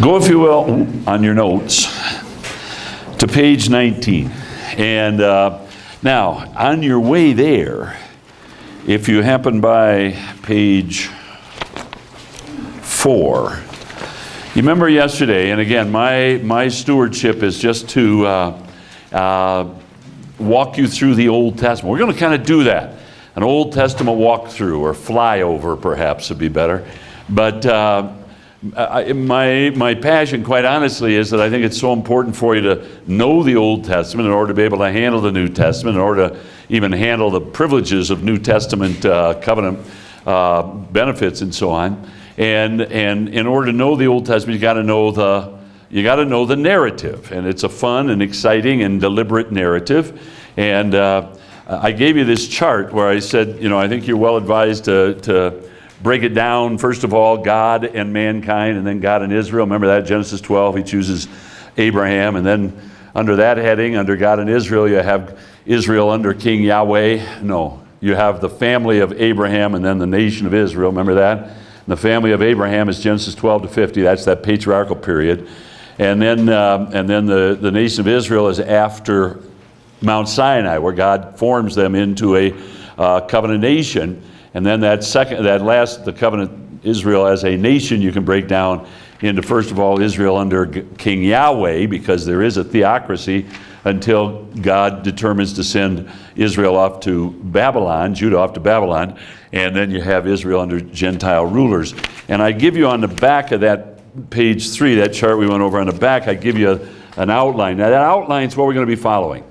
Go, if you will, on your notes to page 19. And now, on your way there, if you happen by page 4, you remember yesterday, and again, my stewardship is just to walk you through the Old Testament. We're going to kind of do that. An Old Testament walkthrough, or flyover perhaps would be better. But my passion, quite honestly, is that I think it's so important for you to know the Old Testament in order to be able to handle the New Testament, in order to even handle the privileges of New Testament covenant benefits and so on. And in order to know the Old Testament, you got to know the narrative, and it's a fun and exciting and deliberate narrative. And I gave you this chart where I said, you know, I think you're well advised to break it down. First of all, God and mankind, and then God and Israel. Remember that, Genesis 12, he chooses Abraham, and then under that heading, under God and Israel, you have Israel under King Yahweh. No, you have the family of Abraham and then the nation of Israel. Remember that? And the family of Abraham is Genesis 12 to 50. That's that patriarchal period. And then the nation of Israel is after Mount Sinai, where God forms them into a covenant nation. And then the covenant Israel as a nation, you can break down into, first of all, Israel under King Yahweh, because there is a theocracy until God determines to send Israel off to Babylon, Judah off to Babylon, and then you have Israel under Gentile rulers. And I give you on the back of that page 3, that chart we went over on the back, I give you an outline. Now that outlines what we're going to be following.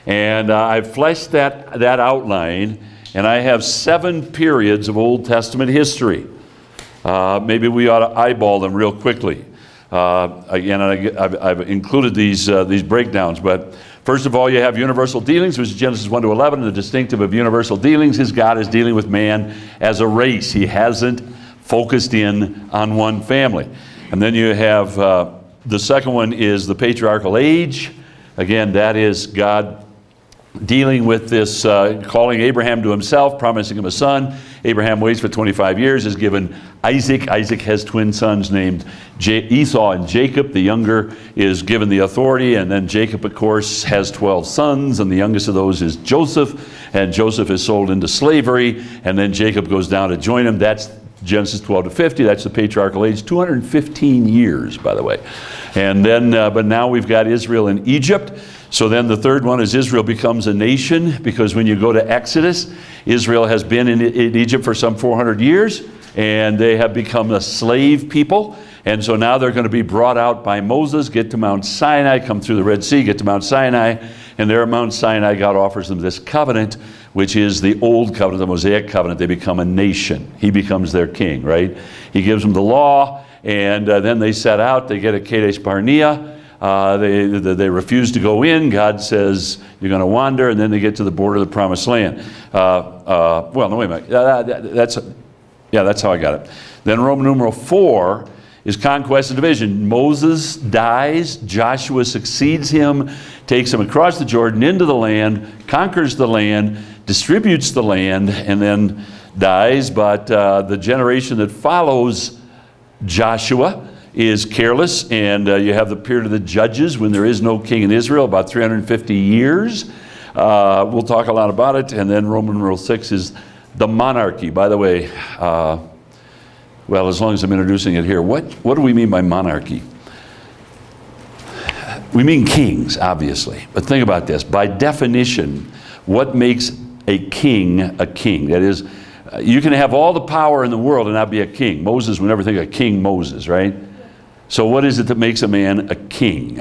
And I've fleshed that outline, and I have 7 periods of Old Testament history. Maybe we ought to eyeball them real quickly. Again, I've included these breakdowns, but first of all, you have universal dealings, which is Genesis 1 to 11. The distinctive of universal dealings is God is dealing with man as a race. He hasn't focused in on one family. And then you have the second one is the patriarchal age. Again, that is God dealing with this, calling Abraham to himself, promising him a son. Abraham waits for 25 years, is given Isaac. Isaac has twin sons named Esau and Jacob. The younger is given the authority, and then Jacob, of course, has 12 sons, and the youngest of those is Joseph, and Joseph is sold into slavery, and then Jacob goes down to join him. That's Genesis 12 to 50. That's the patriarchal age, 215 years, by the way. And then, but now we've got Israel in Egypt. So then the third one is Israel becomes a nation, because when you go to Exodus, Israel has been in Egypt for some 400 years, and they have become a slave people. And so now they're going to be brought out by Moses, get to Mount Sinai, come through the Red Sea, get to Mount Sinai, and there at Mount Sinai, God offers them this covenant, which is the old covenant, the Mosaic covenant. They become a nation. He becomes their king, right? He gives them the law, and then they set out. They get at Kadesh Barnea. They refuse to go in. God says, you're going to wander, and then they get to the border of the Promised Land. Well, no, wait a minute. That's how I got it. Then Roman numeral 4 is conquest and division. Moses dies. Joshua succeeds him, takes him across the Jordan into the land, conquers the land, distributes the land, and then dies. But the generation that follows Joshua is careless, and you have the period of the judges when there is no king in Israel, about 350 years. We'll talk a lot about it. And then Roman numeral 6 is the monarchy. By the way, well, as long as I'm introducing it here, what do we mean by monarchy? We mean kings, obviously. But think about this. By definition, what makes a king a king? That is, you can have all the power in the world and not be a king. Moses would never think of King Moses, right? So what is it that makes a man a king?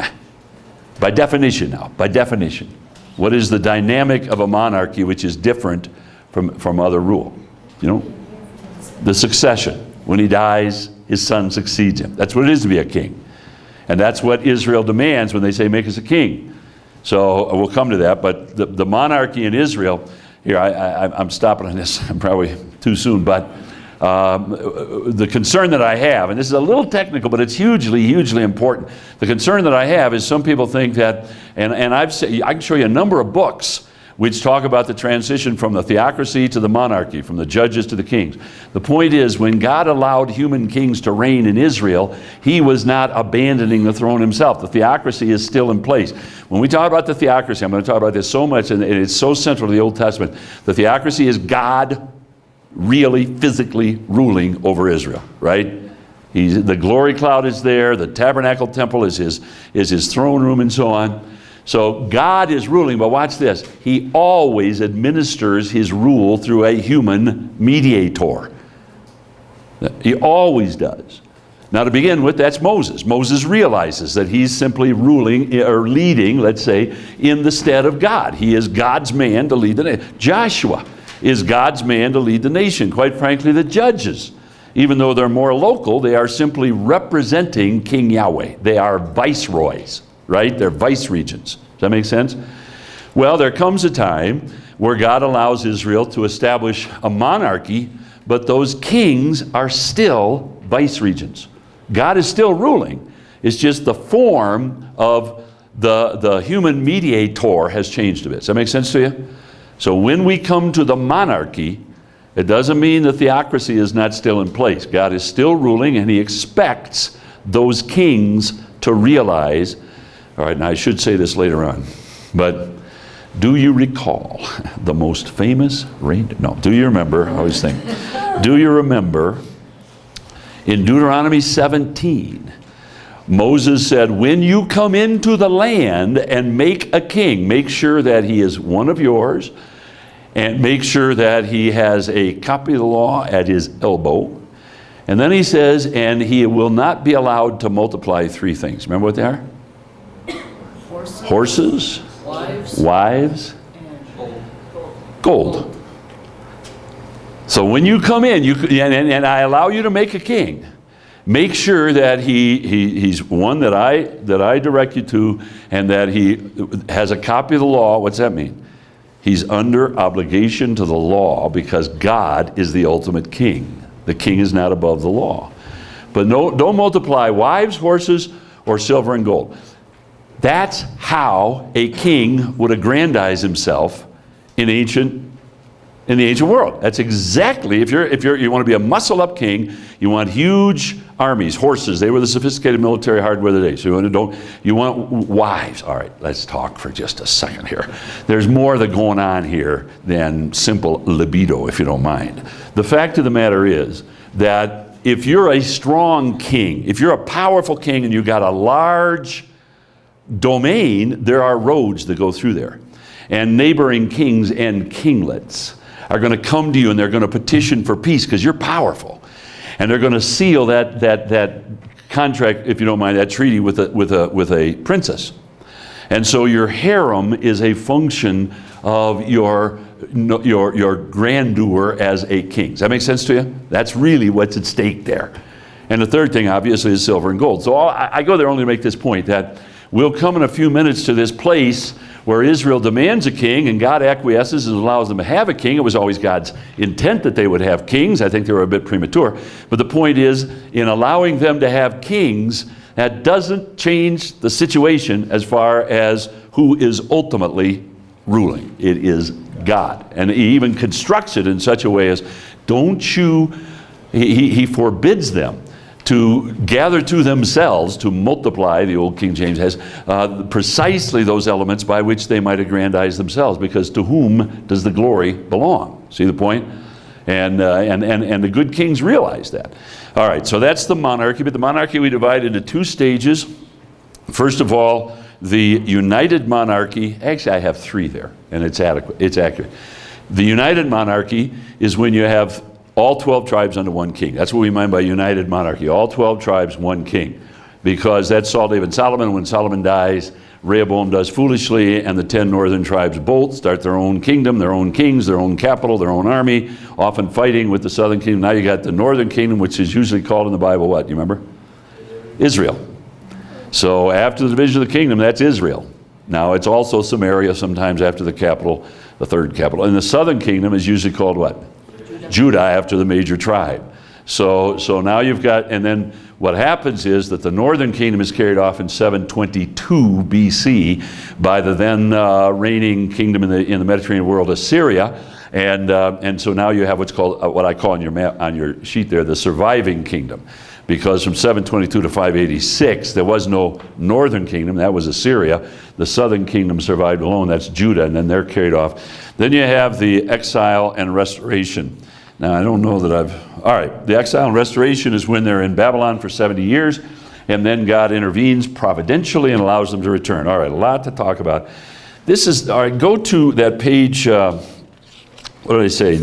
By definition now, by definition. What is the dynamic of a monarchy which is different from other rule? You know, the succession. When he dies, his son succeeds him. That's what it is to be a king. And that's what Israel demands when they say, make us a king. So we'll come to that. But the monarchy in Israel, here, I'm stopping on this. I'm probably too soon, but the concern that I have, and this is a little technical, but it's hugely, hugely important. The concern that I have is some people think that, and I've said, I can show you a number of books which talk about the transition from the theocracy to the monarchy, from the judges to the kings. The point is, when God allowed human kings to reign in Israel, he was not abandoning the throne himself. The theocracy is still in place. When we talk about the theocracy, I'm going to talk about this so much, and it's so central to the Old Testament. The theocracy is God really physically ruling over Israel, right? The glory cloud is there, the tabernacle temple is his throne room, and so on. So God is ruling, but watch this. He always administers his rule through a human mediator. He always does. Now to begin with, that's Moses. Moses realizes that he's simply ruling or leading, let's say, in the stead of God. He is God's man to lead the nation. Joshua is God's man to lead the nation. Quite frankly, the judges, even though they're more local, they are simply representing King Yahweh. They are viceroys. Right? They're vice regions. Does that make sense? Well, there comes a time where God allows Israel to establish a monarchy, but those kings are still vice regions. God is still ruling. It's just the form of the human mediator has changed a bit. Does that make sense to you? So when we come to the monarchy, it doesn't mean the theocracy is not still in place. God is still ruling, and he expects those kings to realize. All right, now I should say this later on, but do you recall the most famous reign? No, do you remember? I always think. Do you remember in Deuteronomy 17, Moses said, when you come into the land and make a king, make sure that he is one of yours, and make sure that he has a copy of the law at his elbow. And then he says, and he will not be allowed to multiply three things. Remember what they are? Horses, wives, gold. So when you come in, and I allow you to make a king, make sure that he's one that I direct you to, and that he has a copy of the law. What's that mean? He's under obligation to the law because God is the ultimate king. The king is not above the law. But no, don't multiply wives, horses, or silver and gold. That's how a king would aggrandize himself in the ancient world. That's exactly, if you want to be a muscle-up king, you want huge armies, horses. They were the sophisticated military hardware of the day. So you want wives. All right, let's talk for just a second here. There's more that going on here than simple libido, if you don't mind. The fact of the matter is that if you're a strong king, if you're a powerful king and you've got a large domain, there are roads that go through there. And neighboring kings and kinglets are going to come to you, and they're going to petition for peace because you're powerful. And they're going to seal that contract, if you don't mind, that treaty with a princess. And so your harem is a function of your grandeur as a king. Does that make sense to you? That's really what's at stake there. And the third thing, obviously, is silver and gold. So I go there only to make this point, that we'll come in a few minutes to this place where Israel demands a king and God acquiesces and allows them to have a king. It was always God's intent that they would have kings. I think they were a bit premature. But the point is, in allowing them to have kings, that doesn't change the situation as far as who is ultimately ruling. It is God. And he even constructs it in such a way as, he forbids them to gather to themselves, to multiply, the old King James has, precisely those elements by which they might aggrandize themselves, because to whom does the glory belong? See the point? And the good kings realize that. All right, so that's the monarchy, but the monarchy we divide into two stages. First of all, the united monarchy. Actually, I have three there, and it's adequate. It's accurate. The united monarchy is when you have all 12 tribes under one king. That's what we mean by united monarchy. All 12 tribes, one king. Because that's Saul, David, and Solomon. When Solomon dies, Rehoboam does foolishly, and the 10 northern tribes both start their own kingdom, their own kings, their own capital, their own army, often fighting with the southern kingdom. Now you got the northern kingdom, which is usually called in the Bible what? Do you remember? Israel. So after the division of the kingdom, that's Israel. Now it's also Samaria, sometimes after the capital, the third capital. And the southern kingdom is usually called what? Judah, after the major tribe. So now you've got, and then what happens is that the northern kingdom is carried off in 722 BC by the then reigning kingdom in the Mediterranean world, Assyria. And so now you have what's called, what I call on your map, on your sheet there, the surviving kingdom. Because from 722 to 586, there was no northern kingdom, that was Assyria. The southern kingdom survived alone, that's Judah, and then they're carried off. Then you have the exile and restoration. Now, I don't know that all right, the exile and restoration is when they're in Babylon for 70 years, and then God intervenes providentially and allows them to return. All right, a lot to talk about. This is, all right, go to that page, what did I say,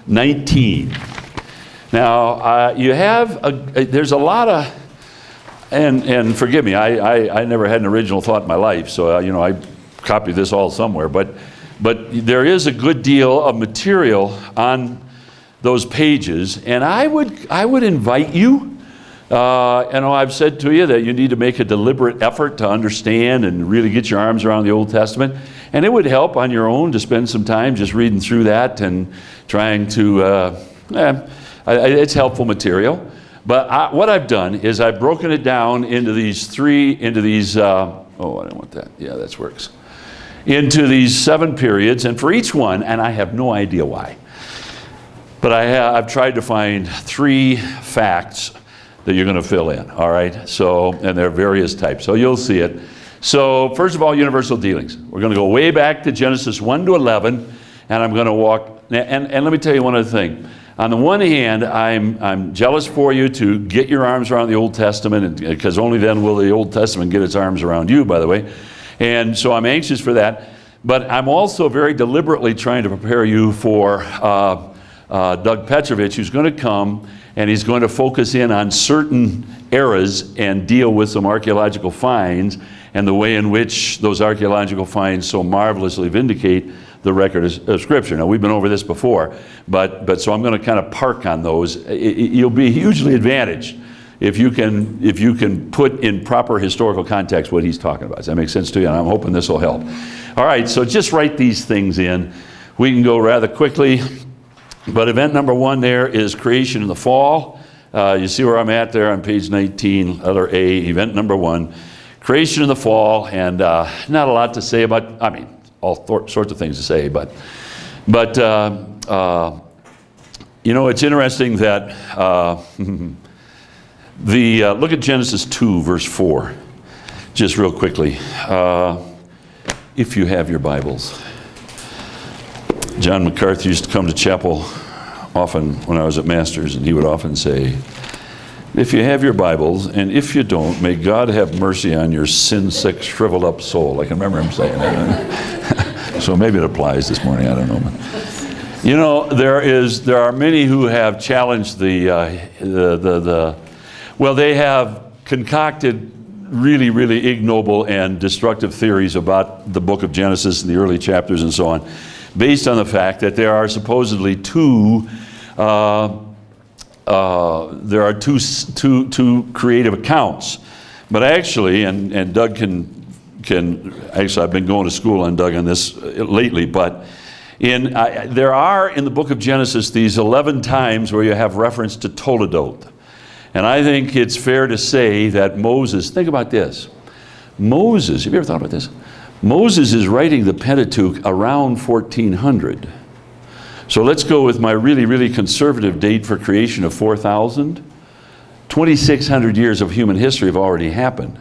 19. Now, you have, there's a lot of, and forgive me, I never had an original thought in my life, so, you know, I copied this all somewhere, but there is a good deal of material on those pages, and I would invite you, I've said to you that you need to make a deliberate effort to understand and really get your arms around the Old Testament. And it would help on your own to spend some time just reading through that and trying to, it's helpful material. But what I've done is I've broken it down into these oh, I don't want that. Yeah, that works. Into these 7 periods, and for each one, and I have no idea why, but I've tried to find 3 facts that you're going to fill in, all right? So, and there are various types, so you'll see it. So, first of all, universal dealings. We're going to go way back to Genesis 1 to 11, and I'm going to walk, and let me tell you one other thing. On the one hand, I'm jealous for you to get your arms around the Old Testament, because only then will the Old Testament get its arms around you, by the way. And so I'm anxious for that. But I'm also very deliberately trying to prepare you for Doug Petrovich, who's going to come, and he's going to focus in on certain eras and deal with some archaeological finds and the way in which those archaeological finds so marvelously vindicate the record of Scripture. Now, we've been over this before, but so I'm going to kind of park on those. You'll be hugely advantaged if you can put in proper historical context what he's talking about. Does that make sense to you? And I'm hoping this will help. All right, so just write these things in. We can go rather quickly, but event number 1 there is creation in the fall. You see where I'm at there on page 19, letter A, event number 1. Creation in the fall, and not a lot to say about, I mean, all sorts of things to say, but you know, it's interesting that look at Genesis 2, verse 4, just real quickly, if you have your Bibles. John MacArthur used to come to chapel often when I was at Masters, and he would often say, if you have your Bibles, and if you don't, may God have mercy on your sin-sick, shriveled up soul. I can remember him saying that. So maybe it applies this morning, I don't know. But, you know, there are many who have challenged well, they have concocted really, really ignoble and destructive theories about the book of Genesis and the early chapters and so on, based on the fact that there are supposedly two creative accounts. But actually, and Doug can actually, I've been going to school on Doug on this lately, but there are in the book of Genesis these 11 times where you have reference to Toledot. And I think it's fair to say that Moses, think about this. Moses, have you ever thought about this? Moses is writing the Pentateuch around 1400. So let's go with my really, really conservative date for creation of 4,000. 2,600 years of human history have already happened.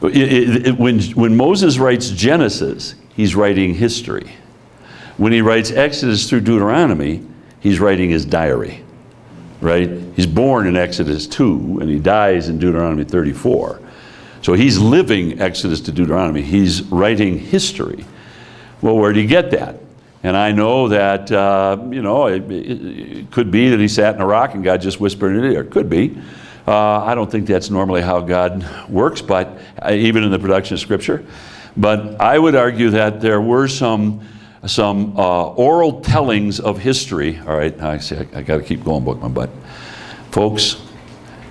When Moses writes Genesis, he's writing history. When he writes Exodus through Deuteronomy, he's writing his diary, right? He's born in Exodus 2, and he dies in Deuteronomy 34. So he's living Exodus to Deuteronomy. He's writing history. Well, where do you get that? And I know that, it could be that he sat in a rock and God just whispered in it. It could be. I don't think that's normally how God works, but even in the production of Scripture. But I would argue that there were some oral tellings of history. All right, I got to keep going, Bookman. But folks,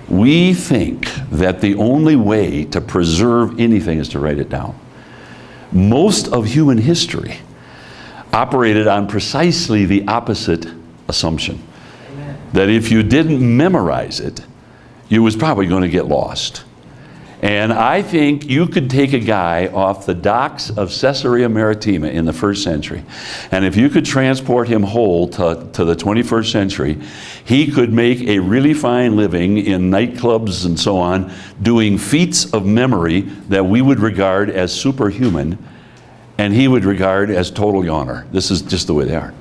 we think that the only way to preserve anything is to write it down. Most of human history operated on precisely the opposite assumption. Amen. that if you didn't memorize it, you was probably going to get lost. And I think you could take a guy off the docks of Caesarea Maritima in the 1st century, and if you could transport him whole to the 21st century, he could make a really fine living in nightclubs and so on, doing feats of memory that we would regard as superhuman, and he would regard as total yawner. This is just the way they are.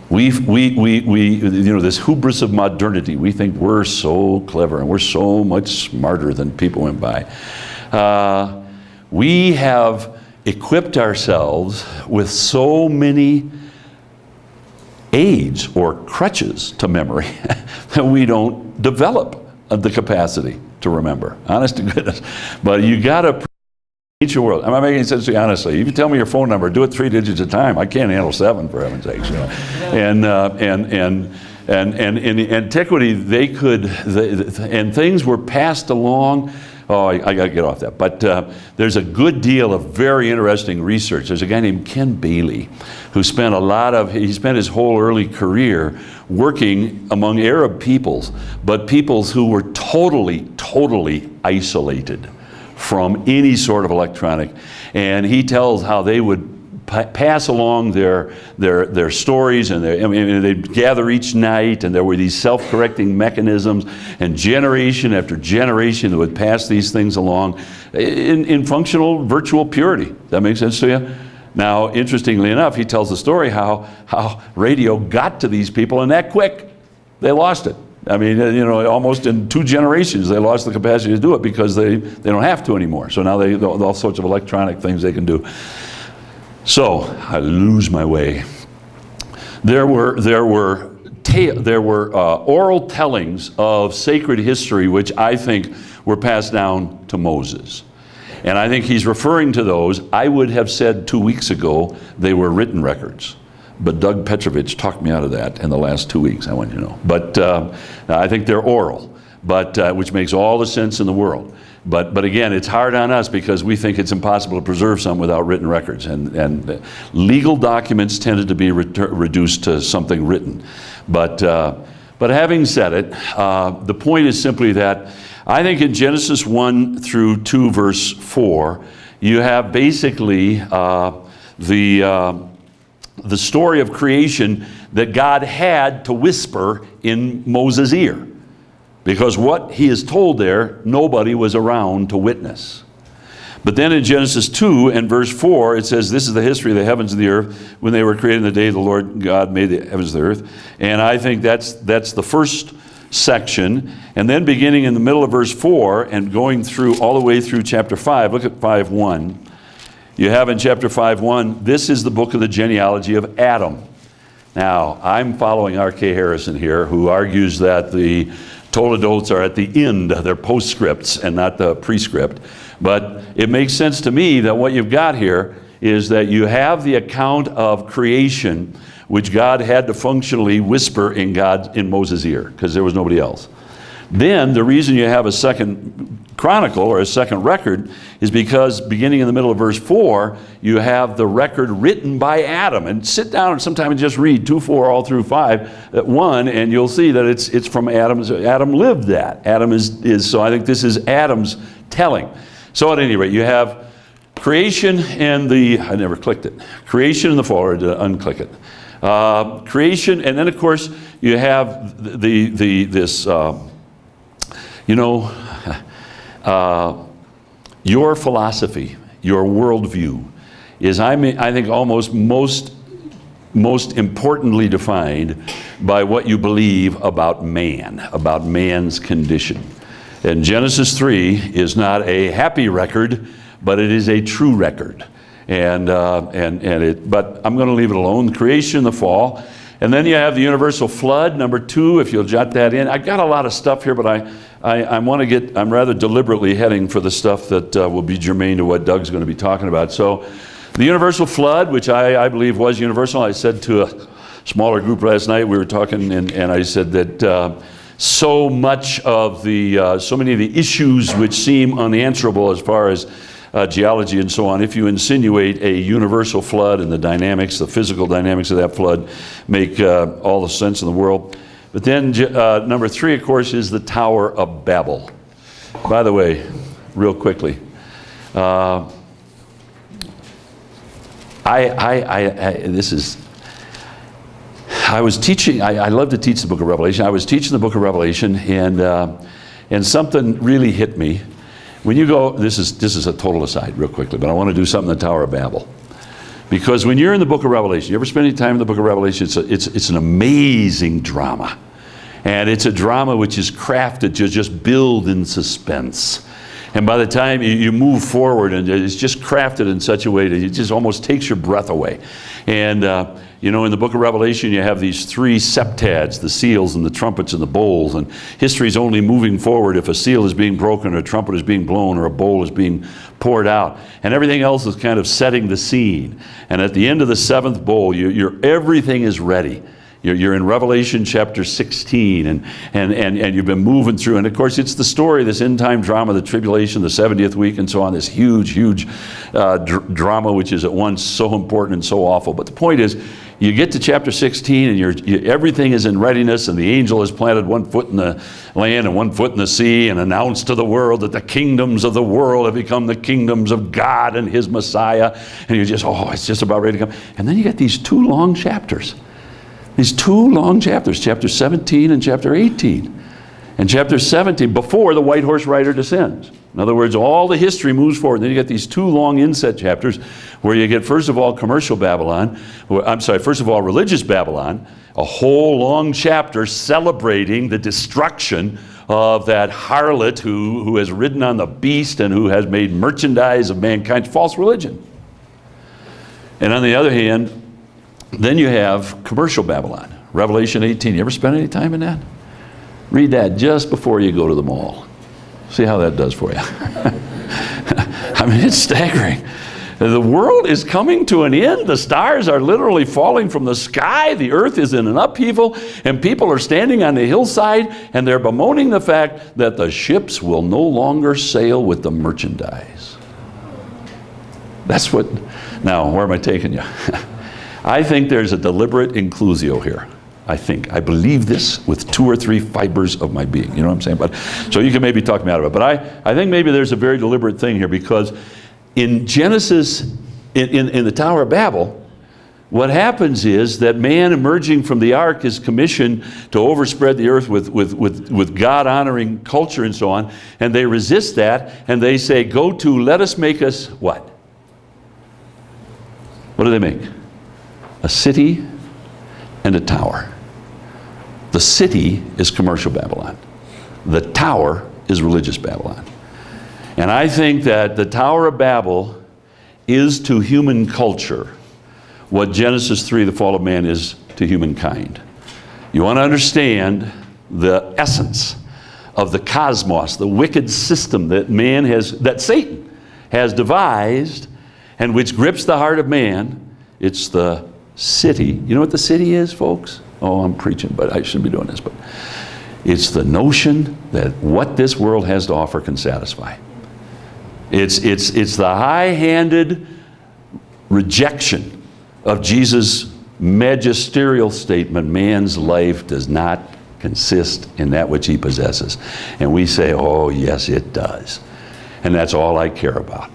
We you know, this hubris of modernity, we think we're so clever and we're so much smarter than people went by. We have equipped ourselves with so many aids or crutches to memory that we don't develop the capacity to remember. Honest to goodness. But you gotta teach your world. Am I making sense to you? Honestly, if you tell me your phone number, do it 3 digits at a time. I can't handle 7, for heaven's sakes. You know? And in antiquity, they could, and things were passed along. Oh, I got to get off that. But there's a good deal of very interesting research. There's a guy named Ken Bailey who spent he spent his whole early career working among Arab peoples, but peoples who were totally isolated from any sort of electronic. And he tells how they would pass along their stories, and they'd gather each night, and there were these self-correcting mechanisms, and generation after generation that would pass these things along in functional virtual purity. That makes sense to you? Now, interestingly enough, he tells the story how radio got to these people, and that quick, they lost it. I mean, you know, almost in 2 generations, they lost the capacity to do it because they don't have to anymore. So now they all sorts of electronic things they can do. So I lose my way. There were oral tellings of sacred history which I think were passed down to Moses. And I think he's referring to those. I would have said 2 weeks ago they were written records. But Doug Petrovich talked me out of that in the last 2 weeks, I want you to know. But I think they're oral, but which makes all the sense in the world. But again, it's hard on us because we think it's impossible to preserve some without written records. And legal documents tended to be reduced to something written. But having said it, the point is simply that I think in Genesis 1 through 2, verse 4, you have basically the story of creation that God had to whisper in Moses' ear. Because what he is told there, nobody was around to witness. But then in Genesis 2 and verse 4, it says, this is the history of the heavens and the earth when they were created in the day the Lord God made the heavens and the earth. And I think that's the first section. And then beginning in the middle of verse 4 and going through all the way through chapter 5, look at 5:1. You have in chapter 5:1, this is the book of the genealogy of Adam. Now, I'm following R.K. Harrison here, who argues that the Toledotes are at the end, they're postscripts and not the prescript. But it makes sense to me that what you've got here is that you have the account of creation, which God had to functionally whisper in Moses' ear, because there was nobody else. Then the reason you have a second chronicle or a second record is because beginning in the middle of verse 4, you have the record written by Adam. And sit down and sometime and just read 2:4 all through 5:1, and you'll see that it's from Adam lived that. Adam is so I think this is Adam's telling. So at any rate, you have creation and I never clicked it. Creation and the fall, or to unclick it. Creation, and then of course you have this. Your philosophy, your worldview is, I think, almost most importantly defined by what you believe about man, about man's condition. And Genesis 3 is not a happy record, but it is a true record. But I'm going to leave it alone. Creation, the fall. And then you have the universal flood, number 2, if you'll jot that in. I got a lot of stuff here, but I'm rather deliberately heading for the stuff that will be germane to what Doug's going to be talking about. So the universal flood, which I believe was universal. I said to a smaller group last night, we were talking, and I said that so many of the issues which seem unanswerable as far as geology and so on, if you insinuate a universal flood and the dynamics, the physical dynamics of that flood make all the sense in the world. But then number 3, of course, is the Tower of Babel. By the way, real quickly, I was teaching, I love to teach the book of Revelation. I was teaching the book of Revelation, and something really hit me. When you go, this is a total aside real quickly, but I want to do something in the Tower of Babel. Because when you're in the book of Revelation, you ever spend any time in the book of Revelation, it's an amazing drama. And it's a drama which is crafted to just build in suspense. And by the time you move forward, and it's just crafted in such a way that it just almost takes your breath away. And you know, in the book of Revelation, you have these 3 septads, the seals and the trumpets and the bowls. And history's only moving forward if a seal is being broken, or a trumpet is being blown, or a bowl is being poured out. And everything else is kind of setting the scene. And at the end of the 7th bowl, everything is ready. You're in Revelation chapter 16, and you've been moving through. And of course, it's the story, this end time drama, the tribulation, the 70th week, and so on, this huge drama, which is at once so important and so awful. But the point is, you get to chapter 16, and everything is in readiness, and the angel has planted 1 foot in the land and 1 foot in the sea, and announced to the world that the kingdoms of the world have become the kingdoms of God and his Messiah. And you're just, it's just about ready to come. And then you get these 2 long chapters. These 2 long chapters, chapter 17 and chapter 18. And chapter 17, before the white horse rider descends. In other words, all the history moves forward. Then you get these 2 long inset chapters where you get, first of all, commercial Babylon. First of all, religious Babylon. A whole long chapter celebrating the destruction of that harlot who has ridden on the beast and who has made merchandise of mankind's false religion. And on the other hand, then you have commercial Babylon, Revelation 18. You ever spend any time in that? Read that just before you go to the mall. See how that does for you. I mean, it's staggering. The world is coming to an end. The stars are literally falling from the sky. The earth is in an upheaval, and people are standing on the hillside, and they're bemoaning the fact that the ships will no longer sail with the merchandise. That's what, now, where am I taking you? I think there's a deliberate inclusio here. I believe this with 2 or 3 fibers of my being. You know what I'm saying? But so you can maybe talk me out of it. But I think maybe there's a very deliberate thing here, because in Genesis, in the Tower of Babel, what happens is that man emerging from the ark is commissioned to overspread the earth with God-honoring culture and so on. And they resist that, and they say, let us make us what? What do they make? A city and a tower. The city is commercial Babylon. The tower is religious Babylon. And I think that the Tower of Babel is to human culture what Genesis 3, the fall of man, is to humankind. You want to understand the essence of the cosmos, the wicked system that Satan has devised, and which grips the heart of man. It's the city. You know what the city is, folks? Oh, I'm preaching, but I shouldn't be doing this. But it's the notion that what this world has to offer can satisfy. It's the high-handed rejection of Jesus' magisterial statement, man's life does not consist in that which he possesses. And we say, oh, yes, it does. And that's all I care about,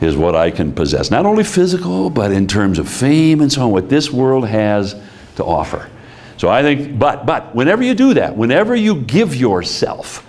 is what I can possess. Not only physical, but in terms of fame and so on, what this world has to offer. So I think, but whenever you do that, whenever you give yourself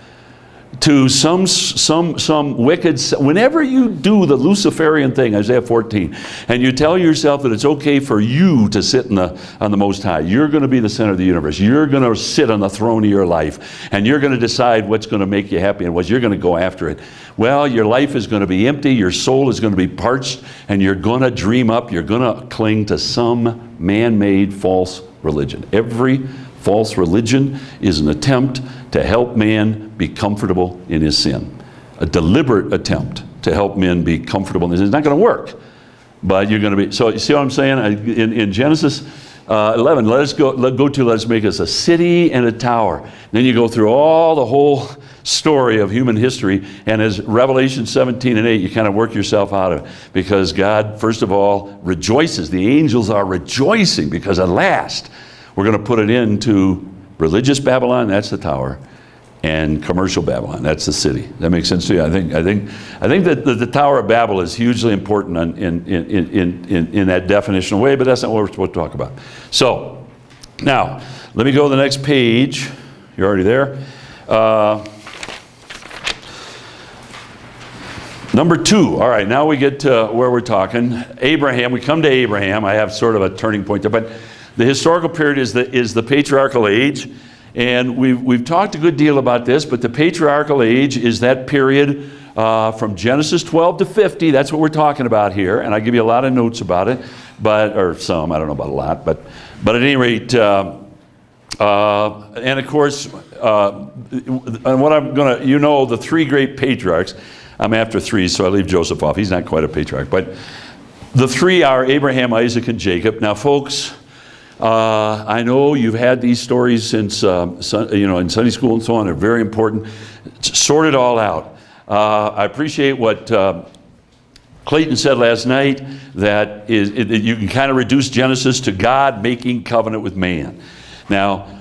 to some wicked, whenever you do the Luciferian thing, Isaiah 14, and you tell yourself that it's okay for you to sit on the Most High, you're going to be the center of the universe, you're going to sit on the throne of your life, and you're going to decide what's going to make you happy and you're going to go after it. Well, your life is going to be empty, your soul is going to be parched, and you're going to dream up, you're going to cling to some man-made false religion. Every false religion is an attempt to help man be comfortable in his sin. A deliberate attempt to help men be comfortable in his sin. It's not going to work, but you're going to be. So you see what I'm saying? In Genesis 11, let us make us a city and a tower. Then you go through the whole story of human history, and as Revelation 17 and 8, you kind of work yourself out of it, because God, first of all, rejoices. The angels are rejoicing because at last we're going to put an end to Religious Babylon, that's the tower, and commercial Babylon, that's the city. That makes sense to you? I think that the Tower of Babel is hugely important in that definitional way, but that's not what we're supposed to talk about. So, now, let me go to the next page. You're already there. Number 2. All right, now we get to where we're talking. Abraham, we come to Abraham. I have sort of a turning point there, but the historical period is the patriarchal age. And we've talked a good deal about this, but the patriarchal age is that period from Genesis 12 to 50. That's what we're talking about here. And I give you a lot of notes about it, or some, I don't know about a lot, but at any rate, and of course, and what I'm going to, the 3 great patriarchs. I'm after 3, so I leave Joseph off. He's not quite a patriarch, but the 3 are Abraham, Isaac, and Jacob. Now, folks, I know you've had these stories since, in Sunday school and so on. They're very important. Sort it all out. I appreciate what Clayton said last night, that you can kind of reduce Genesis to God making covenant with man. Now,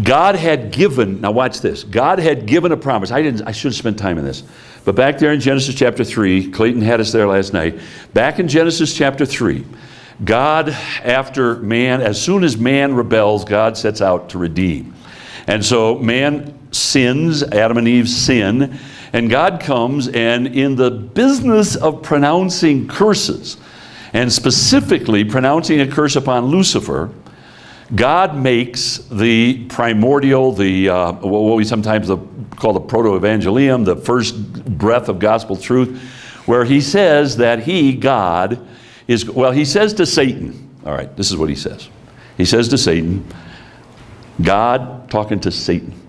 God had given, now watch this, God had given a promise. I should have spent time in this. But back there in Genesis chapter 3, Clayton had us there last night. Back in Genesis chapter 3, God, after man, as soon as man rebels, God sets out to redeem. And so man sins, Adam and Eve sin, and God comes, and in the business of pronouncing curses, and specifically pronouncing a curse upon Lucifer, God makes the primordial, what we sometimes call the proto-evangelium, the first breath of gospel truth, where he says that God he says to Satan, all right, this is what he says. He says to Satan, God talking to Satan,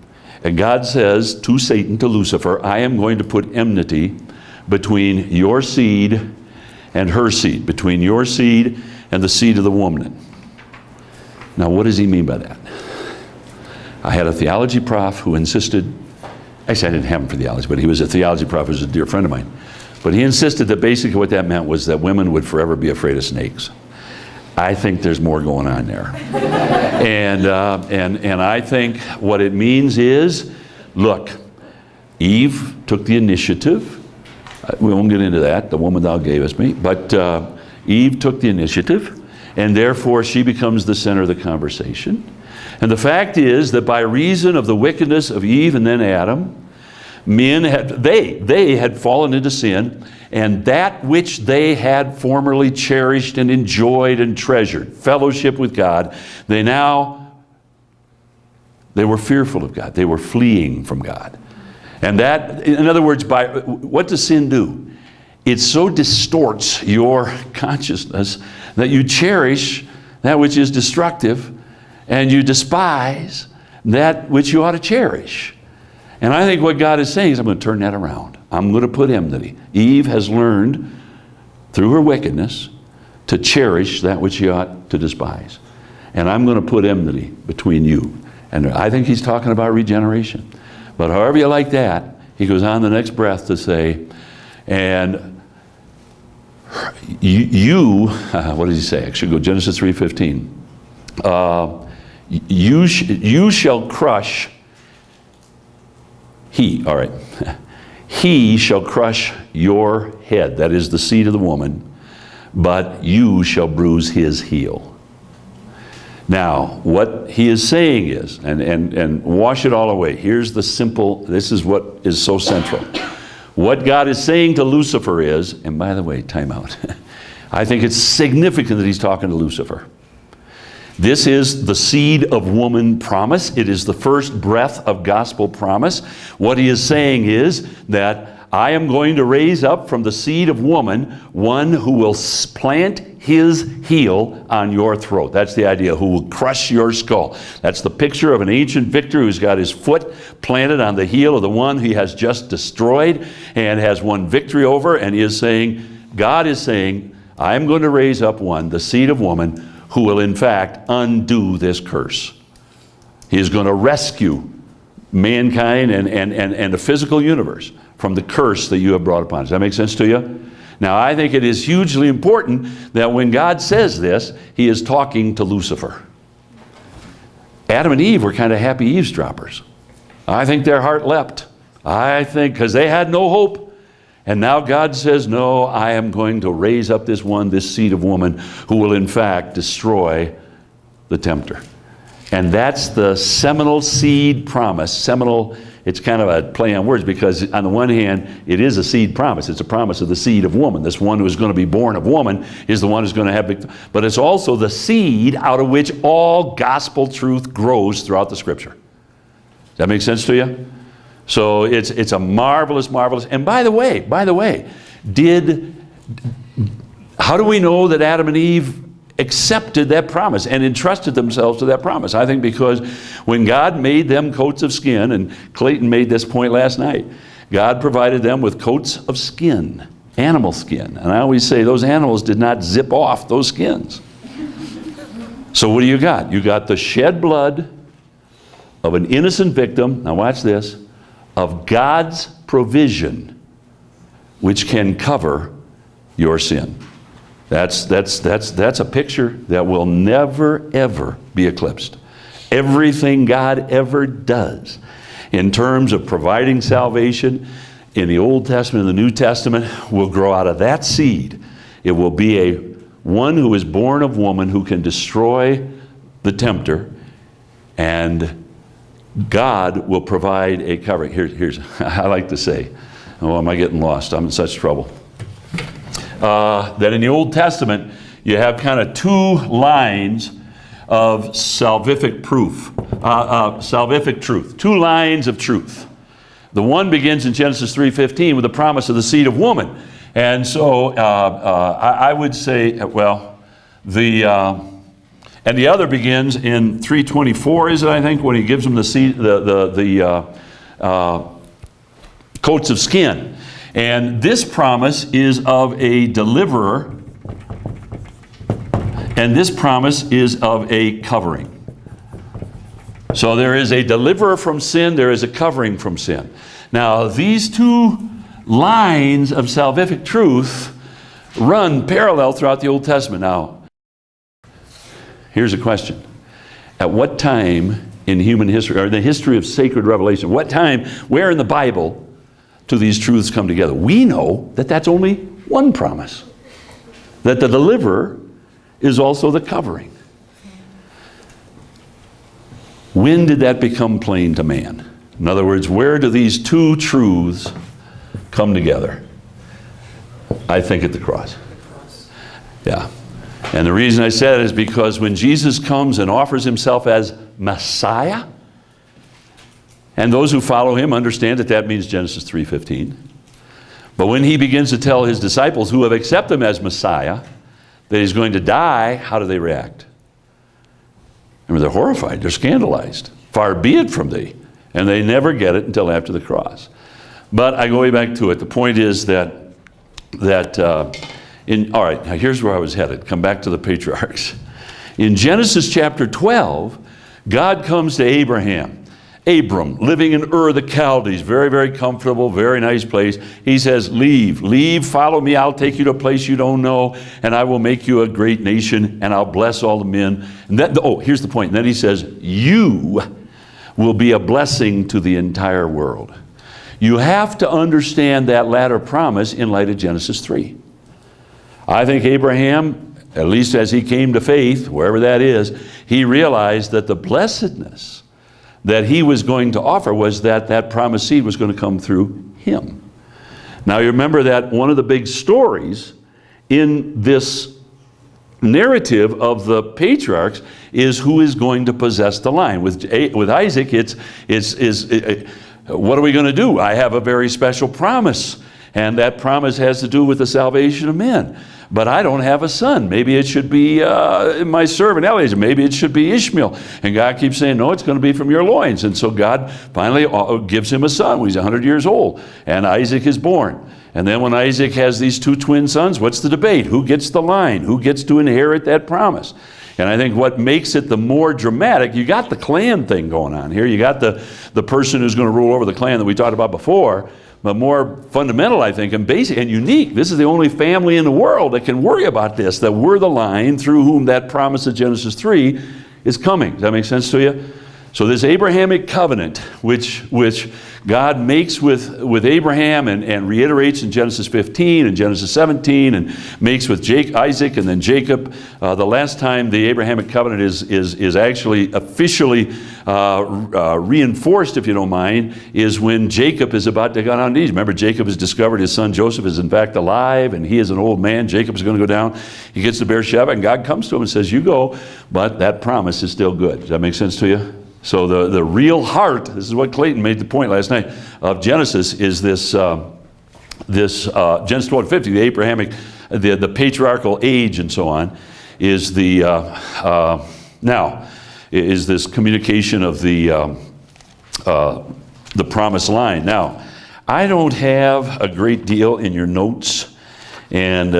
and God says to Satan, to Lucifer, I am going to put enmity between your seed and her seed, between your seed and the seed of the woman. Now, what does he mean by that? I had a theology prof who insisted, actually I didn't have him for theology, but he was a theology prof, he was a dear friend of mine. But he insisted that basically what that meant was that women would forever be afraid of snakes. I think there's more going on there. and I think what it means is, look, Eve took the initiative. We won't get into that, the woman thou gavest me, but Eve took the initiative. And therefore she becomes the center of the conversation. And the fact is that by reason of the wickedness of Eve and then Adam, men had fallen into sin, and that which they had formerly cherished and enjoyed and treasured, fellowship with God, they were fearful of God. They were fleeing from God. And that, in other words, what does sin do? It so distorts your consciousness that you cherish that which is destructive and you despise that which you ought to cherish. And I think what God is saying is, I'm going to turn that around. I'm going to put enmity. Eve has learned through her wickedness to cherish that which she ought to despise. And I'm going to put enmity between you. And I think he's talking about regeneration. But however you like that, he goes on the next breath to say, and what does he say? I should go Genesis 3:15. You shall crush, all right. He shall crush your head, that is the seed of the woman, but you shall bruise his heel. Now, what he is saying is, and wash it all away, here's the simple, this is what is so central. What God is saying to Lucifer is, and by the way, time out. I think it's significant that he's talking to Lucifer. This is the seed of woman promise. It is the first breath of gospel promise. What he is saying is that I am going to raise up from the seed of woman one who will plant his heel on your throat. That's the idea, who will crush your skull. That's the picture of an ancient victor who's got his foot planted on the heel of the one he has just destroyed and has won victory over, and is saying, God is saying, I am going to raise up one, the seed of woman, who will in fact undo this curse. He is going to rescue mankind and the physical universe from the curse that you have brought upon. Does that make sense to you? Now, I think it is hugely important that when God says this, he is talking to Lucifer. Adam and Eve were kind of happy eavesdroppers. I think their heart leapt. I think because they had no hope. And now God says, no, I am going to raise up this one, this seed of woman, who will in fact destroy the tempter. And that's the seminal seed promise. Seminal, it's kind of a play on words because on the one hand, it is a seed promise. It's a promise of the seed of woman. This one who is going to be born of woman is the one who's going to have, but it's also the seed out of which all gospel truth grows throughout the Scripture. Does that make sense to you? So it's a marvelous, marvelous, and by the way, how do we know that Adam and Eve accepted that promise and entrusted themselves to that promise? I think because when God made them coats of skin, and Clayton made this point last night, God provided them with coats of skin, animal skin. And I always say those animals did not zip off those skins. So what do you got? You got the shed blood of an innocent victim, now watch this, of God's provision, which can cover your sin. That's a picture that will never, ever be eclipsed. Everything God ever does in terms of providing salvation in the Old Testament and the New Testament will grow out of that seed. It will be one who is born of woman who can destroy the tempter, and God will provide a covering. Here's I like to say, oh, am I getting lost? I'm in such trouble. That in the Old Testament, you have kind of two lines of salvific proof, salvific truth, two lines of truth. The one begins in Genesis 3:15 with the promise of the seed of woman. And so I would say, well, and the other begins in 3:24, is it, I think, when he gives them the seed, the coats of skin. And this promise is of a deliverer, and this promise is of a covering. So there is a deliverer from sin, there is a covering from sin. Now, these two lines of salvific truth run parallel throughout the Old Testament. Now, here's a question. At what time in human history, or the history of sacred revelation, what time, where in the Bible do these truths come together? We know that that's only one promise. That the deliverer is also the covering. When did that become plain to man? In other words, where do these two truths come together? I think at the cross. Yeah. And the reason I said it is because when Jesus comes and offers himself as Messiah, and those who follow him understand that that means Genesis 3:15. But when he begins to tell his disciples who have accepted him as Messiah that he's going to die, how do they react? I mean, they're horrified, they're scandalized. Far be it from thee. And they never get it until after the cross. But I go way back to it. The point is all right, now here's where I was headed. Come back to the patriarchs. In Genesis chapter 12, God comes to Abraham. Abram, living in Ur the Chaldees, very, very comfortable, very nice place. He says, leave, follow me, I'll take you to a place you don't know, and I will make you a great nation, and I'll bless all the men. And then, here's the point. And then he says, you will be a blessing to the entire world. You have to understand that latter promise in light of Genesis 3. I think Abraham, at least as he came to faith, wherever that is, he realized that the blessedness that he was going to offer was that promised seed was going to come through him. Now you remember that one of the big stories in this narrative of the patriarchs is who is going to possess the line. With Isaac, it's what are we going to do? I have a very special promise, and that promise has to do with the salvation of men. But I don't have a son. Maybe it should be my servant Eliezer. Maybe it should be Ishmael. And God keeps saying, no, it's going to be from your loins. And so God finally gives him a son when he's 100 years old. And Isaac is born. And then when Isaac has these two twin sons, what's the debate? Who gets the line? Who gets to inherit that promise? And I think what makes it the more dramatic, you got the clan thing going on here. You got the person who's going to rule over the clan that we talked about before. But more fundamental, I think, and basic and unique. This is the only family in the world that can worry about this, that we're the line through whom that promise of Genesis 3 is coming. Does that make sense to you? So this Abrahamic covenant, which God makes with Abraham and reiterates in Genesis 15 and Genesis 17 and makes with Isaac and then Jacob. The last time the Abrahamic covenant is actually officially reinforced, if you don't mind, is when Jacob is about to go down to Egypt. Remember, Jacob has discovered his son Joseph is in fact alive, and he is an old man. Jacob is going to go down. He gets to Beersheba, and God comes to him and says, you go, but that promise is still good. Does that make sense to you? So the real heart, this is what Clayton made the point last night, of Genesis is this Genesis 12:50, the Abrahamic, the patriarchal age and so on, is is this communication of the promised line. Now, I don't have a great deal in your notes, and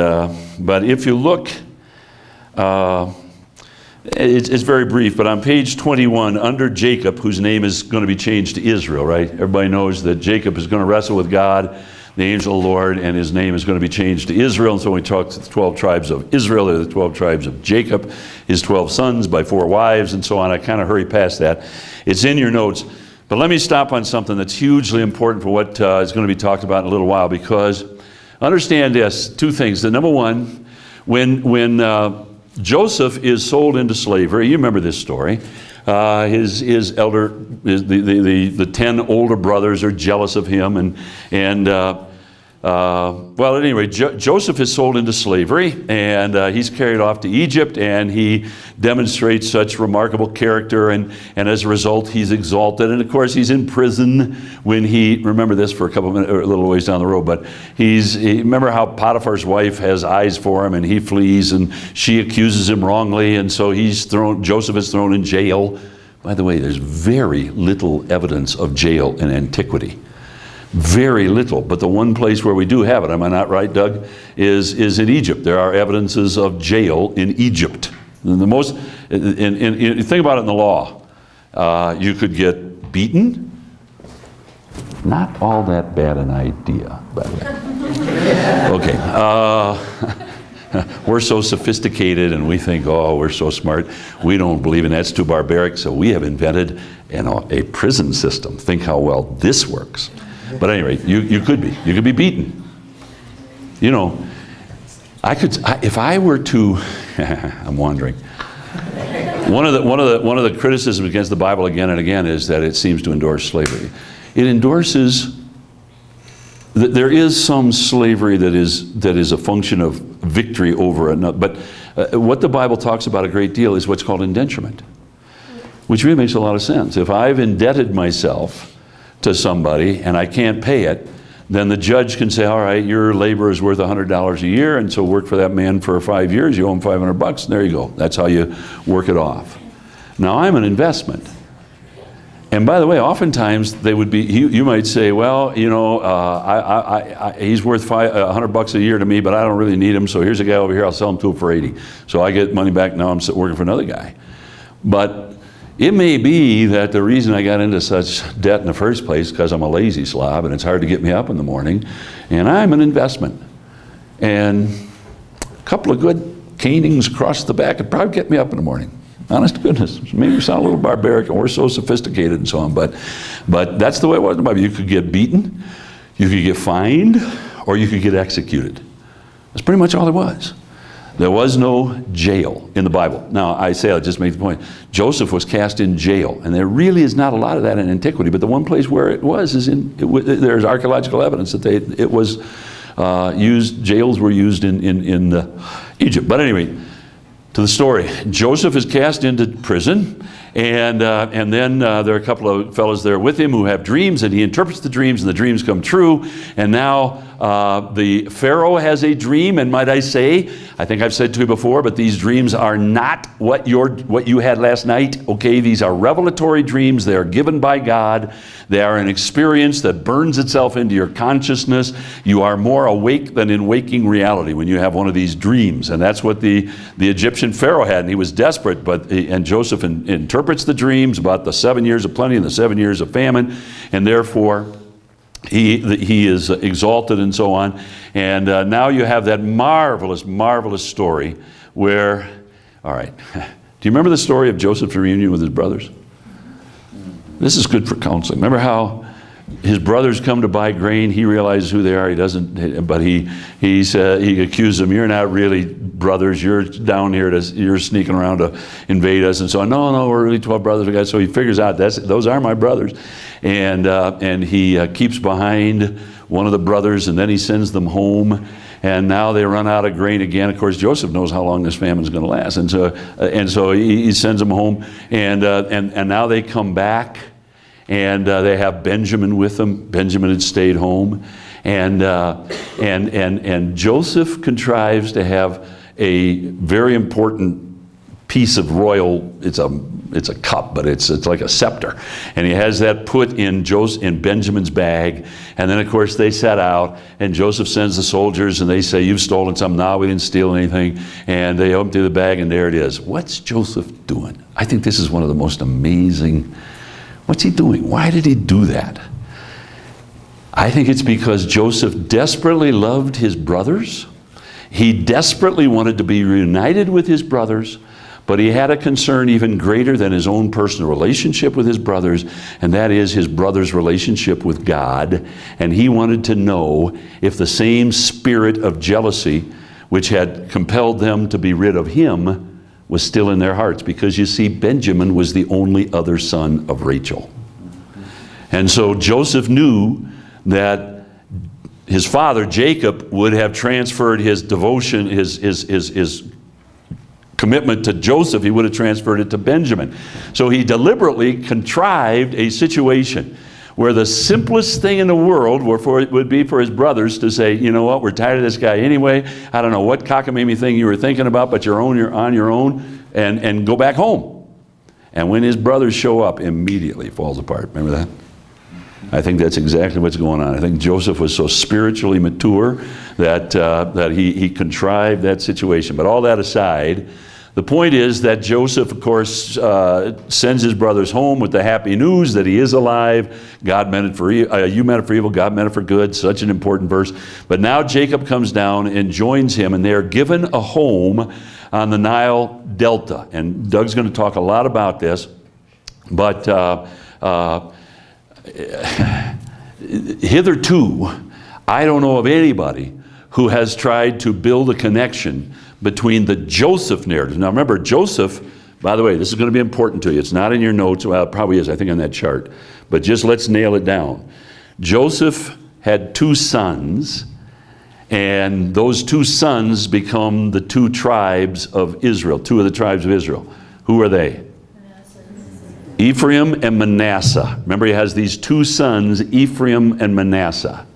but if you look, it's very brief, but on page 21, under Jacob, whose name is going to be changed to Israel, right? Everybody knows that Jacob is going to wrestle with God, the angel of the Lord, and his name is going to be changed to Israel. And so when we talk to the 12 tribes of Israel, they're the 12 tribes of Jacob, his 12 sons by 4 wives, and so on. I kind of hurry past that. It's in your notes. But let me stop on something that's hugely important for what is going to be talked about in a little while, because understand this, 2 things. The number one, when Joseph is sold into slavery. You remember this story. The 10 older brothers are jealous of him, well, at any rate, Joseph is sold into slavery, and he's carried off to Egypt, and he demonstrates such remarkable character, and as a result, he's exalted. And of course, he's in prison when remember this for a couple of minutes, or a little ways down the road, but remember how Potiphar's wife has eyes for him, and he flees, and she accuses him wrongly, and so Joseph is thrown in jail. By the way, there's very little evidence of jail in antiquity. Very little, but the one place where we do have it, am I not right, Doug, is in Egypt. There are evidences of jail in Egypt. And think about it in the law. You could get beaten. Not all that bad an idea, by the way. Okay. We're so sophisticated and we think, oh, we're so smart. We don't believe in that's too barbaric, so we have invented a prison system. Think how well this works. But at any rate, you could be beaten. You know, if I were to, I'm wandering. One of the criticisms against the Bible again and again is that it seems to endorse slavery. It endorses that there is some slavery that is a function of victory over another. But what the Bible talks about a great deal is what's called indenturement, which really makes a lot of sense. If I've indebted myself to somebody and I can't pay it, then the judge can say, all right, your labor is worth $100 a year, and so work for that man for 5 years, you owe him $500, and there you go. That's how you work it off. Now, I'm an investment. And by the way, oftentimes they would be, you might say, well, you know, he's worth $100 a year to me, but I don't really need him, so here's a guy over here, I'll sell him to him for 80. So I get money back, now I'm working for another guy. But it may be that the reason I got into such debt in the first place is because I'm a lazy slob and it's hard to get me up in the morning, and I'm an investment. And a couple of good canings across the back would probably get me up in the morning. Honest to goodness. Maybe we sound a little barbaric and we're so sophisticated and so on, but that's the way it was in the Bible. You could get beaten, you could get fined, or you could get executed. That's pretty much all there was. There was no jail in the Bible. Now, I say, I'll just make the point. Joseph was cast in jail, and there really is not a lot of that in antiquity, but the one place where it was is there's archaeological evidence that it was used, jails were used in Egypt. But anyway, to the story. Joseph is cast into prison, and then there are a couple of fellows there with him who have dreams, and he interprets the dreams, and the dreams come true, and now the Pharaoh has a dream, and might I say, I think I've said to you before, but these dreams are not what you had last night, okay? These are revelatory dreams. They are given by God. They are an experience that burns itself into your consciousness. You are more awake than in waking reality when you have one of these dreams, and that's what the Egyptian Pharaoh had, and he was desperate, and Joseph interprets the dreams about the 7 years of plenty and the 7 years of famine, and therefore he is exalted and so on. And now you have that marvelous, marvelous story where, all right, Do you remember the story of Joseph's reunion with his brothers? This is good for counseling. Remember how his brothers come to buy grain. He realizes who they are. He doesn't, but he accuses them. You're not really brothers. You're down here you're sneaking around to invade us. And so, no, we're really 12 brothers. So he figures out those are my brothers, and he keeps behind one of the brothers, and then he sends them home. And now they run out of grain again. Of course, Joseph knows how long this famine is going to last, and so he sends them home. And now they come back. And they have Benjamin with them. Benjamin had stayed home. And Joseph contrives to have a very important piece of royal, it's a cup, but it's like a scepter. And he has that put in Benjamin's bag. And then, of course, they set out. And Joseph sends the soldiers, and they say, you've stolen something. No, we didn't steal anything. And they open the bag, and there it is. What's Joseph doing? I think this is one of the most amazing. What's he doing? Why did he do that? I think it's because Joseph desperately loved his brothers. He desperately wanted to be reunited with his brothers, but he had a concern even greater than his own personal relationship with his brothers, and that is his brothers' relationship with God. And he wanted to know if the same spirit of jealousy which had compelled them to be rid of him was still in their hearts, because you see, Benjamin was the only other son of Rachel. And so Joseph knew that his father Jacob would have transferred his devotion, his commitment to Joseph, he would have transferred it to Benjamin. So he deliberately contrived a situation where the simplest thing in the world would be for his brothers to say, you know what, we're tired of this guy anyway. I don't know what cockamamie thing you were thinking about, but you're on your own, and go back home. And when his brothers show up, immediately falls apart. Remember that? I think that's exactly what's going on. I think Joseph was so spiritually mature that he contrived that situation. But all that aside, the point is that Joseph, of course, sends his brothers home with the happy news that he is alive. God meant it for you meant it for evil, God meant it for good. Such an important verse. But now Jacob comes down and joins him, and they are given a home on the Nile Delta. And Doug's going to talk a lot about this. But hitherto, I don't know of anybody who has tried to build a connection between the Joseph narrative. Now remember, Joseph, by the way, this is going to be important to you. It's not in your notes. Well, it probably is, I think, on that chart. But just let's nail it down. Joseph had two sons, and those two sons become the two tribes of Israel, two of the tribes of Israel. Who are they? Ephraim and Manasseh. Remember, he has these two sons, Ephraim and Manasseh.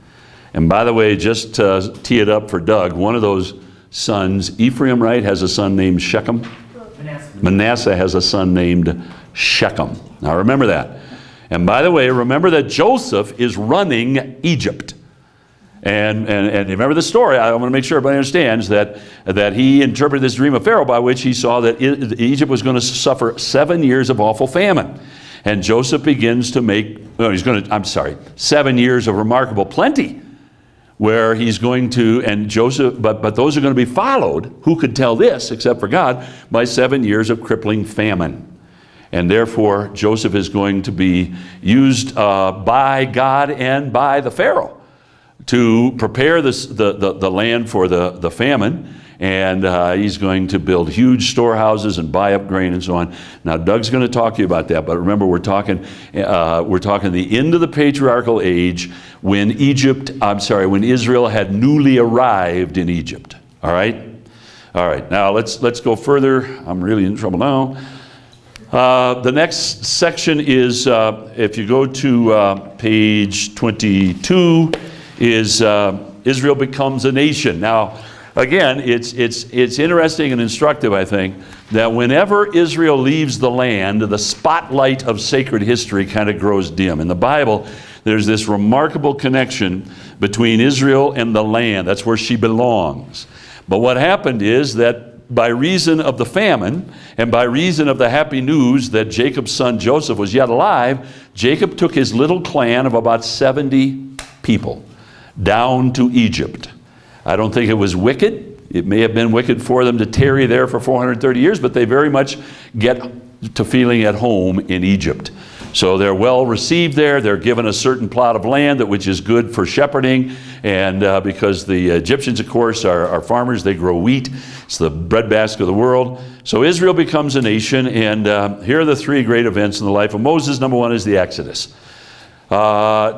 And by the way, just to tee it up for Doug, one of those sons, Ephraim, right, has a son named Shechem. Manasseh has a son named Shechem. Now remember that. And by the way, remember that Joseph is running Egypt. And remember the story. I want to make sure everybody understands that he interpreted this dream of Pharaoh by which he saw that Egypt was going to suffer 7 years of awful famine. And Joseph begins to make, 7 years of remarkable plenty, where he's going to, and Joseph, but those are going to be followed, who could tell this except for God, by 7 years of crippling famine. And therefore, Joseph is going to be used by God and by the Pharaoh to prepare the land for the famine. And he's going to build huge storehouses and buy up grain and so on. Now, Doug's going to talk to you about that, but remember, we're talking the end of the patriarchal age, when Israel had newly arrived in Egypt. All right? All right, now let's go further. I'm really in trouble now. The next section is, if you go to page 22, is Israel becomes a nation. Now, again, it's interesting and instructive, I think, that whenever Israel leaves the land, the spotlight of sacred history kind of grows dim. In the Bible, there's this remarkable connection between Israel and the land. That's where she belongs. But what happened is that by reason of the famine and by reason of the happy news that Jacob's son Joseph was yet alive, Jacob took his little clan of about 70 people down to Egypt. I don't think it was wicked. it may have been wicked for them to tarry there for 430 years, but they very much get to feeling at home in Egypt. So they're well received there. They're given a certain plot of land which is good for shepherding. And because the Egyptians, of course, are farmers, they grow wheat. It's the breadbasket of the world. So Israel becomes a nation. And here are the three great events in the life of Moses. Number one is the Exodus.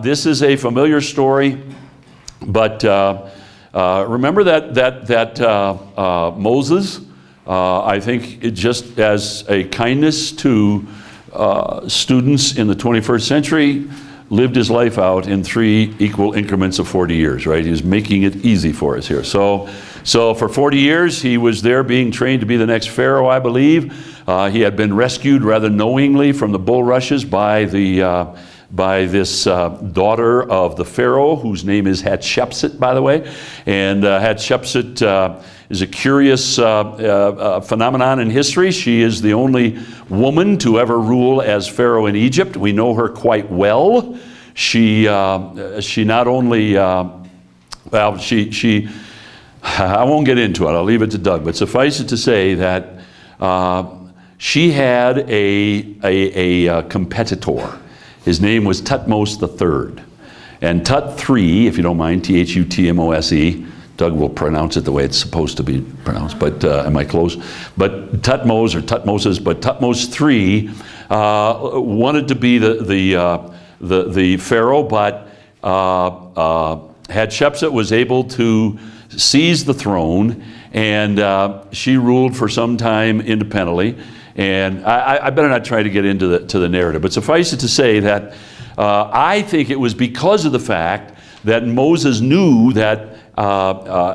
This is a familiar story. But remember that Moses, I think it just as a kindness to students in the 21st century, lived his life out in 3 equal increments of 40 years, right? He was making it easy for us here. So for 40 years, he was there being trained to be the next Pharaoh, I believe. He had been rescued rather knowingly from the bulrushes by this daughter of the Pharaoh, whose name is Hatshepsut, by the way. And Hatshepsut is a curious phenomenon in history. She is the only woman to ever rule as Pharaoh in Egypt. We know her quite well. She not only, I won't get into it. I'll leave it to Doug. But suffice it to say that she had a competitor. His name was Thutmose III. And Tut III, if you don't mind, Thutmose, Doug will pronounce it the way it's supposed to be pronounced, but am I close? But Thutmose or Thutmoses, but Thutmose III wanted to be the Pharaoh, but Hatshepsut was able to seize the throne, and she ruled for some time independently. And I better not try to get into the narrative, but suffice it to say that I think it was because of the fact that Moses knew that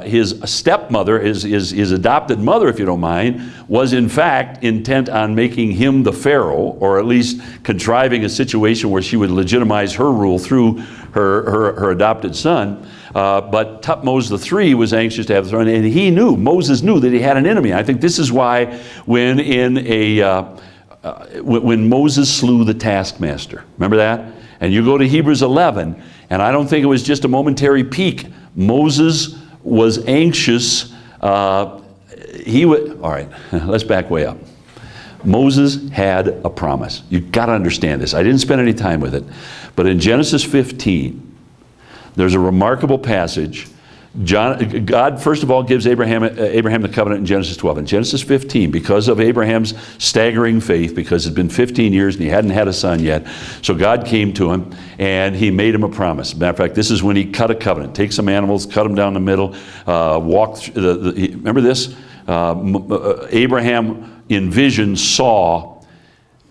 his stepmother, his adopted mother, if you don't mind, was in fact intent on making him the Pharaoh, or at least contriving a situation where she would legitimize her rule through her adopted son. But Thutmose III was anxious to have the throne, and Moses knew that he had an enemy. I think this is why when Moses slew the taskmaster, remember that? And you go to Hebrews 11, and I don't think it was just a momentary pique. Moses was anxious. All right, let's back way up. Moses had a promise. You've got to understand this. I didn't spend any time with it. But in Genesis 15, there's a remarkable passage. God, first of all, gives Abraham the covenant in Genesis 12. In Genesis 15, because of Abraham's staggering faith, because it's been 15 years and he hadn't had a son yet, so God came to him and he made him a promise. Matter of fact, this is when he cut a covenant. Take some animals, cut them down the middle, walk through remember this? Abraham in vision saw,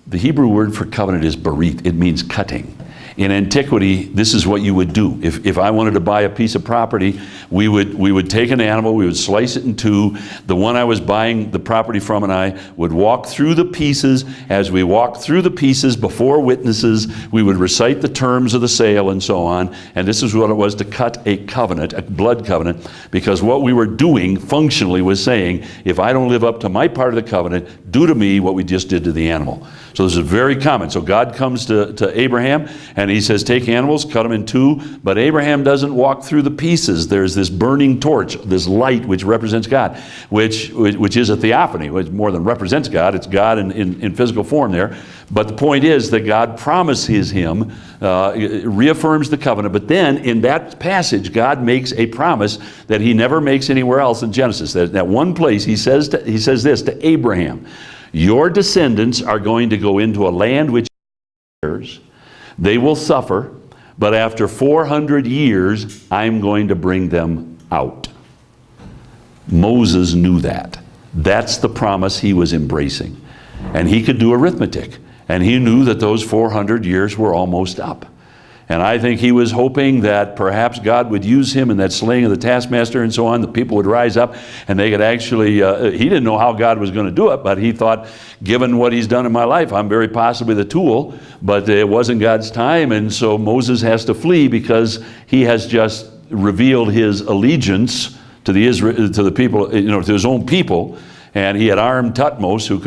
the Hebrew word for covenant is berit. It means cutting. In antiquity, this is what you would do. If I wanted to buy a piece of property, we would take an animal, we would slice it in two. The one I was buying the property from and I would walk through the pieces. As we walked through the pieces before witnesses, we would recite the terms of the sale and so on. And this is what it was to cut a covenant, a blood covenant, because what we were doing functionally was saying, if I don't live up to my part of the covenant, do to me what we just did to the animal. So this is very common. So God comes to Abraham and he says, take animals, cut them in two. But Abraham doesn't walk through the pieces. There's this burning torch, this light which represents God, which is a theophany, which more than represents God. It's God in physical form there. But the point is that God promises him, reaffirms the covenant. But then in that passage, God makes a promise that he never makes anywhere else in Genesis. That one place he says this to Abraham. Your descendants are going to go into a land which is theirs. They will suffer, but after 400 years, I'm going to bring them out. Moses knew that. That's the promise he was embracing. And he could do arithmetic. And he knew that those 400 years were almost up. And I think he was hoping that perhaps God would use him in that slaying of the taskmaster and so on. The people would rise up and they could actually, he didn't know how God was going to do it, but he thought, given what he's done in my life, I'm very possibly the tool, but it wasn't God's time. And so Moses has to flee because he has just revealed his allegiance to the people, to his own people. And he had armed Thutmose who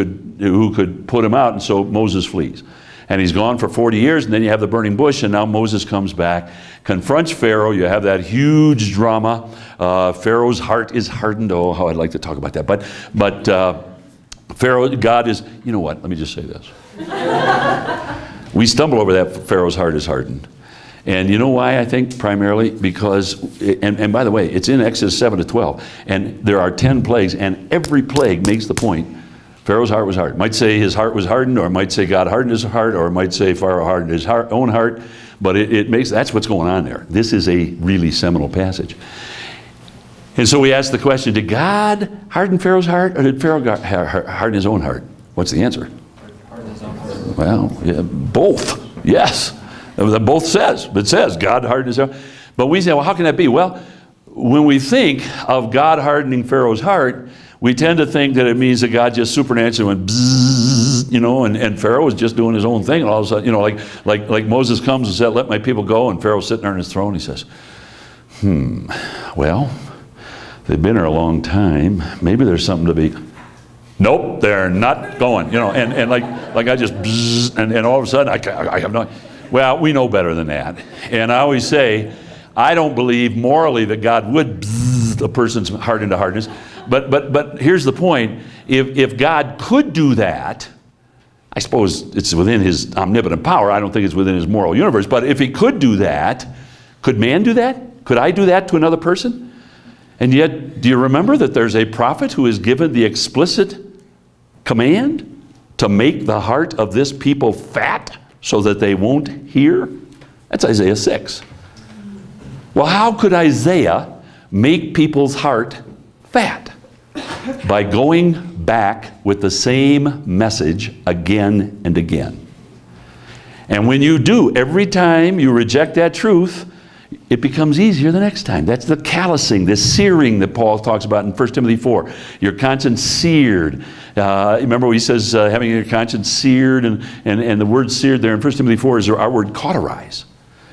could put him out. And so Moses flees. And he's gone for 40 years, and then you have the burning bush, and now Moses comes back, confronts Pharaoh. You have that huge drama. Pharaoh's heart is hardened. Oh, how I'd like to talk about that. But Pharaoh, God is, you know what, let me just say this. We stumble over that Pharaoh's heart is hardened. And you know why, I think, primarily? Because, and by the way, it's in Exodus 7 to 12. And there are 10 plagues, and every plague makes the point, Pharaoh's heart was hardened. It might say his heart was hardened, or it might say God hardened his heart, or it might say Pharaoh hardened his own heart. But it makes, that's what's going on there. This is a really seminal passage. And so we ask the question, did God harden Pharaoh's heart, or did Pharaoh harden his own heart? What's the answer? Well, yeah, both. Yes. That both says. It says God hardened his heart. But we say, well, how can that be? Well, when we think of God hardening Pharaoh's heart, we tend to think that it means that God just supernaturally went bzzz, you know, and Pharaoh was just doing his own thing. And all of a sudden, you know, like Moses comes and said, let my people go. And Pharaoh's sitting there on his throne. He says, well, they've been here a long time. Maybe there's something to be. Nope, they're not going. You know, and like I just bzzz, and all of a sudden I have no. Well, we know better than that. And I always say, I don't believe morally that God would bzzz a person's heart into hardness. But here's the point. If God could do that, I suppose it's within his omnipotent power. I don't think it's within his moral universe. But if he could do that, could man do that? Could I do that to another person? And yet, do you remember that there's a prophet who is given the explicit command to make the heart of this people fat so that they won't hear? That's Isaiah 6. Well, how could Isaiah make people's heart fat? By going back with the same message again and again. And when you do, every time you reject that truth, it becomes easier the next time. That's the callousing, the searing that Paul talks about in 1 Timothy 4. Your conscience seared. Remember what he says, having your conscience seared, and the word seared there in 1 Timothy 4 is our word cauterize.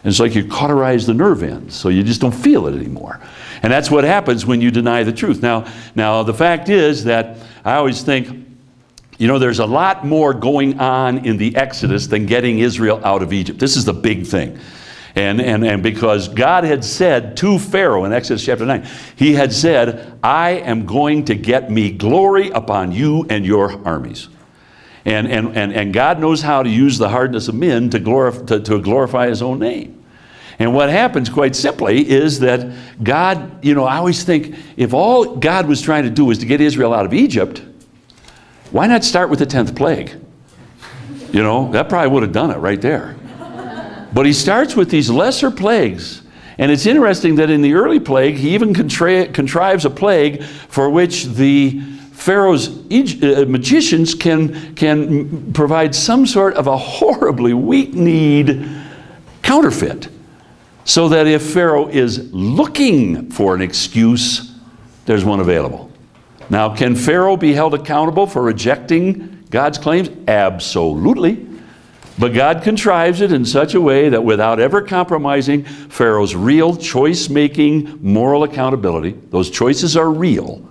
And it's like you cauterize the nerve ends, so you just don't feel it anymore. And that's what happens when you deny the truth. Now the fact is that I always think, you know, there's a lot more going on in the Exodus than getting Israel out of Egypt. This is the big thing. And because God had said to Pharaoh in Exodus chapter 9, he had said, I am going to get me glory upon you and your armies. And God knows how to use the hardness of men to glorify his own name. And what happens quite simply is that God, you know, I always think if all God was trying to do was to get Israel out of Egypt, why not start with the 10th plague? You know, that probably would have done it right there. But he starts with these lesser plagues. And it's interesting that in the early plague, he even contrives a plague for which the Pharaoh's magicians can provide some sort of a horribly weak-kneed counterfeit. So that if Pharaoh is looking for an excuse, there's one available. Now, can Pharaoh be held accountable for rejecting God's claims? Absolutely. But God contrives it in such a way that without ever compromising Pharaoh's real choice-making moral accountability, those choices are real,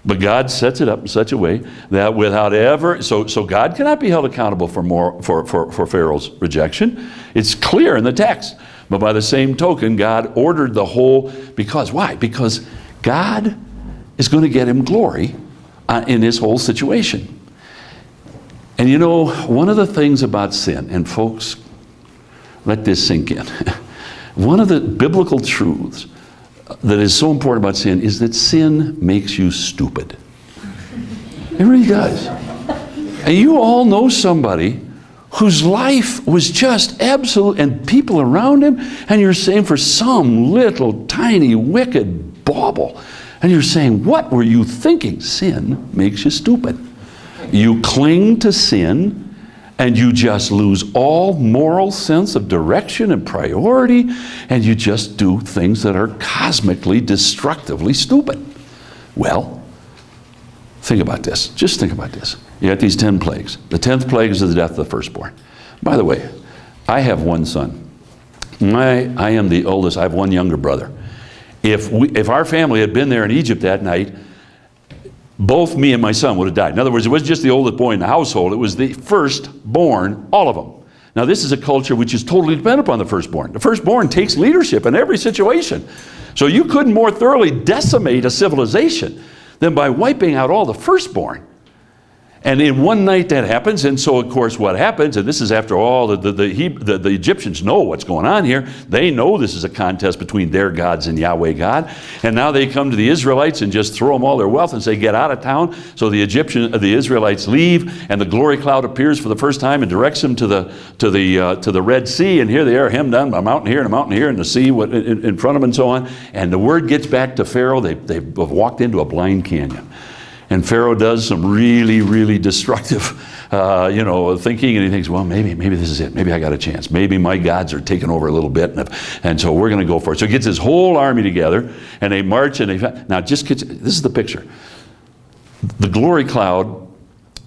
but God sets it up in such a way that without ever, so God cannot be held accountable for Pharaoh's rejection. It's clear in the text. But by the same token, God ordered the whole, because why? Because God is going to get him glory in this whole situation. And you know, one of the things about sin, and folks, let this sink in. One of the biblical truths that is so important about sin is that sin makes you stupid. It really does. And you all know somebody whose life was just absolute, and people around him, and you're saying for some little tiny wicked bauble, and you're saying, what were you thinking? Sin makes you stupid. You cling to sin, and you just lose all moral sense of direction and priority, and you just do things that are cosmically, destructively stupid. Well, think about this. Just think about this. You got these 10 plagues. The 10th plague is the death of the firstborn. By the way, I have one son. I am the oldest. I have one younger brother. If our family had been there in Egypt that night, both me and my son would have died. In other words, it wasn't just the oldest boy in the household, it was the firstborn, all of them. Now this is a culture which is totally dependent upon the firstborn. The firstborn takes leadership in every situation. So you couldn't more thoroughly decimate a civilization than by wiping out all the firstborn. And in one night that happens, and so of course what happens, and this is after all, the Egyptians know what's going on here. They know this is a contest between their gods and Yahweh God. And now they come to the Israelites and just throw them all their wealth and say, get out of town. So the Israelites leave, and the glory cloud appears for the first time and directs them to the Red Sea. And here they are, hemmed on, a mountain here and a mountain here, and the sea in front of them and so on. And the word gets back to Pharaoh. They've walked into a blind canyon. And Pharaoh does some really, really destructive, thinking, and he thinks, well, maybe this is it. Maybe I got a chance. Maybe my gods are taking over a little bit, and so we're going to go for it. So he gets his whole army together, and they march, and now this is the picture. The glory cloud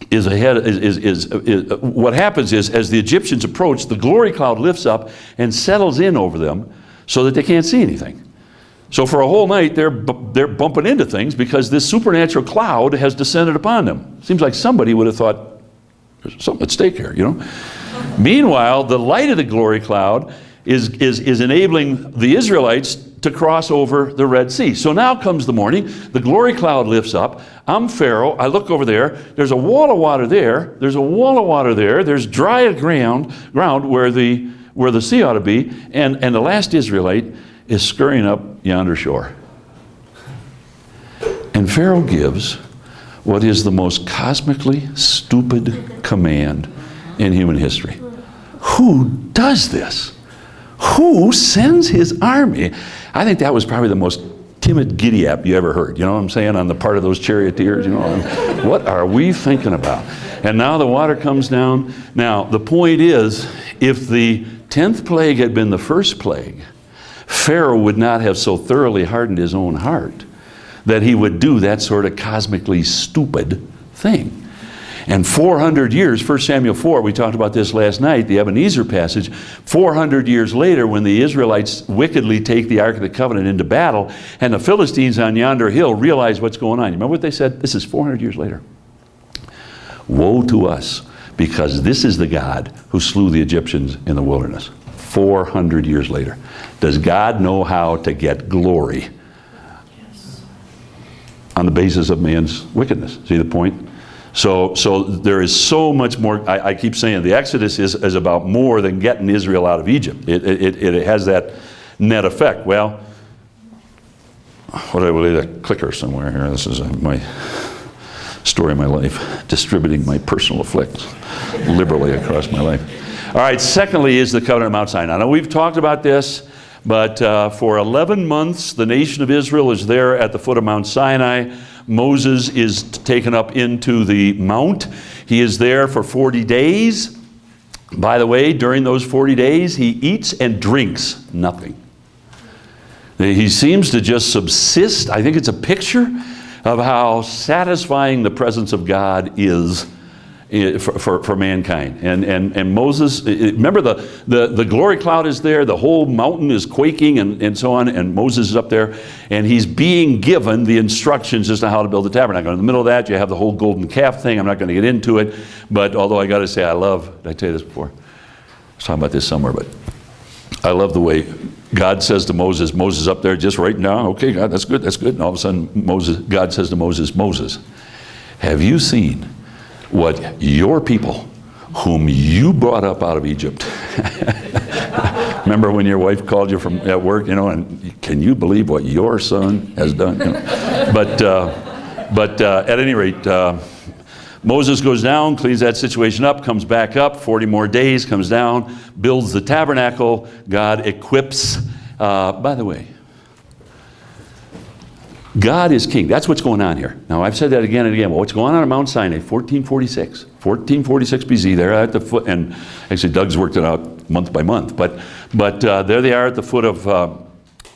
is ahead. What happens is, as the Egyptians approach, the glory cloud lifts up and settles in over them, so that they can't see anything. So for a whole night, they're bumping into things because this supernatural cloud has descended upon them. Seems like somebody would have thought, there's something at stake here, Meanwhile, the light of the glory cloud is enabling the Israelites to cross over the Red Sea. So now comes the morning, the glory cloud lifts up, I'm Pharaoh, I look over there, there's a wall of water there, there's a wall of water there, there's dry ground where the sea ought to be, and the last Israelite is scurrying up yonder shore. And Pharaoh gives what is the most cosmically stupid command in human history. Who does this? Who sends his army? I think that was probably the most timid giddy-up you ever heard, you know what I'm saying, on the part of those charioteers, what are we thinking about? And now the water comes down. Now, the point is, if the 10th plague had been the first plague, Pharaoh would not have so thoroughly hardened his own heart that he would do that sort of cosmically stupid thing. And 400 years, 1 Samuel 4, we talked about this last night, the Ebenezer passage, 400 years later when the Israelites wickedly take the Ark of the Covenant into battle and the Philistines on yonder hill realize what's going on. You remember what they said? This is 400 years later. Woe to us, because this is the God who slew the Egyptians in the wilderness. 400 years later. Does God know how to get glory? Yes. On the basis of man's wickedness? See the point? So there is so much more. I keep saying the Exodus is about more than getting Israel out of Egypt. It has that net effect. Well, what did I believe? A clicker somewhere here. This is my story of my life, distributing my personal effects liberally across my life. All right, secondly is the covenant of Mount Sinai. Now, we've talked about this, but for 11 months, the nation of Israel is there at the foot of Mount Sinai. Moses is taken up into the mount. He is there for 40 days. By the way, during those 40 days, he eats and drinks nothing. He seems to just subsist. I think it's a picture of how satisfying the presence of God is for mankind. And Moses, remember the glory cloud is there, the whole mountain is quaking and so on, and Moses is up there, and he's being given the instructions as to how to build the tabernacle. In the middle of that, you have the whole golden calf thing. I'm not going to get into it, but although I got to say did I tell you this before? I was talking about this somewhere, but I love the way God says to Moses up there just writing down, okay, God, that's good. And all of a sudden, God says to Moses, have you seen what your people, whom you brought up out of Egypt. Remember when your wife called you from at work, and can you believe what your son has done? But at any rate, Moses goes down, cleans that situation up, comes back up, 40 more days, comes down, builds the tabernacle. God equips. By the way, God is king. That's what's going on here. Now, I've said that again and again. Well, what's going on at Mount Sinai? 1446 BC. They're at the foot, and actually Doug's worked it out month by month. But there they are at the foot of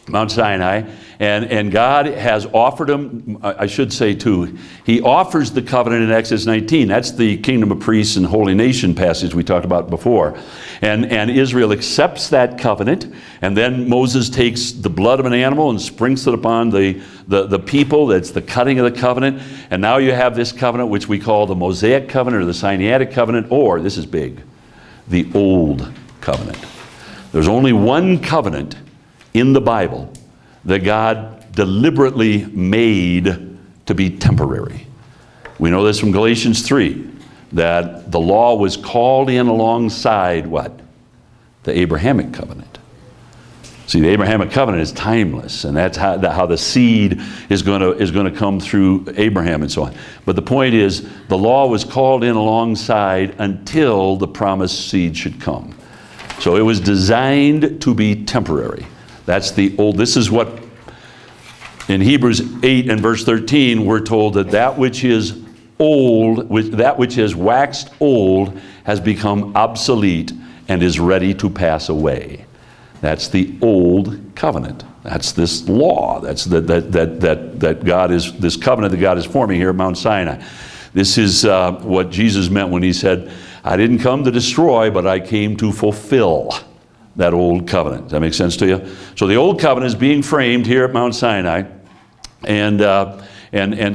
Mount Sinai, and God has offered him, I should say too, he offers the covenant in Exodus 19. That's the kingdom of priests and holy nation passage we talked about before. And Israel accepts that covenant, and then Moses takes the blood of an animal and sprinkles it upon the people. That's the cutting of the covenant. And now you have this covenant which we call the Mosaic covenant or the Sinaitic covenant, or, this is big, the Old Covenant. There's only one covenant in the Bible that God deliberately made to be temporary. We know this from Galatians 3, that the law was called in alongside what? The Abrahamic covenant. See, the Abrahamic covenant is timeless, and that's how the seed is going to come through Abraham and so on. But the point is, the law was called in alongside until the promised seed should come. So it was designed to be temporary. That's the old. This is what in Hebrews 8 and verse 13 we're told that which is old, that which has waxed old has become obsolete and is ready to pass away. That's the old covenant. That's this law. That's that God is, this covenant that God is forming here at Mount Sinai. This is what Jesus meant when he said, I didn't come to destroy, but I came to fulfill that old covenant. Does that make sense to you? So the old covenant is being framed here at Mount Sinai. And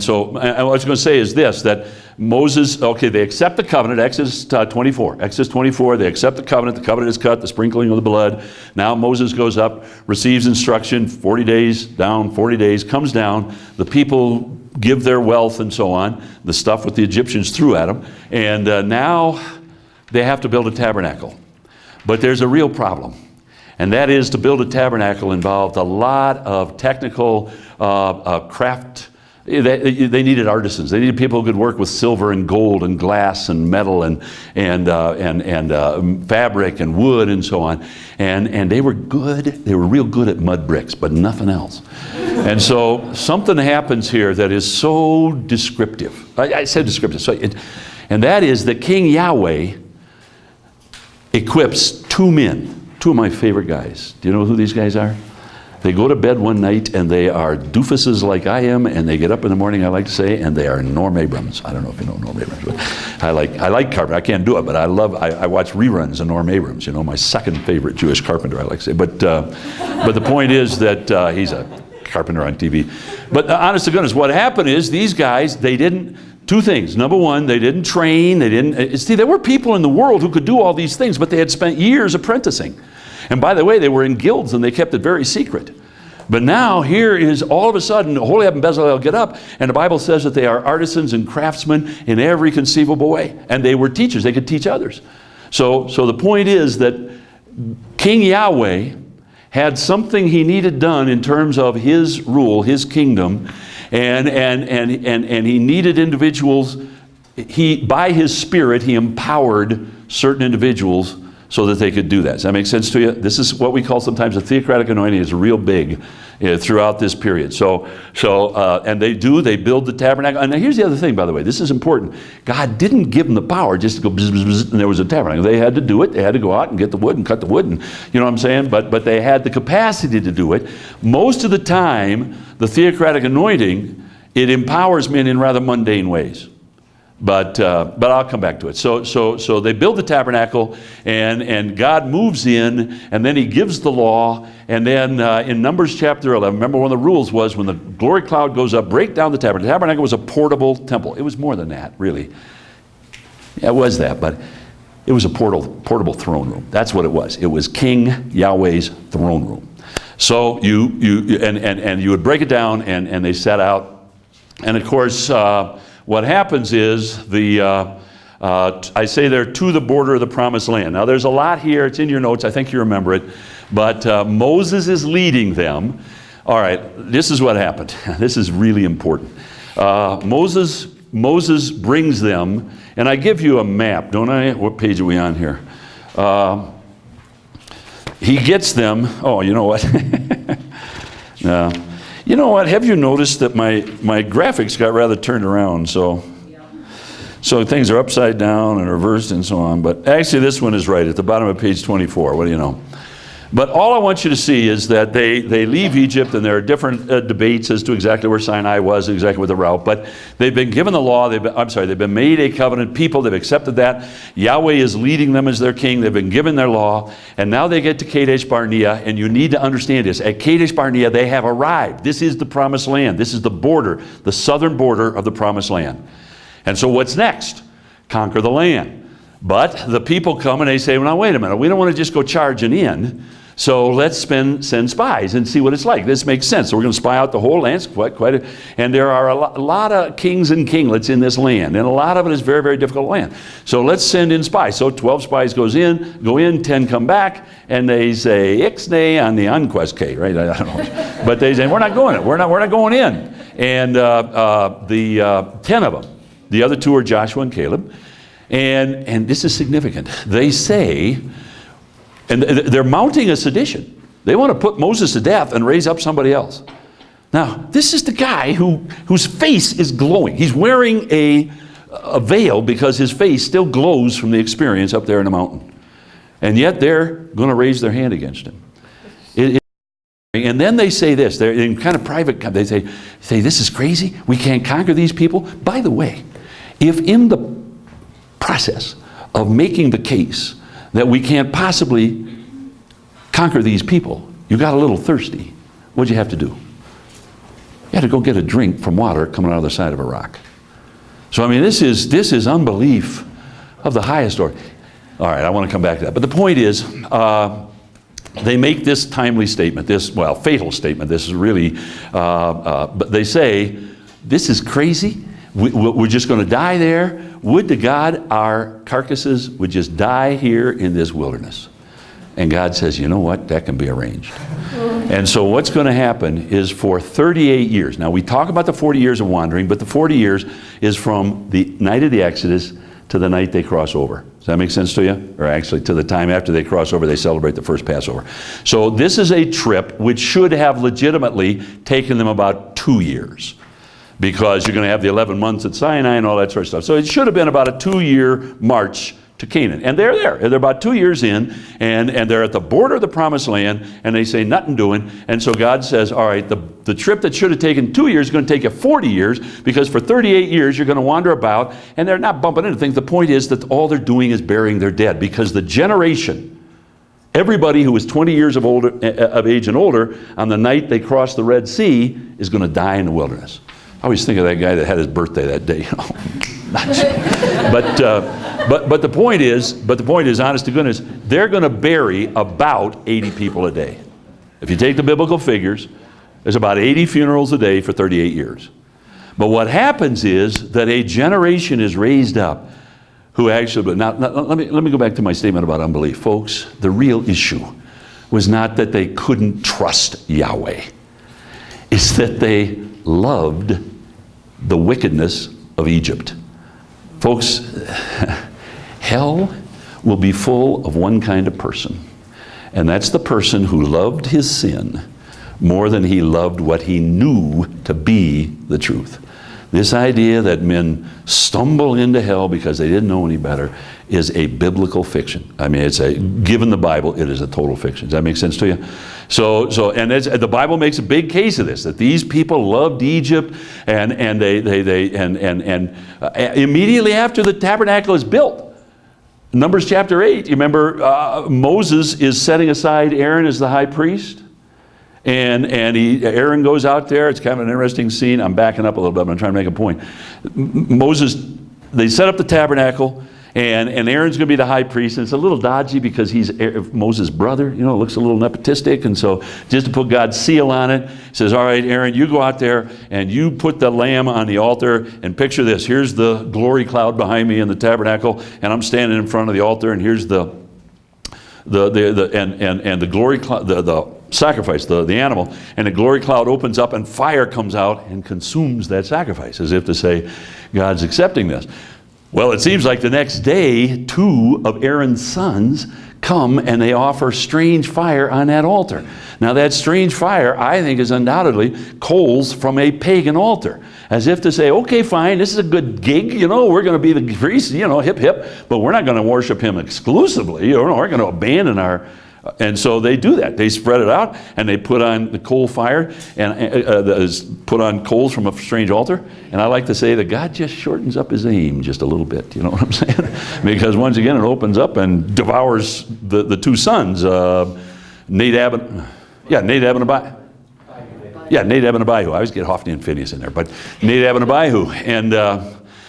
so what I was going to say is this, that Moses, okay, they accept the covenant, Exodus 24. Exodus 24, they accept the covenant is cut, the sprinkling of the blood. Now Moses goes up, receives instruction, 40 days down, 40 days, comes down. The people give their wealth and so on, the stuff what the Egyptians threw at them. And now they have to build a tabernacle. But there's a real problem. And that is, to build a tabernacle involved a lot of technical craft. They needed artisans. They needed people who could work with silver and gold and glass and metal and fabric and wood and so on. And they were good. They were real good at mud bricks, but nothing else. And so something happens here that is so descriptive. I said descriptive. And that is that King Yahweh equips two men, two of my favorite guys. Do you know who these guys are? They go to bed one night and they are doofuses like I am, and they get up in the morning, I like to say, and they are Norm Abrams. I don't know if you know Norm Abrams, but I like carpenter. I can't do it, but I watch reruns of Norm Abrams, you know, my second favorite Jewish carpenter, I like to say. But the point is that he's a carpenter on TV. But honest to goodness, what happened is these guys, they didn't, two things. Number one, they didn't train. There were people in the world who could do all these things, but they had spent years apprenticing. And by the way, they were in guilds and they kept it very secret. But now here is all of a sudden, Holiab and Bezalel get up, and the Bible says that they are artisans and craftsmen in every conceivable way. And they were teachers. They could teach others. So the point is that King Yahweh had something he needed done in terms of his rule, his kingdom, and he needed individuals. By his Spirit, he empowered certain individuals so that they could do that. Does that make sense to you? This is what we call sometimes a theocratic anointing. Is real big throughout this period. And they build the tabernacle. And now here's the other thing, by the way. This is important. God didn't give them the power just to go bzz, bzz, bzz, and there was a tabernacle. They had to do it. They had to go out and get the wood and cut the wood. And you know what I'm saying? But they had the capacity to do it. Most of the time, the theocratic anointing, it empowers men in rather mundane ways. But I'll come back to it. So they build the tabernacle, and God moves in, and then he gives the law. And then in Numbers chapter 11, remember one of the rules was when the glory cloud goes up, break down the tabernacle. The tabernacle was a portable temple. It was more than that, really. Yeah, it was that, but it was a portable throne room. That's what it was. It was King Yahweh's throne room. So you would break it down, and they set out. And of course, what happens is I say they're to the border of the promised land. Now there's a lot here. It's in your notes. I think you remember it. But Moses is leading them. All right, this is what happened. This is really important. Moses brings them, and I give you a map, don't I? What page are we on here? He gets them. Oh, you know what? You know what? Have you noticed that my graphics got rather turned around? So things are upside down and reversed and so on. But actually, this one is right at the bottom of page 24. What do you know? But all I want you to see is that they leave Egypt, and there are different debates as to exactly where Sinai was, exactly what the route. But they've been given the law. They've been made a covenant people. They've accepted that. Yahweh is leading them as their king. They've been given their law. And now they get to Kadesh Barnea, and you need to understand this. At Kadesh Barnea, they have arrived. This is the promised land. This is the border, the southern border of the promised land. And so what's next? Conquer the land. But the people come and they say, well, now wait a minute. We don't want to just go charging in. So let's send spies and see what it's like. This makes sense. So we're going to spy out the whole land. And there are a lot of kings and kinglets in this land. And a lot of it is very, very difficult land. So let's send in spies. So 12 spies go in, 10 come back, and they say, Ixnay on the Conquest, right? I don't know. But they say, we're not going in. We're not going in. And the 10 of them, the other 2 are Joshua and Caleb. And this is significant. They say, and they're mounting a sedition. They want to put Moses to death and raise up somebody else. Now, this is the guy whose face is glowing. He's wearing a veil because his face still glows from the experience up there in the mountain. And yet they're going to raise their hand against him. And then they say this. They're in kind of private. They say, this is crazy. We can't conquer these people. By the way, if in the process of making the case that we can't possibly conquer these people, you got a little thirsty, what'd you have to do? You had to go get a drink from water coming out of the side of a rock. So I mean, this is unbelief of the highest order. All right, I want to come back to that. But the point is, they make this timely statement, fatal statement. This is really, but they say, this is crazy. We're just going to die there. Would to God our carcasses would just die here in this wilderness. And God says, you know what? That can be arranged. And so what's going to happen is for 38 years. Now we talk about the 40 years of wandering, but the 40 years is from the night of the Exodus to the night they cross over. Does that make sense to you? Or actually to the time after they cross over, they celebrate the first Passover. So this is a trip which should have legitimately taken them about 2 years, because you're going to have the 11 months at Sinai and all that sort of stuff. So it should have been about a 2-year march to Canaan. And they're there. They're about 2 years in, and they're at the border of the promised land, and they say nothing doing. And so God says, all right, the trip that should have taken 2 years is going to take you 40 years, because for 38 years you're going to wander about, and they're not bumping into things. The point is that all they're doing is burying their dead, because the generation, everybody who was 20 years of age and older, on the night they crossed the Red Sea, is going to die in the wilderness. I always think of that guy that had his birthday that day. But the point is, honest to goodness, they're going to bury about 80 people a day. If you take the biblical figures, there's about 80 funerals a day for 38 years. But what happens is that a generation is raised up who actually, now let me go back to my statement about unbelief. Folks, the real issue was not that they couldn't trust Yahweh. It's that they loved the wickedness of Egypt. Folks, hell will be full of one kind of person, and that's the person who loved his sin more than he loved what he knew to be the truth. This idea that men stumble into hell because they didn't know any better is a biblical fiction. I mean, given the Bible, it is a total fiction. Does that make sense to you? And the Bible makes a big case of this, that these people loved Egypt, and immediately after the tabernacle is built, Numbers chapter 8, you remember Moses is setting aside Aaron as the high priest. And Aaron goes out there. It's kind of an interesting scene. I'm backing up a little bit, but I'm trying to make a point. They set up the tabernacle, and Aaron's going to be the high priest. And it's a little dodgy because he's Moses' brother. You know, it looks a little nepotistic. And so just to put God's seal on it, he says, all right, Aaron, you go out there and you put the lamb on the altar, and picture this. Here's the glory cloud behind me in the tabernacle, and I'm standing in front of the altar, and here's the glory cloud, the sacrifice, the animal, and the glory cloud opens up and fire comes out and consumes that sacrifice, as if to say, God's accepting this. Well, it seems like the next day, 2 of Aaron's sons come and they offer strange fire on that altar. Now that strange fire, I think, is undoubtedly coals from a pagan altar, as if to say, okay, fine, this is a good gig, you know, we're going to be the priest, you know, hip hip, but we're not going to worship him exclusively, you know, we're going to abandon And so they do that. They spread it out, and they put on the coal fire, and put on coals from a strange altar. And I like to say that God just shortens up his aim just a little bit. You know what I'm saying? Because once again, it opens up and devours the two sons, Nadab and Abihu. Yeah, Nadab and Abihu. I always get Hophni and Phinehas in there, but Nadab and Abihu. And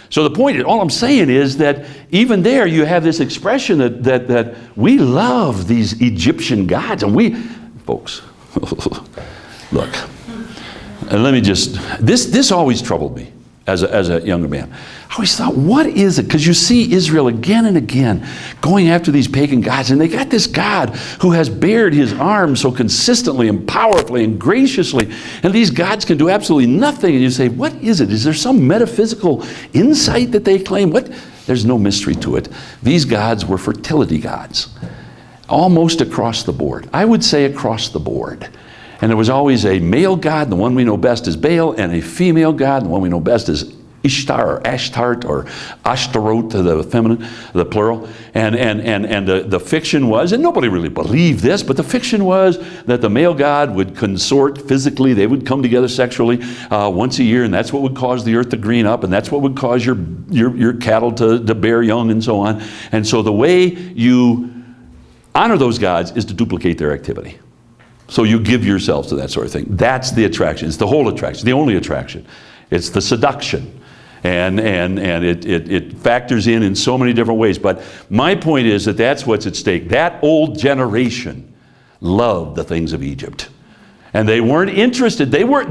so the point, all I'm saying is that even there you have this expression that we love these Egyptian gods. And we, folks, look, and let me just, this always troubled me as a younger man. I always thought, what is it? Because you see Israel again and again going after these pagan gods, and they got this God who has bared his arm so consistently and powerfully and graciously, and these gods can do absolutely nothing. And you say, what is it? Is there some metaphysical insight that they claim? What? There's no mystery to it. These gods were fertility gods, almost across the board. I would say across the board. And there was always a male god, the one we know best is Baal, and a female god, the one we know best is Ishtar or Ashtart or Ashtaroth, the feminine, the plural. And the fiction was, and nobody really believed this, but the fiction was that the male god would consort physically. They would come together sexually once a year, and that's what would cause the earth to green up, and that's what would cause your cattle to bear young and so on. And so the way you honor those gods is to duplicate their activity. So you give yourselves to that sort of thing. That's the attraction. It's the whole attraction, the only attraction. It's the seduction. And it factors in so many different ways. But my point is that that's what's at stake. That old generation loved the things of Egypt. And they weren't interested. They were,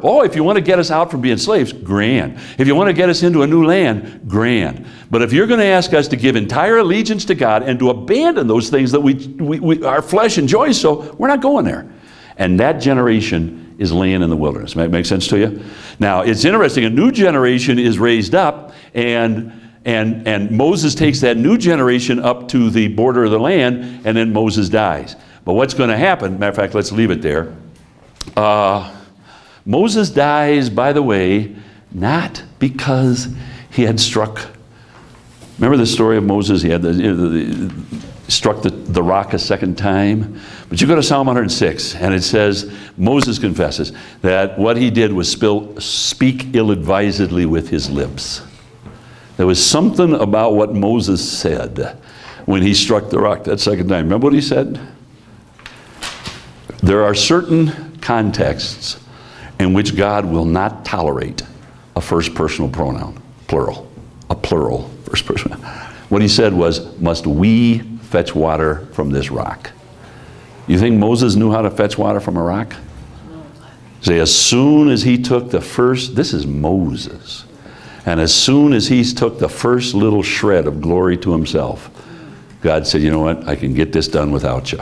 oh, if you want to get us out from being slaves, grand. If you want to get us into a new land, grand. But if you're going to ask us to give entire allegiance to God and to abandon those things that we our flesh enjoys, so we're not going there. And that generation is laying in the wilderness. Make sense to you? Now, it's interesting. A new generation is raised up, and Moses takes that new generation up to the border of the land, and then Moses dies. But what's going to happen, matter of fact, let's leave it there. Moses dies, by the way, not because he had struck. Remember the story of Moses? He had struck the rock a second time. But you go to Psalm 106, and it says, Moses confesses that what he did was speak ill-advisedly with his lips. There was something about what Moses said when he struck the rock that second time. Remember what he said? There are certain contexts in which God will not tolerate a first personal pronoun, plural, a plural first person. What he said was, must we fetch water from this rock? You think Moses knew how to fetch water from a rock? Say, as soon as he took the first, this is Moses, and as soon as he took the first little shred of glory to himself, God said, you know what, I can get this done without you.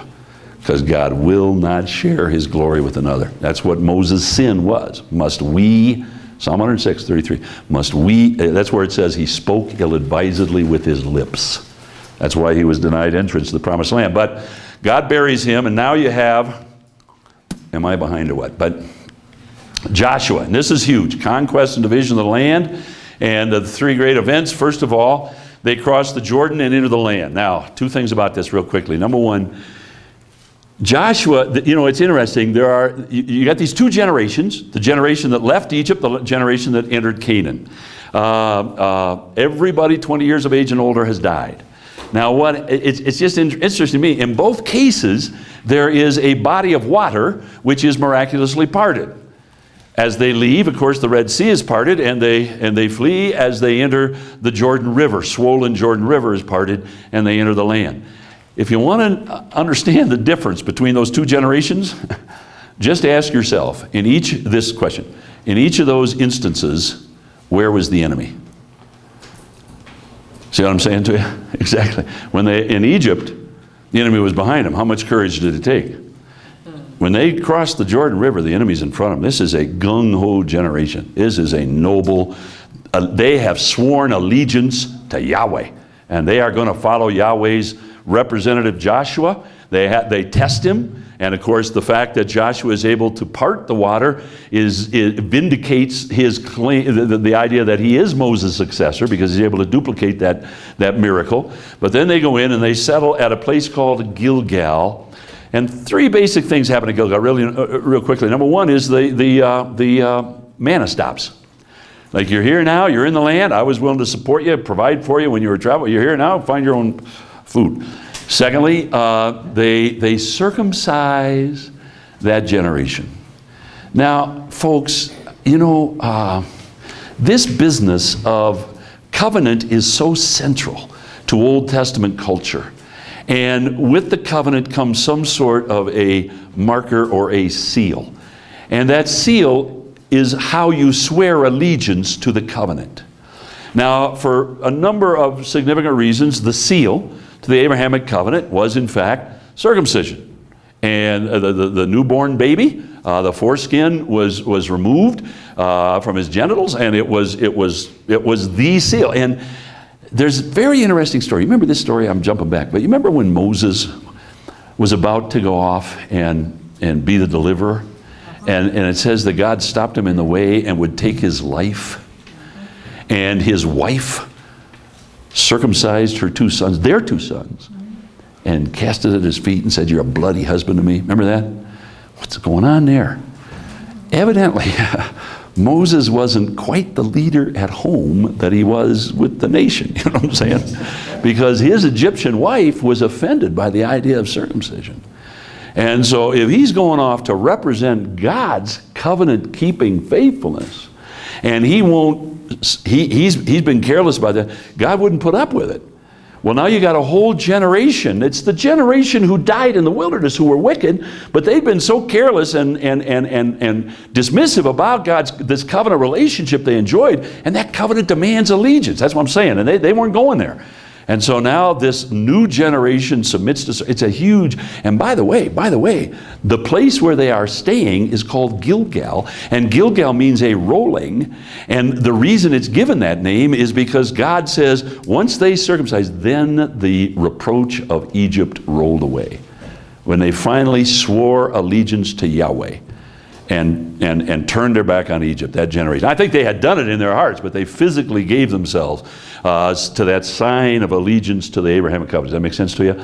Because God will not share his glory with another. That's what Moses' sin was. Must we, Psalm 106, 33, must we, that's where it says he spoke ill-advisedly with his lips. That's why he was denied entrance to the promised land. But God buries him, and now you have, am I behind or what? But Joshua, and this is huge, conquest and division of the land, and the three great events. First of all, they crossed the Jordan and into the land. Now, two things about this real quickly. Number one, Joshua, you know, it's interesting. You got these two generations, the generation that left Egypt, the generation that entered Canaan. Everybody 20 years of age and older has died. Now, it's just interesting to me. In both cases, there is a body of water which is miraculously parted. As they leave, of course, the Red Sea is parted, and they flee as they enter the Jordan River. Swollen Jordan River is parted, and they enter the land. If you want to understand the difference between those two generations, just ask yourself, this question, in each of those instances, where was the enemy? See what I'm saying to you? Exactly. In Egypt, the enemy was behind them. How much courage did it take? When they crossed the Jordan River, the enemy's in front of them. This is a gung-ho generation. This is a noble, they have sworn allegiance to Yahweh, and they are going to follow Yahweh's representative Joshua. They test him, and of course the fact that Joshua is able to part the water it vindicates his claim, the idea that he is Moses' successor, because he's able to duplicate that miracle. But then they go in and they settle at a place called Gilgal, And three basic things happen at Gilgal, really, real quickly. Number one is the manna stops. Like, you're here now, you're in the land, I was willing to support you, provide for you when you were traveling. You're here now, find your own food. Secondly, they circumcise that generation. Now, folks, you know, this business of covenant is so central to Old Testament culture. And with the covenant comes some sort of a marker or a seal. And that seal is how you swear allegiance to the covenant. Now, for a number of significant reasons, the seal to the Abrahamic covenant was, in fact, circumcision. And the newborn baby, the foreskin was removed from his genitals, and it was the seal. And there's a very interesting story. You remember this story? I'm jumping back. But you remember when Moses was about to go off and be the deliverer? And it says that God stopped him in the way and would take his life. And his wife circumcised her two sons, their two sons, and cast it at his feet and said, "You're a bloody husband to me." Remember that? What's going on there? Evidently, Moses wasn't quite the leader at home that he was with the nation, you know what I'm saying? Because his Egyptian wife was offended by the idea of circumcision. And so if he's going off to represent God's covenant-keeping faithfulness, and he's been careless about that, God wouldn't put up with it. Well, now you got a whole generation. It's the generation who died in the wilderness who were wicked, but they've been so careless and dismissive about this covenant relationship they enjoyed, and that covenant demands allegiance. That's what I'm saying, and they weren't going there. And so now this new generation submits to, it's a huge, and by the way, the place where they are staying is called Gilgal, and Gilgal means a rolling, and the reason it's given that name is because God says, once they circumcised, then the reproach of Egypt rolled away. When they finally swore allegiance to Yahweh and turned their back on Egypt, that generation. I think they had done it in their hearts, but they physically gave themselves to that sign of allegiance to the Abrahamic covenant. Does that make sense to you?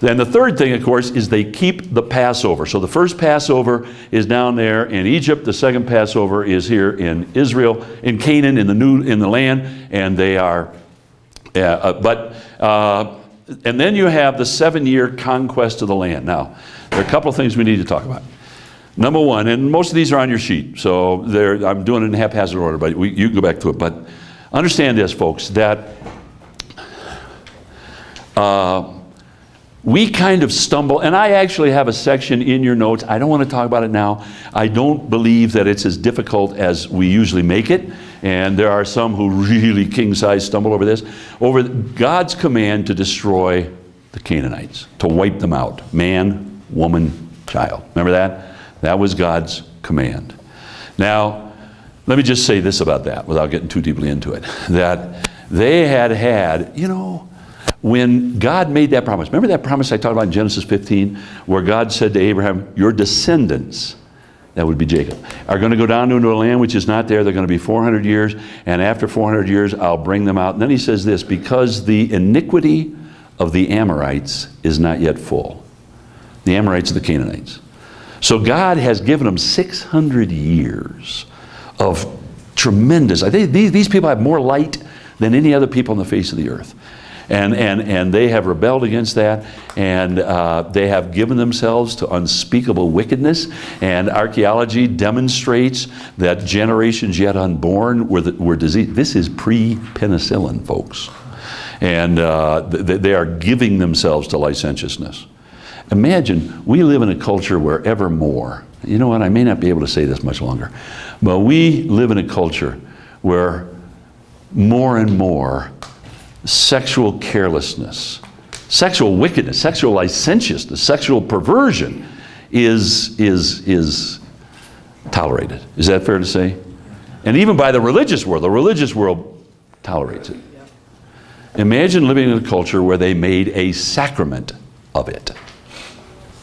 Then the third thing, of course, is they keep the Passover. So the first Passover is down there in Egypt. The second Passover is here in Israel, in Canaan, in the land, and they are. And then you have the 7-year conquest of the land. Now, there are a couple of things we need to talk about. Number one, and most of these are on your sheet, so I'm doing it in haphazard order, but you can go back to it. But understand this, folks, that we kind of stumble, and I actually have a section in your notes. I don't want to talk about it now. I don't believe that it's as difficult as we usually make it, and there are some who really king-size stumble over this, over God's command to destroy the Canaanites, to wipe them out, man, woman, child. Remember that? That was God's command. Now, let me just say this about that without getting too deeply into it. That they had, you know, when God made that promise. Remember that promise I talked about in Genesis 15 where God said to Abraham, your descendants, that would be Jacob, are going to go down into a land which is not there. They're going to be 400 years, and after 400 years, I'll bring them out. And then he says this, because the iniquity of the Amorites is not yet full. The Amorites are the Canaanites. So God has given them 600 years of tremendous, these people have more light than any other people on the face of the earth. And they have rebelled against that, and they have given themselves to unspeakable wickedness, and archaeology demonstrates that generations yet unborn were diseased. This is pre-penicillin, folks. And they are giving themselves to licentiousness. Imagine, we live in a culture where evermore, you know what, I may not be able to say this much longer, but we live in a culture where more and more sexual carelessness, sexual wickedness, sexual licentiousness, sexual perversion is tolerated. Is that fair to say? And even by the religious world tolerates it. Imagine living in a culture where they made a sacrament of it.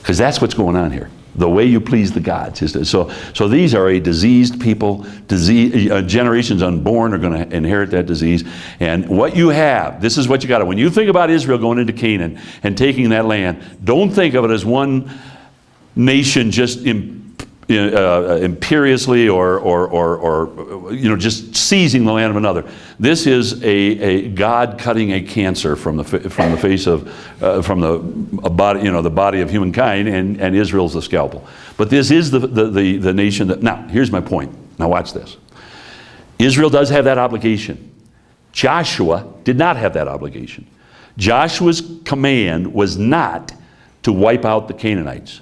Because that's what's going on here. The way you please the gods. So these are a diseased people. Generations unborn are going to inherit that disease. And what you have, this is what you got to, when you think about Israel going into Canaan and taking that land, don't think of it as one nation just imperiously or just seizing the land of another. This is a God cutting a cancer from the face of from the body, the body of humankind, and Israel's the scalpel. But this is the nation that. Now, here's my point. Now watch this. Israel does have that obligation. Joshua did not have that obligation. Joshua's command was not to wipe out the Canaanites.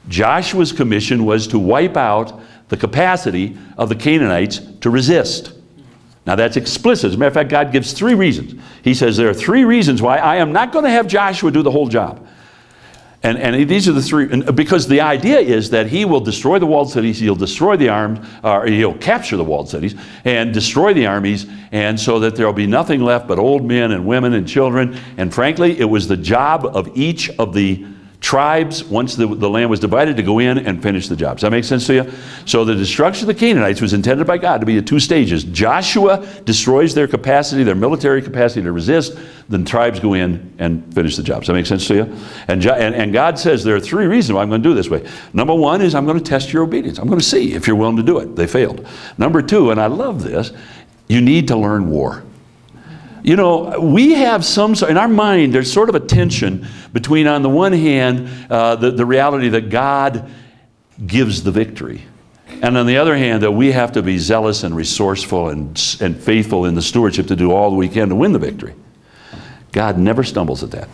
Joshua's commission was to wipe out the capacity of the Canaanites to resist. Now that's explicit. As a matter of fact, God gives 3 reasons. He says there are 3 reasons why I am not going to have Joshua do the whole job. And these are the 3, because the idea is that he will destroy the walled cities, he'll destroy the armed, or he'll capture the walled cities and destroy the armies, and so that there will be nothing left but old men and women and children. And frankly, it was the job of each of the tribes, once the land was divided, to go in and finish the job. Does that make sense to you? So the destruction of the Canaanites was intended by God to be at 2 stages. Joshua destroys their capacity, their military capacity to resist. Then tribes go in and finish the job. Does that make sense to you? And God says there are 3 reasons why I'm going to do it this way. Number 1 is I'm going to test your obedience. I'm going to see if you're willing to do it. They failed. Number 2, and I love this, you need to learn war. We have in our mind, there's sort of a tension between, on the one hand, the reality that God gives the victory, and on the other hand, that we have to be zealous and resourceful and faithful in the stewardship to do all that we can to win the victory. God never stumbles at that.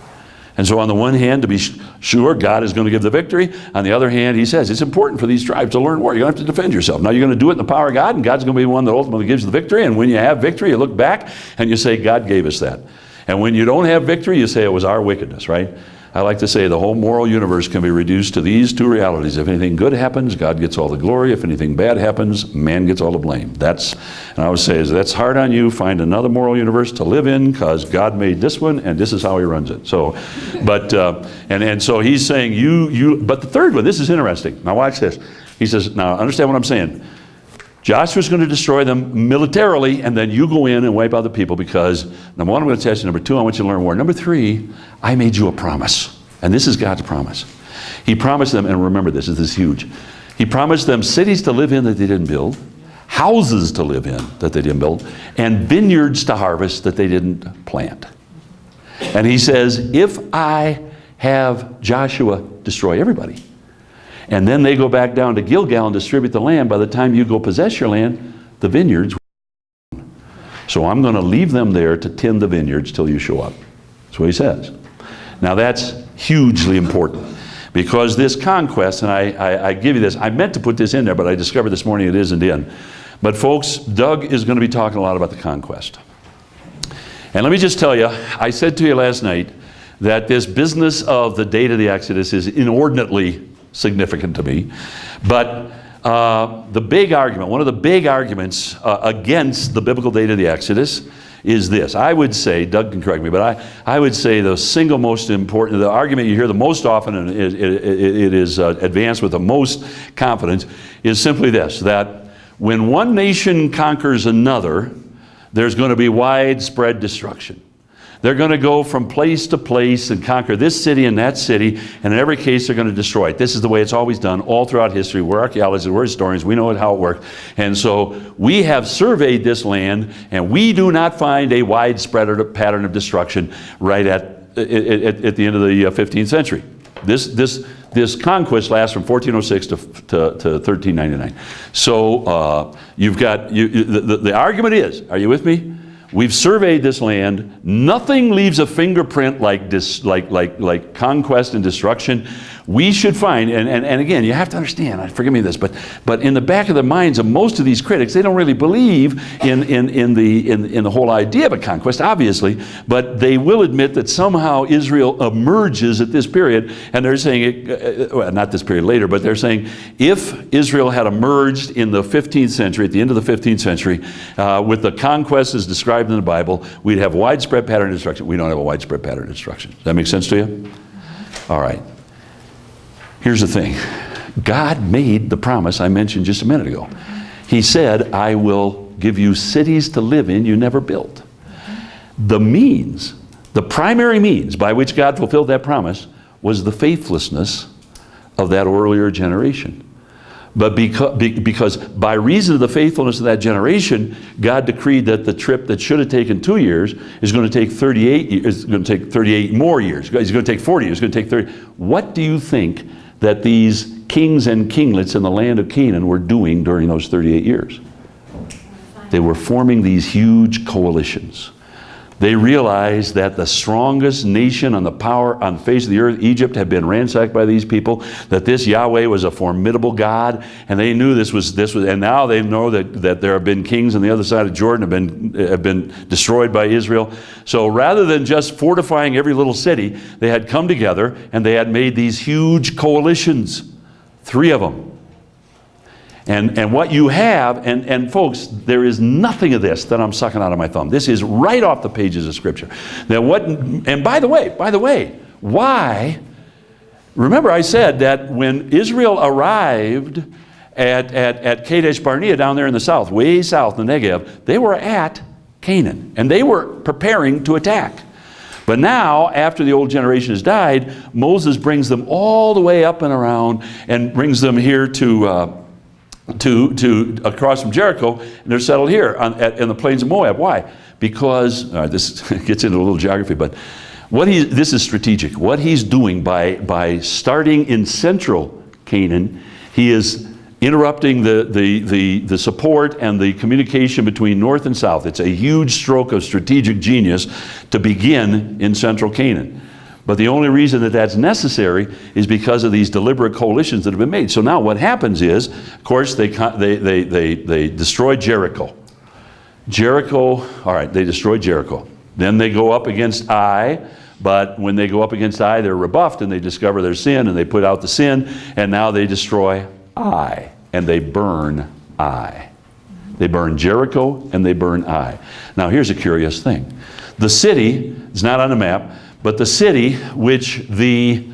And so on the one hand, to be sure God is going to give the victory. On the other hand, he says it's important for these tribes to learn war. You're going to have to defend yourself. Now you're going to do it in the power of God, and God's going to be the one that ultimately gives the victory. And when you have victory, you look back and you say, God gave us that. And when you don't have victory, you say it was our wickedness, right? I like to say the whole moral universe can be reduced to these 2 realities. If anything good happens, God gets all the glory. If anything bad happens, man gets all the blame. And I always say, that's hard on you. Find another moral universe to live in, because God made this one, and this is how he runs it. So, and so he's saying, but the 3rd one, this is interesting. Now watch this. He says, now understand what I'm saying. Joshua's going to destroy them militarily, and then you go in and wipe out the people, because number 1, I'm going to test you. Number 2, I want you to learn war. Number 3, I made you a promise. And this is God's promise. He promised them, and remember this is huge. He promised them cities to live in that they didn't build, houses to live in that they didn't build, and vineyards to harvest that they didn't plant. And he says, if I have Joshua destroy everybody, and then they go back down to Gilgal and distribute the land, by the time you go possess your land, the vineyards. So I'm going to leave them there to tend the vineyards till you show up. That's what he says. Now that's hugely important, because this conquest, and I give you this, I meant to put this in there, but I discovered this morning it isn't in. But folks, Doug is going to be talking a lot about the conquest. And let me just tell you, I said to you last night that this business of the date of the Exodus is inordinately significant to me. But the big argument, one of the big arguments against the biblical date of the Exodus is this. I would say, Doug can correct me, but I would say the single most important, the argument you hear the most often, and it is advanced with the most confidence, is simply this, that when one nation conquers another, there's going to be widespread destruction. They're going to go from place to place and conquer this city and that city, and in every case they're going to destroy it. This is the way it's always done all throughout history. We're archaeologists, we're historians, we know how it worked. And so we have surveyed this land, and we do not find a widespread pattern of destruction right at the end of the 15th century. This conquest lasts from 1406 to 1399. So you've got, the argument is, are you with me? We've surveyed this land. Nothing leaves a fingerprint like conquest and destruction. We should find, and again, you have to understand, forgive me this, but in the back of the minds of most of these critics, they don't really believe in the whole idea of a conquest, obviously, but they will admit that somehow Israel emerges at this period, and they're saying, well, not this period, later, but they're saying if Israel had emerged in the 15th century, at the end of the 15th century, with the conquest as described in the Bible, we'd have widespread pattern of destruction. We don't have a widespread pattern of destruction. Does that make sense to you? All right. Here's the thing. God made the promise I mentioned just a minute ago. He said, I will give you cities to live in you never built. The primary means by which God fulfilled that promise was the faithlessness of that earlier generation. But because by reason of the faithfulness of that generation, God decreed that the trip that should have taken 2 years is going to take 38 years, is going to take 38 more years. It's going to take 40 years, it's going to take 30. What do you think that these kings and kinglets in the land of Canaan were doing during those 38 years? They were forming these huge coalitions. They realized that the strongest nation on the face of the earth, Egypt, had been ransacked by these people, that this Yahweh was a formidable God, and they knew this was, and now they know that there have been kings on the other side of Jordan have been destroyed by Israel. So rather than just fortifying every little city, they had come together and they had made these huge coalitions, 3 of them. And what you have, and folks, there is nothing of this that I'm sucking out of my thumb. This is right off the pages of Scripture. Now and by the way, why? Remember I said that when Israel arrived at Kadesh Barnea down there in the south, way south in the Negev, they were at Canaan, and they were preparing to attack. But now, after the old generation has died, Moses brings them all the way up and around and brings them here to across from Jericho, and they're settled here in the plains of Moab. Why? Because this gets into a little geography, but this is strategic. What he's doing by starting in central Canaan, he is interrupting the support and the communication between north and south. It's a huge stroke of strategic genius to begin in central Canaan. But the only reason that that's necessary is because of these deliberate coalitions that have been made. So now what happens is, of course, they destroy Jericho. They destroy Jericho. Then they go up against Ai, but when they go up against Ai, they're rebuffed and they discover their sin and they put out the sin, and now they destroy Ai, and they burn Ai. They burn Jericho and they burn Ai. Now here's a curious thing. The city, it's not on the map, but the city which the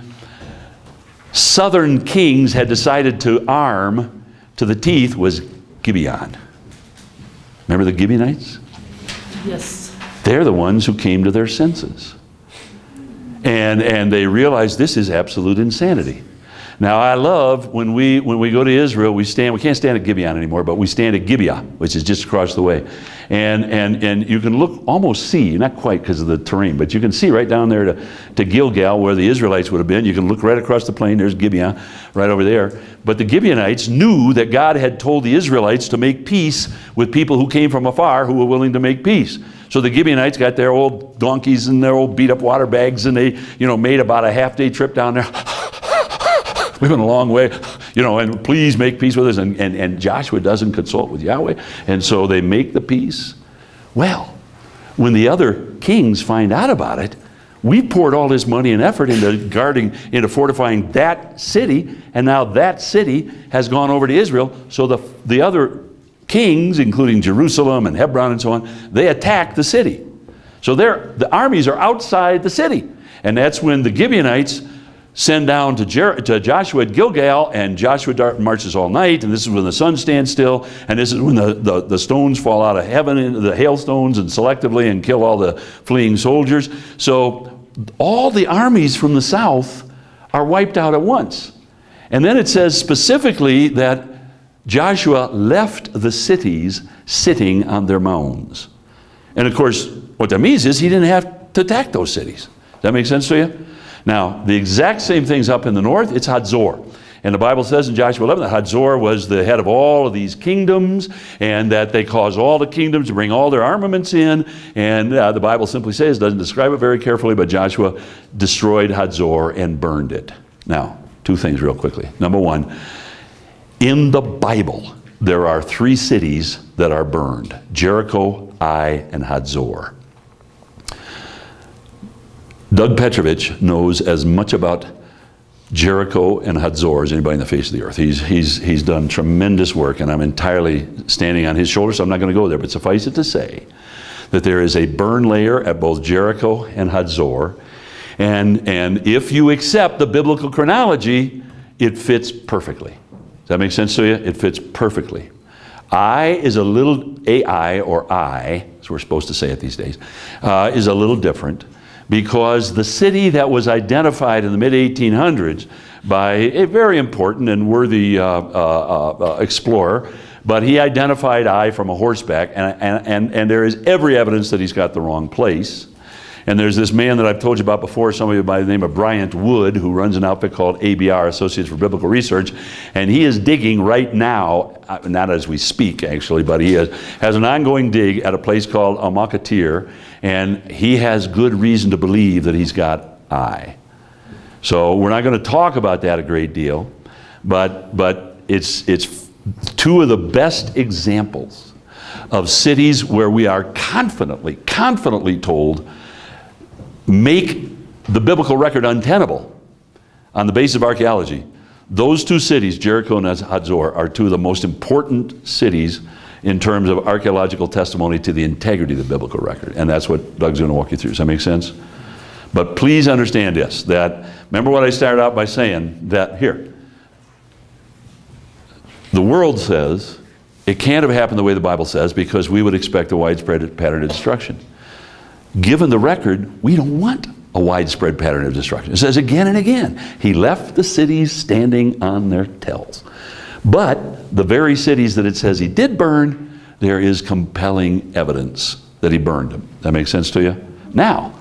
southern kings had decided to arm to the teeth was Gibeon. Remember the Gibeonites? Yes. They're the ones who came to their senses. And they realized this is absolute insanity. Now I love when we go to Israel, we can't stand at Gibeon anymore, but we stand at Gibeah, which is just across the way. And you can almost see, not quite because of the terrain, but you can see right down there to Gilgal where the Israelites would have been. You can look right across the plain, there's Gibeon, right over there. But the Gibeonites knew that God had told the Israelites to make peace with people who came from afar who were willing to make peace. So the Gibeonites got their old donkeys and their old beat up water bags, and they made about a half-day trip down there. We went a long way, and please make peace with us. And Joshua doesn't consult with Yahweh. And so they make the peace. Well, when the other kings find out about it, we poured all this money and effort into fortifying that city, and now that city has gone over to Israel. So the other kings, including Jerusalem and Hebron and so on, they attack the city. So the armies are outside the city. And that's when the Gibeonites send down to Joshua at Gilgal, and Joshua marches all night, and this is when the sun stands still, and this is when the stones fall out of heaven, into the hailstones, and selectively, and kill all the fleeing soldiers. So all the armies from the south are wiped out at once. And then it says specifically that Joshua left the cities sitting on their mounds. And of course, what that means is he didn't have to attack those cities. Does that make sense to you? Now, the exact same thing's up in the north. It's Hazor. And the Bible says in Joshua 11 that Hazor was the head of all of these kingdoms, and that they caused all the kingdoms to bring all their armaments in. And the Bible simply says, doesn't describe it very carefully, but Joshua destroyed Hazor and burned it. Now, 2 things real quickly. Number 1, in the Bible, there are 3 cities that are burned: Jericho, Ai, and Hazor. Doug Petrovich knows as much about Jericho and Hazor as anybody on the face of the earth. He's done tremendous work, and I'm entirely standing on his shoulders, so I'm not going to go there. But suffice it to say that there is a burn layer at both Jericho and Hazor, and if you accept the biblical chronology, it fits perfectly. Does that make sense to you? It fits perfectly. I is a little, AI, or I, as we're supposed to say it these days, is a little different, because the city that was identified in the mid-1800s by a very important and worthy explorer, but he identified Ai from a horseback, and there is every evidence that he's got the wrong place. And there's this man that I've told you about before, somebody by the name of Bryant Wood, who runs an outfit called ABR, Associates for Biblical Research, and he is digging right now, not as we speak actually, but he has an ongoing dig at a place called Al-Makatir, and he has good reason to believe that he's got Ai. So we're not going to talk about that a great deal, but it's two of the best examples of cities where we are confidently told make the biblical record untenable on the basis of archaeology. Those two cities, Jericho and Hazor, are two of the most important cities in terms of archaeological testimony to the integrity of the biblical record. And that's what Doug's going to walk you through. Does that make sense? But please understand this, that, remember what I started out by saying, that here, the world says it can't have happened the way the Bible says because we would expect a widespread pattern of destruction. Given the record, we don't want a widespread pattern of destruction. It says again and again, he left the cities standing on their tells. But the very cities that it says he did burn, there is compelling evidence that he burned them. That makes sense to you? Now,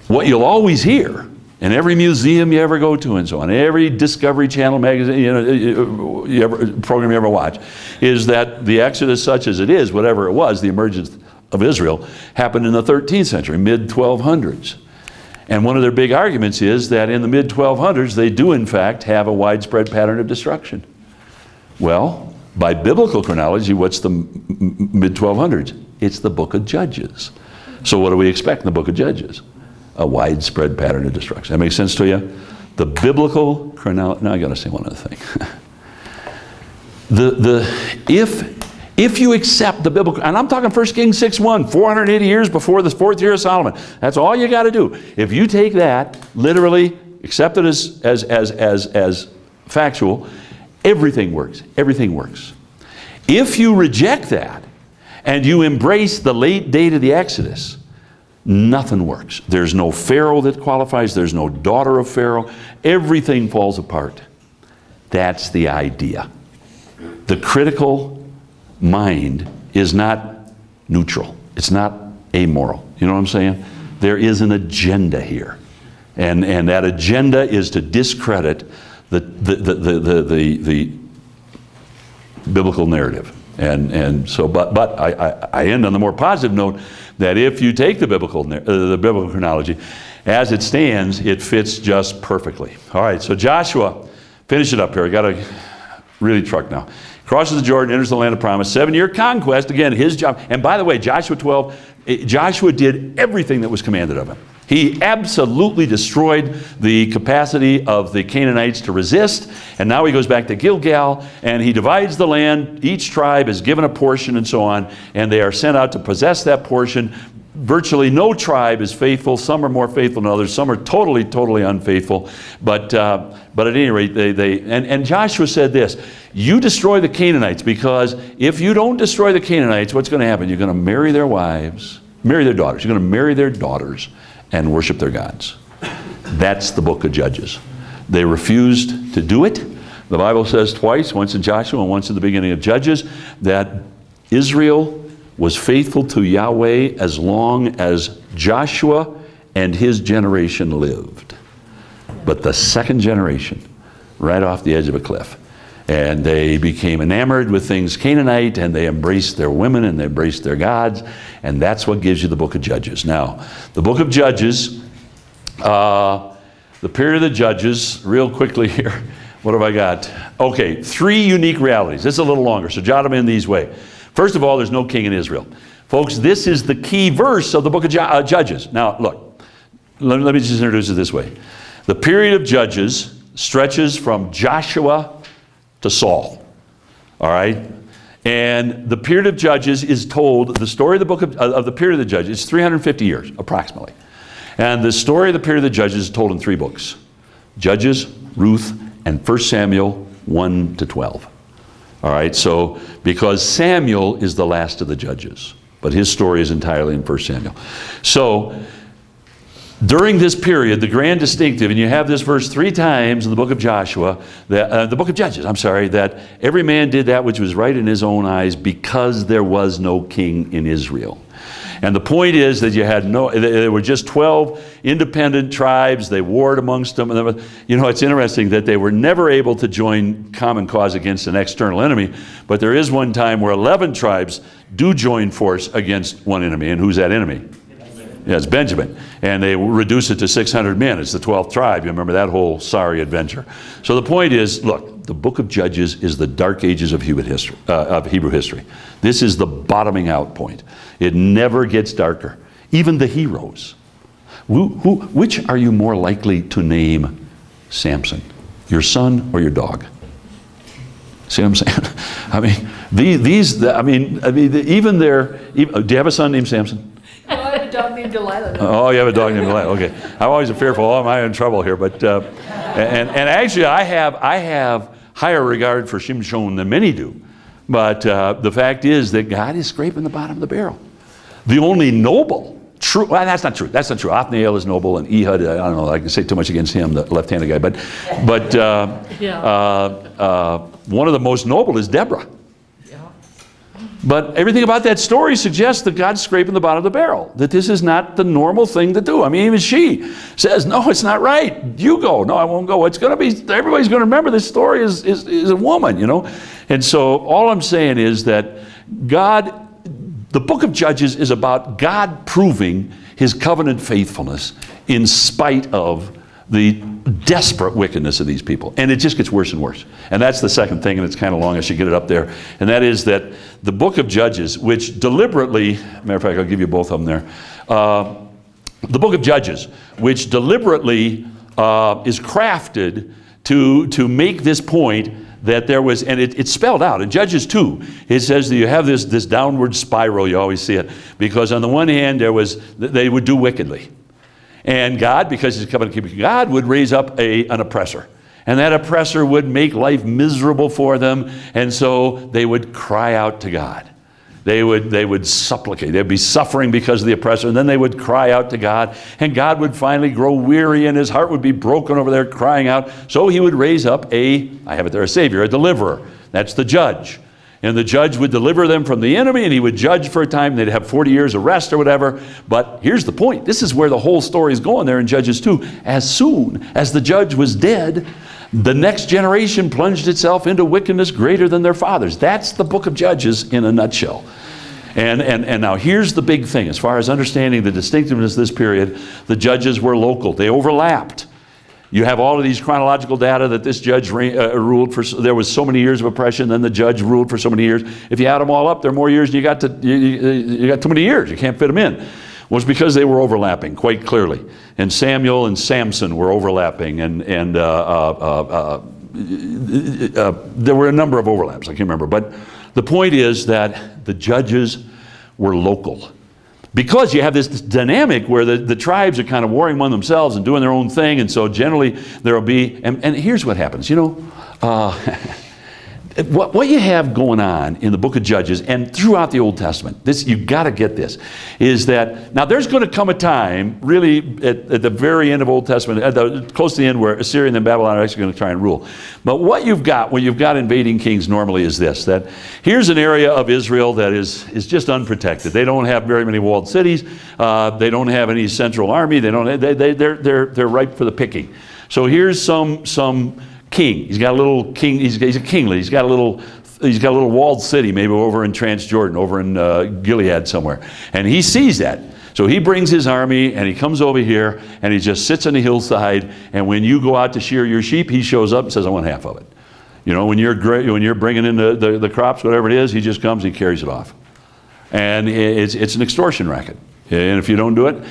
what you'll always hear in every museum you ever go to and so on, every Discovery Channel magazine, program you ever watch, is that the Exodus such as it is, whatever it was, the emergence of Israel, happened in the 13th century, mid-1200s. And one of their big arguments is that in the mid-1200s, they do in fact have a widespread pattern of destruction. Well, by biblical chronology, what's the mid-1200s? It's the book of Judges. So what do we expect in the book of Judges? A widespread pattern of destruction. That makes sense to you? The biblical chronology, now I gotta say one other thing. If you accept the biblical, and I'm talking 1 Kings 6:1, 480 years before the 4th year of Solomon. That's all you got to do. If you take that, literally, accept it as factual, everything works. Everything works. If you reject that, and you embrace the late date of the Exodus, nothing works. There's no Pharaoh that qualifies. There's no daughter of Pharaoh. Everything falls apart. That's the idea. The critical mind is not neutral. It's not amoral. You know what I'm saying? There is an agenda here. And that agenda is to discredit the biblical narrative. And so, but I end on the more positive note that if you take the biblical chronology as it stands, it fits just perfectly. All right, so Joshua, finish it up here. I got to really truck now. Crosses the Jordan, enters the land of promise, 7-year conquest. Again, his job. And by the way, Joshua 12, Joshua did everything that was commanded of him. He absolutely destroyed the capacity of the Canaanites to resist. And now he goes back to Gilgal and he divides the land. Each tribe is given a portion and so on. And they are sent out to possess that portion. Virtually no tribe is faithful. Some are more faithful than others. Some are totally unfaithful. But at any rate, and Joshua said this, you destroy the Canaanites, because if you don't destroy the Canaanites, what's going to happen? You're going to marry their wives, marry their daughters. You're going to marry their daughters and worship their gods. That's the book of Judges. They refused to do it. The Bible says twice, once in Joshua and once in the beginning of Judges, that Israel was faithful to Yahweh as long as Joshua and his generation lived. But the second generation, right off the edge of a cliff. And they became enamored with things Canaanite, and they embraced their women and they embraced their gods. And that's what gives you the book of Judges. Now, the book of Judges, the period of the Judges, real quickly here, what have I got? Okay, 3 unique realities. This is a little longer, so jot them in these way. First of all, there's no king in Israel. Folks, this is the key verse of the book of Judges. Now, look, let me just introduce it this way. The period of Judges stretches from Joshua to Saul, all right? And the period of Judges is told, the story of the book of the period of the Judges, it's 350 years, approximately. And the story of the period of the Judges is told in 3 books. Judges, Ruth, and 1 Samuel 1 to 12. All right, so because Samuel is the last of the Judges, but his story is entirely in 1 Samuel. So During this period, the grand distinctive, and you have this verse 3 times in the book of Joshua, the book of Judges, I'm sorry, that every man did that which was right in his own eyes because there was no king in Israel. And the point is that you had there were just 12 independent tribes. They warred amongst them. And it's interesting that they were never able to join common cause against an external enemy. But there is one time where 11 tribes do join force against one enemy. And who's that enemy? Yeah, it's Benjamin. And they reduce it to 600 men. It's the 12th tribe. You remember that whole sorry adventure. So the point is, look, the book of Judges is the dark ages of Hebrew history. This is the bottoming out point. It never gets darker. Even the heroes. Which are you more likely to name Samson? Your son or your dog? See what I'm saying? I mean, do you have a son named Samson? I have a dog named Delilah. Oh, you have a dog named Delilah. Okay. I'm always fearful. Oh, am I in trouble here? But and actually, I have higher regard for Shimshon than many do. But the fact is that God is scraping the bottom of the barrel. The only noble, true, well, that's not true. That's not true. Othniel is noble, and Ehud, I don't know, I can say too much against him, the left-handed guy. But one of the most noble is Deborah. But everything about that story suggests that God's scraping the bottom of the barrel, that this is not the normal thing to do. I mean, even she says, no, it's not right. You go. No, I won't go. It's going to be, everybody's going to remember this story is a woman, And so all I'm saying is that the book of Judges is about God proving his covenant faithfulness in spite of the desperate wickedness of these people. And it just gets worse and worse. And that's the second thing, and it's kind of long, I should get it up there. And that is that the book of Judges, which deliberately, matter of fact, I'll give you both of them there. The book of Judges, which deliberately is crafted to make this point that there was, and it's spelled out in Judges 2. It says that you have this downward spiral, you always see it, because on the one hand, they would do wickedly. And God, because he's a covenant-keeping God, would raise up an oppressor. And that oppressor would make life miserable for them, and so they would cry out to God. They would supplicate. They'd be suffering because of the oppressor, and then they would cry out to God, and God would finally grow weary, and his heart would be broken over there crying out. So he would raise up a savior, a deliverer. That's the judge. And the judge would deliver them from the enemy, and he would judge for a time. They'd have 40 years of rest or whatever. But here's the point. This is where the whole story is going there in Judges 2. As soon as the judge was dead, the next generation plunged itself into wickedness greater than their fathers. That's the book of Judges in a nutshell. And now here's the big thing. As far as understanding the distinctiveness of this period, the judges were local. They overlapped. You have all of these chronological data that this judge ruled for. There was so many years of oppression, then the judge ruled for so many years. If you add them all up, there are more years, and you got too many years. You can't fit them in. Well, it's because they were overlapping quite clearly. And Samuel and Samson were overlapping, and there were a number of overlaps. I can't remember. But the point is that the judges were local. Because you have this dynamic where the tribes are kind of warring among themselves and doing their own thing, and so generally there will be, and here's what happens, what you have going on in the book of Judges and throughout the Old Testament, you've got to get this, is that now there's going to come a time, really at the very end of Old Testament, close to the end, where Assyria and Babylon are actually going to try and rule. But what you've got when you've got invading kings normally is this, that here's an area of Israel that is just unprotected. They don't have very many walled cities. They don't have any central army. They're ripe for the picking. So here's some king. He's got a little king. He's a kingly. He's got a little walled city, maybe over in Transjordan, over in Gilead somewhere. And he sees that. So he brings his army and he comes over here and he just sits on the hillside. And when you go out to shear your sheep, he shows up and says, "I want half of it." When you're bringing in the crops, whatever it is, he just comes and he carries it off. And it's an extortion racket. And if you don't do it,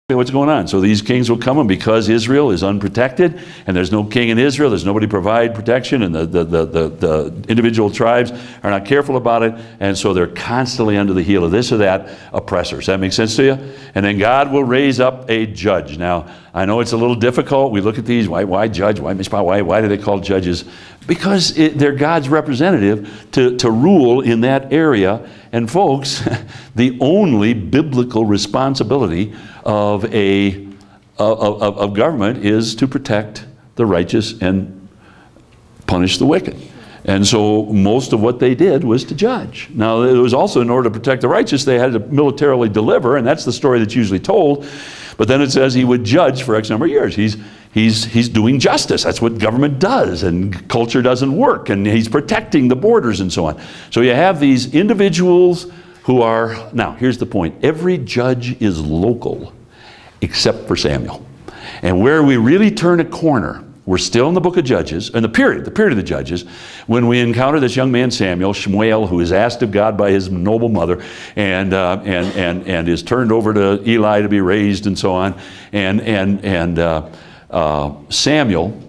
what's going on? So these kings will come, and because Israel is unprotected and there's no king in Israel, there's nobody to provide protection, and the individual tribes are not careful about it, and so they're constantly under the heel of this or that oppressor. Does that make sense to you? And then God will raise up a judge. Now, I know it's a little difficult. We look at these. Why judge? Why mishpat? Why do they call judges? Because they're God's representative to rule in that area. And folks, the only biblical responsibility of a of government is to protect the righteous and punish the wicked. And so most of what they did was to judge. Now, it was also in order to protect the righteous, they had to militarily deliver, and that's the story that's usually told. But then it says he would judge for X number of years. He's doing justice. That's what government does, and culture doesn't work, and he's protecting the borders and so on. So you have these individuals who are, now here's the point, every judge is local except for Samuel. And where we really turn a corner, we're still in the book of Judges, and the period of the Judges, when we encounter this young man Samuel, Shemuel, who is asked of God by his noble mother, and is turned over to Eli to be raised and so on. Samuel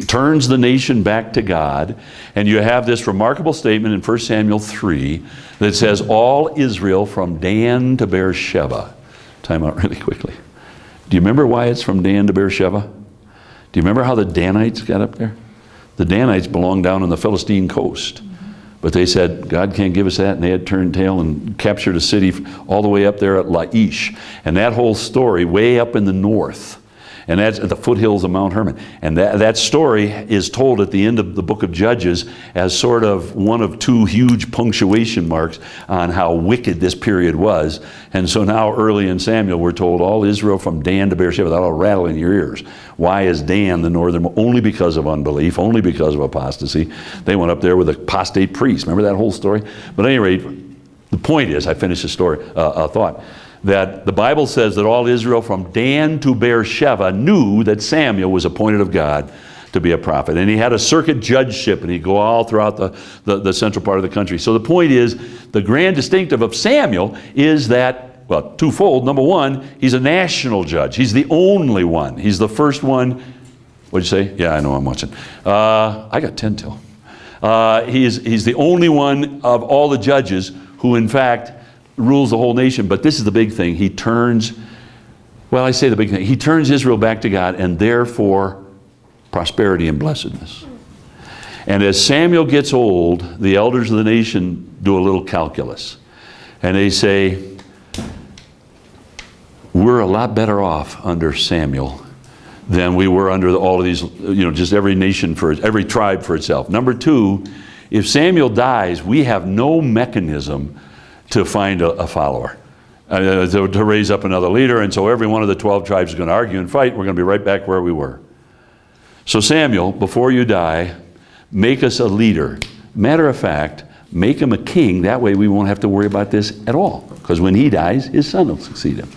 turns the nation back to God, and you have this remarkable statement in 1 Samuel 3 that says, all Israel from Dan to Beersheba. Time out really quickly. Do you remember why it's from Dan to Beersheba? Do you remember how the Danites got up there? The Danites belonged down on the Philistine coast. But they said, God can't give us that, and they had turned tail and captured a city all the way up there at Laish. And that whole story way up in the north. And that's at the foothills of Mount Hermon. And that story is told at the end of the book of Judges as sort of one of two huge punctuation marks on how wicked this period was. And so now early in Samuel we're told all Israel from Dan to Beersheba. That'll rattle in your ears. Why is Dan the northern? Only because of unbelief, only because of apostasy. They went up there with apostate priests. Remember that whole story? But at any rate, the point is, I finished the story, thought, that the Bible says that all Israel from Dan to Beersheba knew that Samuel was appointed of God to be a prophet. And he had a circuit judgeship, and he'd go all throughout the central part of the country. So the point is, the grand distinctive of Samuel is that, well, twofold. Number one, he's a national judge. He's the only one. He's the first one. What'd you say? Yeah, I know, I'm watching. I got 10 till. He's the only one of all the judges who, in fact, rules the whole nation. But this is the big thing. He turns, well, I say the big thing. He turns Israel back to God, and therefore prosperity and blessedness. And as Samuel gets old, the elders of the nation do a little calculus. And they say, we're a lot better off under Samuel than we were under all of these, just every nation every tribe for itself. Number two, if Samuel dies, we have no mechanism to find a follower, to raise up another leader. And so every one of the 12 tribes is going to argue and fight. We're going to be right back where we were. So Samuel, before you die, make us a leader. Matter of fact, make him a king. That way we won't have to worry about this at all. Because when he dies, his son will succeed him.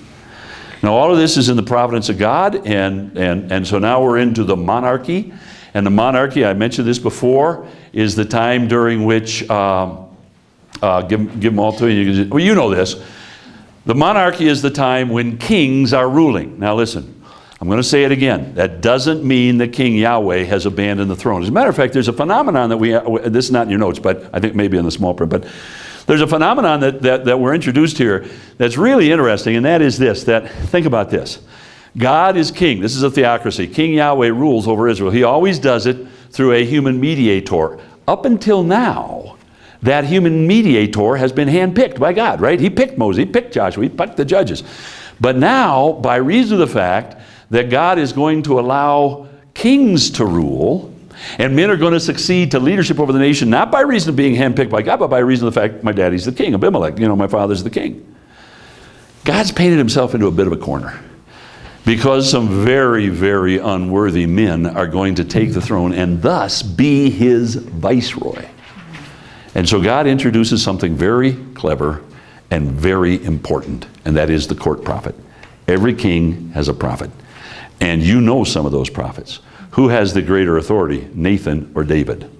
Now all of this is in the providence of God. And so now we're into the monarchy. And the monarchy, I mentioned this before, is the time during which... give them all to you. Well, you know this. The monarchy is the time when kings are ruling. Now listen, I'm going to say it again. That doesn't mean that King Yahweh has abandoned the throne. As a matter of fact, there's a phenomenon that this is not in your notes, but I think maybe in the small print, but there's a phenomenon that we're introduced here that's really interesting, and that is this, that, think about this. God is king. This is a theocracy. King Yahweh rules over Israel. He always does it through a human mediator. Up until now, that human mediator has been handpicked by God, right? He picked Moses, he picked Joshua, he picked the judges. But now, by reason of the fact that God is going to allow kings to rule, and men are going to succeed to leadership over the nation, not by reason of being handpicked by God, but by reason of the fact my daddy's the king, Abimelech, my father's the king. God's painted himself into a bit of a corner, because some very, very unworthy men are going to take the throne and thus be his viceroy. And so God introduces something very clever and very important, and that is the court prophet. Every king has a prophet. And you know some of those prophets. Who has the greater authority, Nathan or David?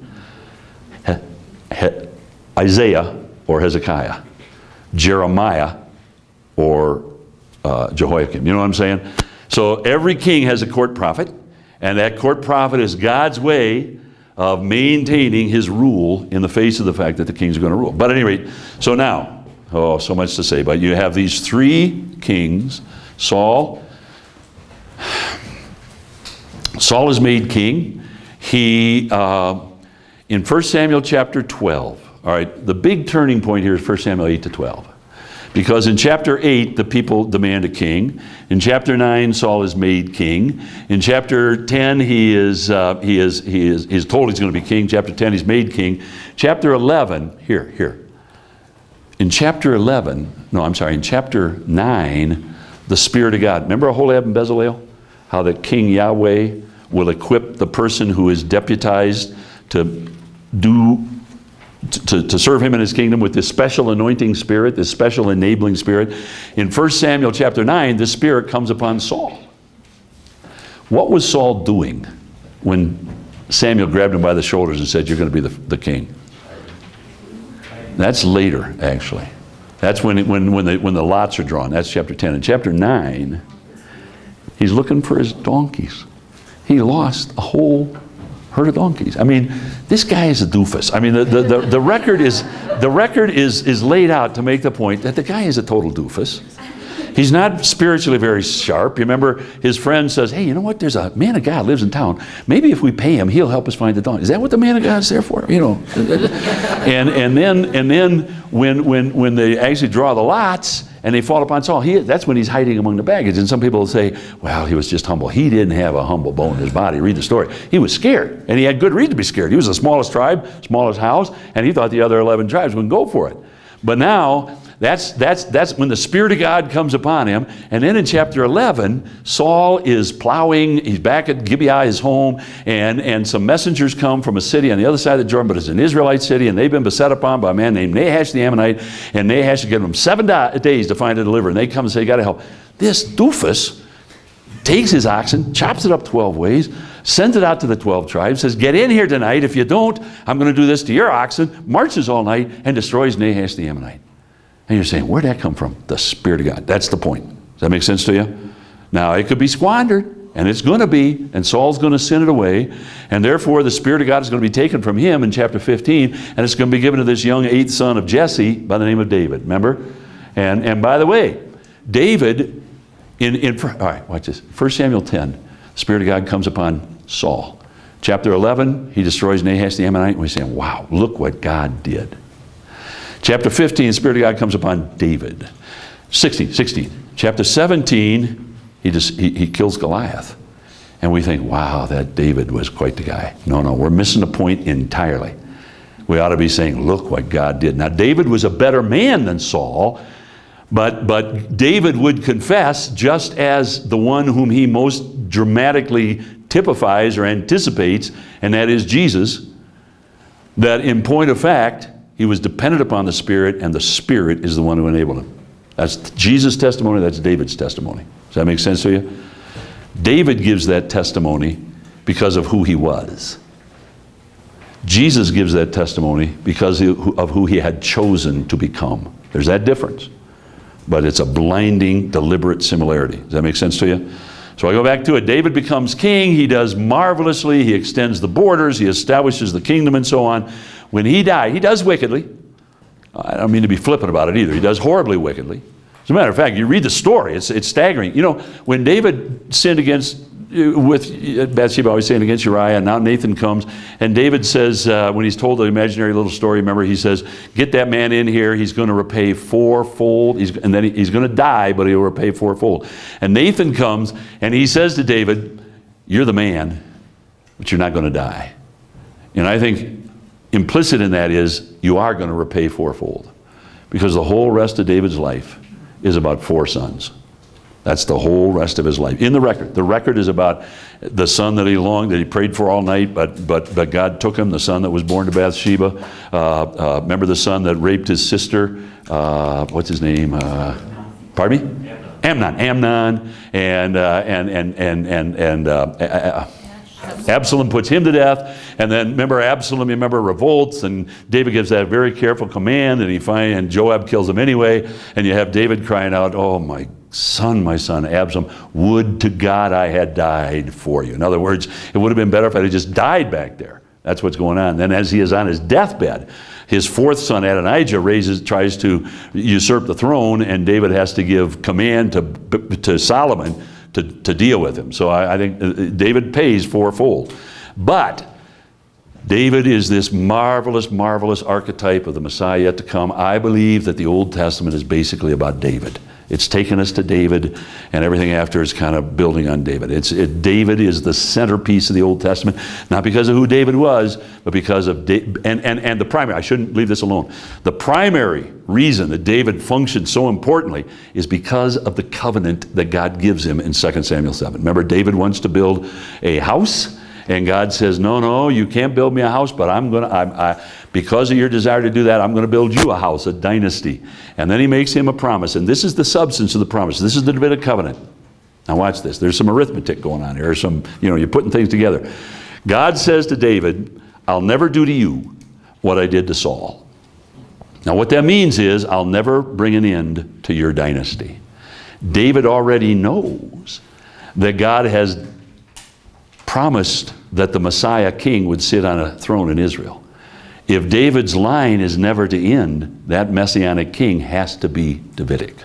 Isaiah or Hezekiah? Jeremiah or Jehoiakim? You know what I'm saying? So every king has a court prophet, and that court prophet is God's way of maintaining his rule in the face of the fact that the kings are going to rule. But at any rate, so now, so much to say, but you have these three kings. Saul is made king. He, in 1 Samuel chapter 12, all right, the big turning point here is 1 Samuel 8 to 12. Because in chapter 8, the people demand a king. In chapter 9, Saul is made king. In chapter 10, he's told he's going to be king. Chapter 10, he's made king. Chapter 11, here. In chapter 9, the Spirit of God. Remember Aholiab and Bezalel? How the King Yahweh will equip the person who is deputized to serve him in his kingdom with this special anointing spirit, this special enabling spirit. In 1 Samuel chapter 9, this spirit comes upon Saul. What was Saul doing when Samuel grabbed him by the shoulders and said, "You're going to be the king"? That's later, actually. That's when the lots are drawn. That's chapter 10. In chapter 9, he's looking for his donkeys. He lost a whole herd of donkeys. I mean, this guy is a doofus. I mean, the record is laid out to make the point that the guy is a total doofus. He's not spiritually very sharp. You remember his friend says, "Hey, you know what? There's a man of God lives in town. Maybe if we pay him, he'll help us find the donkey." Is that what the man of God's there for? You know. and then when they actually draw the lots and they fall upon Saul, that's when he's hiding among the baggage. And some people will say, "Well, he was just humble." He didn't have a humble bone in his body. Read the story. He was scared, and he had good reason to be scared. He was the smallest tribe, smallest house, and he thought the other 11 tribes wouldn't go for it. But now, that's when the Spirit of God comes upon him. And then in chapter 11, Saul is plowing. He's back at Gibeah, his home, and some messengers come from a city on the other side of the Jordan, but it's an Israelite city, and they've been beset upon by a man named Nahash the Ammonite, and Nahash has given them 7 days to find a deliverer. And they come and say, "You got to help." This doofus takes his oxen, chops it up 12 ways, sends it out to the 12 tribes, says, "Get in here tonight. If you don't, I'm going to do this to your oxen," marches all night, and destroys Nahash the Ammonite. And you're saying, where'd that come from? The Spirit of God. That's the point. Does that make sense to you? Now, it could be squandered, and it's going to be, and Saul's going to sin it away, and therefore the Spirit of God is going to be taken from him in chapter 15, and it's going to be given to this young 8th son of Jesse by the name of David. Remember? And by the way, David, all right, watch this. 1 Samuel 10, the Spirit of God comes upon Saul. Chapter 11, he destroys Nahash the Ammonite, and we're saying, wow, look what God did. Chapter 15, the Spirit of God comes upon David. 16. Chapter 17, he kills Goliath. And we think, wow, that David was quite the guy. No, we're missing the point entirely. We ought to be saying, look what God did. Now, David was a better man than Saul, but David would confess, just as the one whom he most dramatically typifies or anticipates, and that is Jesus, that in point of fact, he was dependent upon the Spirit, and the Spirit is the one who enabled him. That's Jesus' testimony, that's David's testimony. Does that make sense to you? David gives that testimony because of who he was. Jesus gives that testimony because of who he had chosen to become. There's that difference. But it's a blinding, deliberate similarity. Does that make sense to you? So I go back to it. David becomes king. He does marvelously. He extends the borders. He establishes the kingdom and so on. When he died, he does wickedly. I don't mean to be flippant about it either. He does horribly wickedly. As a matter of fact, you read the story, it's staggering. You know, when David sinned with Bathsheba, always saying against Uriah, and now Nathan comes, and David says, when he's told the imaginary little story, remember, he says, "Get that man in here, he's going to repay fourfold," and then he's going to die, but he'll repay fourfold. And Nathan comes, and he says to David, "You're the man, but you're not going to die." And I think implicit in that is, you are going to repay fourfold. Because the whole rest of David's life is about 4 sons. That's the whole rest of his life. In the record. The record is about the son that he prayed for all night, but God took him, the son that was born to Bathsheba. Remember the son that raped his sister? What's his name? Pardon me? Amnon. And Absalom puts him to death, and then remember Absalom, revolts, and David gives that very careful command, and Joab kills him anyway, and you have David crying out, "Oh, my son, Absalom, would to God I had died for you." In other words, it would have been better if I had just died back there. That's what's going on. Then as he is on his deathbed, his 4th son Adonijah tries to usurp the throne, and David has to give command to Solomon to deal with him. So I think David pays fourfold. But David is this marvelous, marvelous archetype of the Messiah yet to come. I believe that the Old Testament is basically about David. It's taken us to David, and everything after is kind of building on David. David is the centerpiece of the Old Testament, not because of who David was, but because of and the primary. I shouldn't leave this alone. The primary reason that David functioned so importantly is because of the covenant that God gives him in 2 Samuel 7. Remember, David wants to build a house, and God says, no, you can't build me a house, but because of your desire to do that, I'm going to build you a house, a dynasty. And then he makes him a promise, and this is the substance of the promise. This is the Davidic covenant. Now watch this. There's some arithmetic going on here. You're putting things together. God says to David, I'll never do to you what I did to Saul. Now what that means is, I'll never bring an end to your dynasty. David already knows that God has promised that the Messiah king would sit on a throne in Israel. If David's line is never to end, that messianic king has to be Davidic.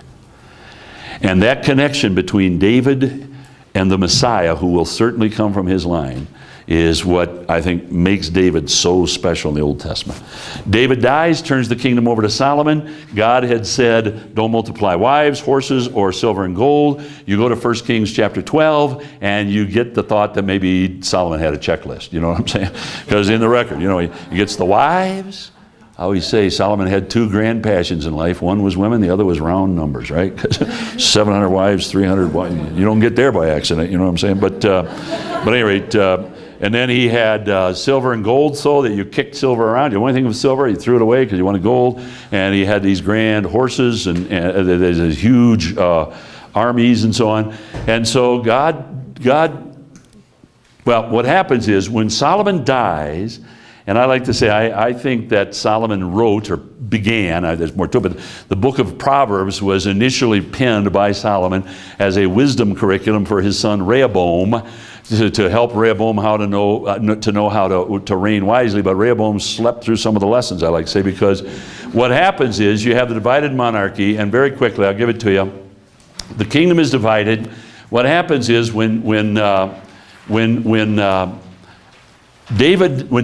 And that connection between David and the Messiah, who will certainly come from his line, is what I think makes David so special in the Old Testament. David dies, turns the kingdom over to Solomon. God had said, don't multiply wives, horses, or silver and gold. You go to 1 Kings chapter 12, and you get the thought that maybe Solomon had a checklist. You know what I'm saying? Because in the record, he gets the wives. I always say Solomon had two grand passions in life. One was women, the other was round numbers, right? 700 wives, 300 wives. You don't get there by accident, you know what I'm saying? But at any rate, and then he had silver and gold, so that you kicked silver around. You want anything with silver, you threw it away because you wanted gold. And he had these grand horses and there's these huge armies and so on. And so well, what happens is when Solomon dies, and I like to say, I think that Solomon wrote or began, there's more to it, but the book of Proverbs was initially penned by Solomon as a wisdom curriculum for his son Rehoboam, to help Rehoboam how to know how to reign wisely. But Rehoboam slept through some of the lessons, I like to say, because what happens is you have the divided monarchy, and very quickly, I'll give it to you, the kingdom is divided. What happens is when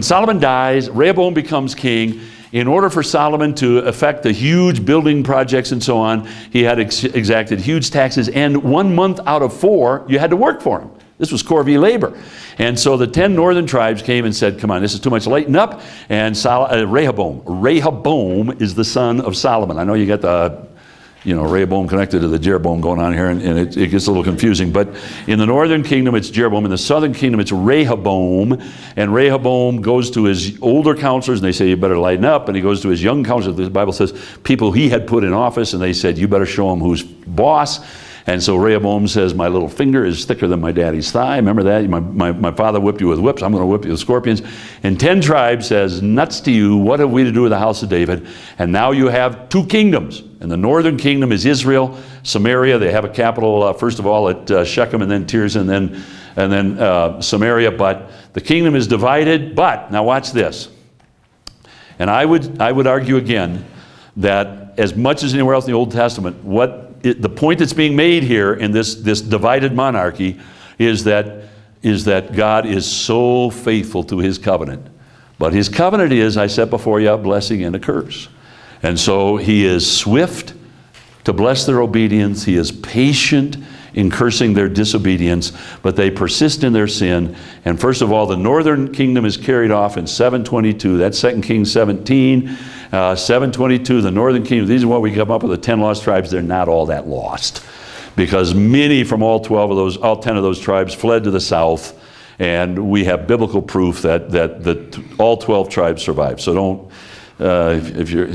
Solomon dies, Rehoboam becomes king. In order for Solomon to effect the huge building projects and so on, he had exacted huge taxes, and 1 month out of 4, you had to work for him. This was corvée labor. And so the 10 northern tribes came and said, come on, this is too much, lighten up. And Rehoboam is the son of Solomon. I know you got the Rehoboam connected to the Jeroboam going on here, and it gets a little confusing. But in the northern kingdom, it's Jeroboam. In the southern kingdom, it's Rehoboam. And Rehoboam goes to his older counselors, and they say, you better lighten up. And he goes to his young counselors, the Bible says, people he had put in office, and they said, you better show him who's boss. And so Rehoboam says, my little finger is thicker than my daddy's thigh. Remember that? My father whipped you with whips. I'm going to whip you with scorpions. And 10 tribes says, nuts to you. What have we to do with the house of David? And now you have 2 kingdoms. And the northern kingdom is Israel, Samaria. They have a capital, first of all, at Shechem, and then Tirzah, and then Samaria. But the kingdom is divided. But now watch this. And I would argue again that as much as anywhere else in the Old Testament, the point that's being made here in this divided monarchy is that God is so faithful to his covenant. But his covenant is, I set before you a blessing and a curse. And so he is swift to bless their obedience. He is patient in cursing their disobedience, but they persist in their sin. And first of all, the northern kingdom is carried off in 722. That's 2 Kings 17. 722, the northern kingdom. These are what we come up with, the 10 lost tribes. They're not all that lost, because many from all 10 of those tribes fled to the south, and we have biblical proof that all 12 tribes survived. So don't, if you're,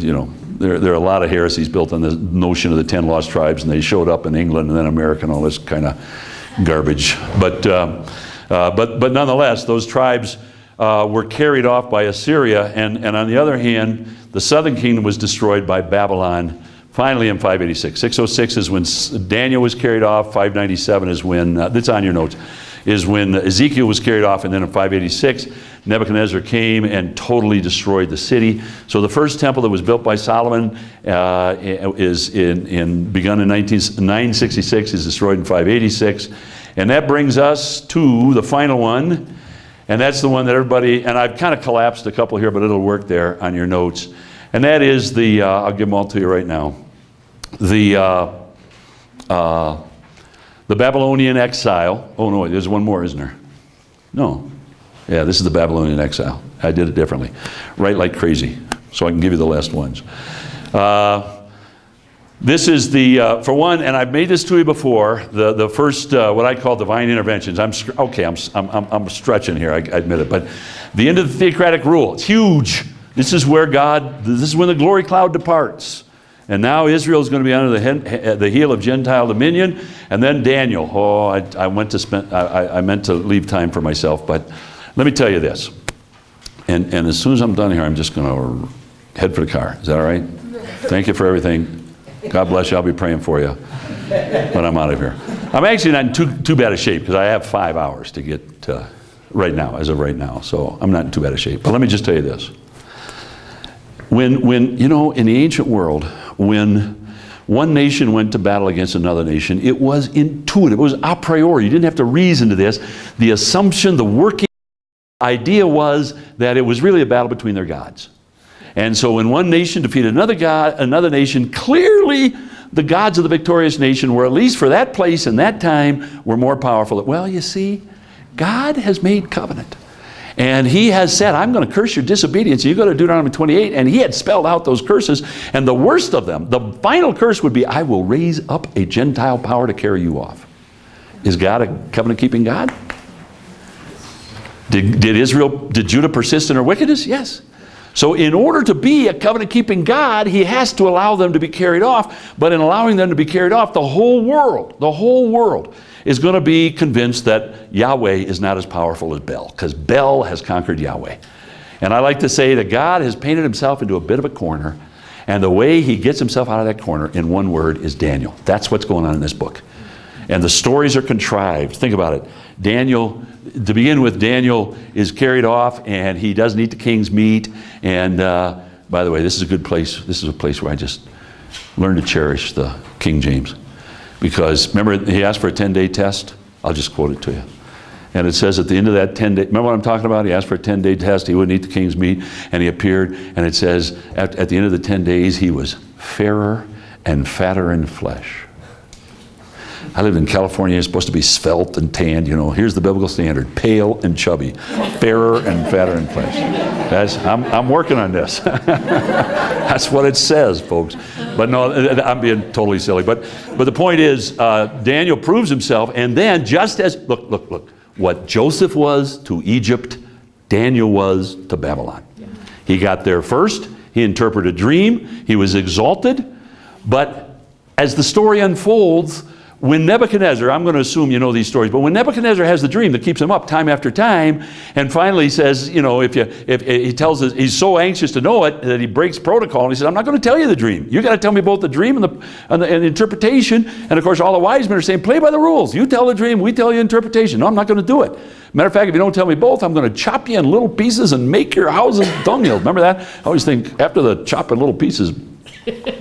there are a lot of heresies built on the notion of the 10 lost tribes, and they showed up in England and then America and all this kind of garbage. But nonetheless, those tribes were carried off by Assyria, and on the other hand, the southern kingdom was destroyed by Babylon, finally in 586. 606 is when Daniel was carried off. 597 is when, that's on your notes, is when Ezekiel was carried off, and then in 586, Nebuchadnezzar came and totally destroyed the city. So the first temple that was built by Solomon is begun in 966, is destroyed in 586. And that brings us to the final one. And that's the one that everybody, and I've kind of collapsed a couple here, but it'll work there on your notes. And that is I'll give them all to you right now. The Babylonian exile. Oh no, there's one more, isn't there? No. Yeah, this is the Babylonian exile. I did it differently. Write like crazy, so I can give you the last ones. This is for one, and I've made this to you before, the first, what I call divine interventions. I'm stretching here, I admit it, but the end of the theocratic rule, it's huge. This is when the glory cloud departs. And now Israel is going to be under the heel of Gentile dominion. And then Daniel. Oh, I meant to leave time for myself, but let me tell you this. And as soon as I'm done here, I'm just going to head for the car. Is that all right? Thank you for everything. God bless you. I'll be praying for you when I'm out of here. I'm actually not in too bad a shape because I have 5 hours to get to right now, as of right now. So I'm not in too bad a shape. But let me just tell you this. When you know, in the ancient world, when one nation went to battle against another nation, it was intuitive. It was a priori. You didn't have to reason to this. The assumption, the working idea was that it was really a battle between their gods. And so when one nation defeated another nation, clearly the gods of the victorious nation were, at least for that place and that time, were more powerful. Well, you see, God has made covenant. And he has said, I'm going to curse your disobedience. You go to Deuteronomy 28, and he had spelled out those curses. And the worst of them, the final curse would be, I will raise up a Gentile power to carry you off. Is God a covenant-keeping God? Did Judah persist in her wickedness? Yes. So in order to be a covenant-keeping God, he has to allow them to be carried off. But in allowing them to be carried off, the whole world is going to be convinced that Yahweh is not as powerful as Bel, because Bel has conquered Yahweh. And I like to say that God has painted himself into a bit of a corner, and the way he gets himself out of that corner, in one word, is Daniel. That's what's going on in this book. And the stories are contrived. Think about it. Daniel, to begin with, Daniel is carried off, and he doesn't eat the king's meat. And by the way, this is a good place. This is a place where I just learned to cherish the King James. Because, remember, he asked for a 10-day test? I'll just quote it to you. And it says at the end of that 10-day, remember what I'm talking about? He asked for a 10-day test. He wouldn't eat the king's meat. And he appeared, and it says at the end of the 10 days, he was fairer and fatter in flesh. I lived in California. You're supposed to be svelte and tanned. You know, here's the biblical standard: pale and chubby, fairer and fatter in flesh. I'm working on this. That's what it says, folks. But no, I'm being totally silly. But the point is, Daniel proves himself, and then just as look, what Joseph was to Egypt, Daniel was to Babylon. He got there first. He interpreted a dream. He was exalted. But as the story unfolds, when Nebuchadnezzar, I'm going to assume you know these stories, but when Nebuchadnezzar has the dream that keeps him up time after time, and finally says, you know, if he tells us, he's so anxious to know it that he breaks protocol, and he says, I'm not going to tell you the dream. You got to tell me both the dream and the interpretation. And of course, all the wise men are saying, play by the rules. You tell the dream, we tell you interpretation. No, I'm not going to do it. Matter of fact, if you don't tell me both, I'm going to chop you in little pieces and make your houses dunghills. Remember that? I always think after the chop in little pieces,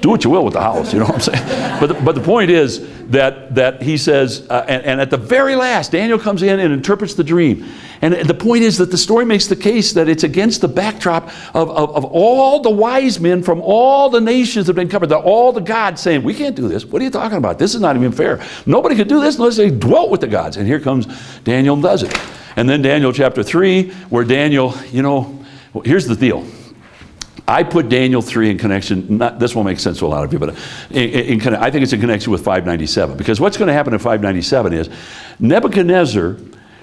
do what you will with the house, you know what I'm saying? But the point is that he says, and at the very last, Daniel comes in and interprets the dream. And the point is that the story makes the case that it's against the backdrop of all the wise men from all the nations that have been covered, that all the gods saying, we can't do this. What are you talking about? This is not even fair. Nobody could do this unless they dwelt with the gods. And here comes Daniel and does it. And then Daniel chapter 3, where Daniel, you know, here's the deal. I put Daniel 3 in connection, this won't make sense to a lot of you, but I think it's in connection with 597. Because what's going to happen in 597 is Nebuchadnezzar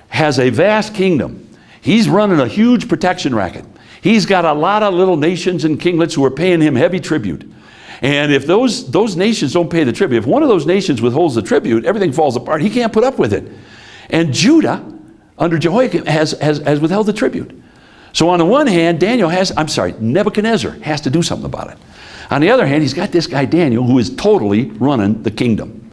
has a vast kingdom. He's running a huge protection racket. He's got a lot of little nations and kinglets who are paying him heavy tribute. And if those nations don't pay the tribute, if one of those nations withholds the tribute, everything falls apart. He can't put up with it. And Judah, under Jehoiakim, has withheld the tribute. So on the one hand, Nebuchadnezzar has to do something about it. On the other hand, he's got this guy Daniel who is totally running the kingdom.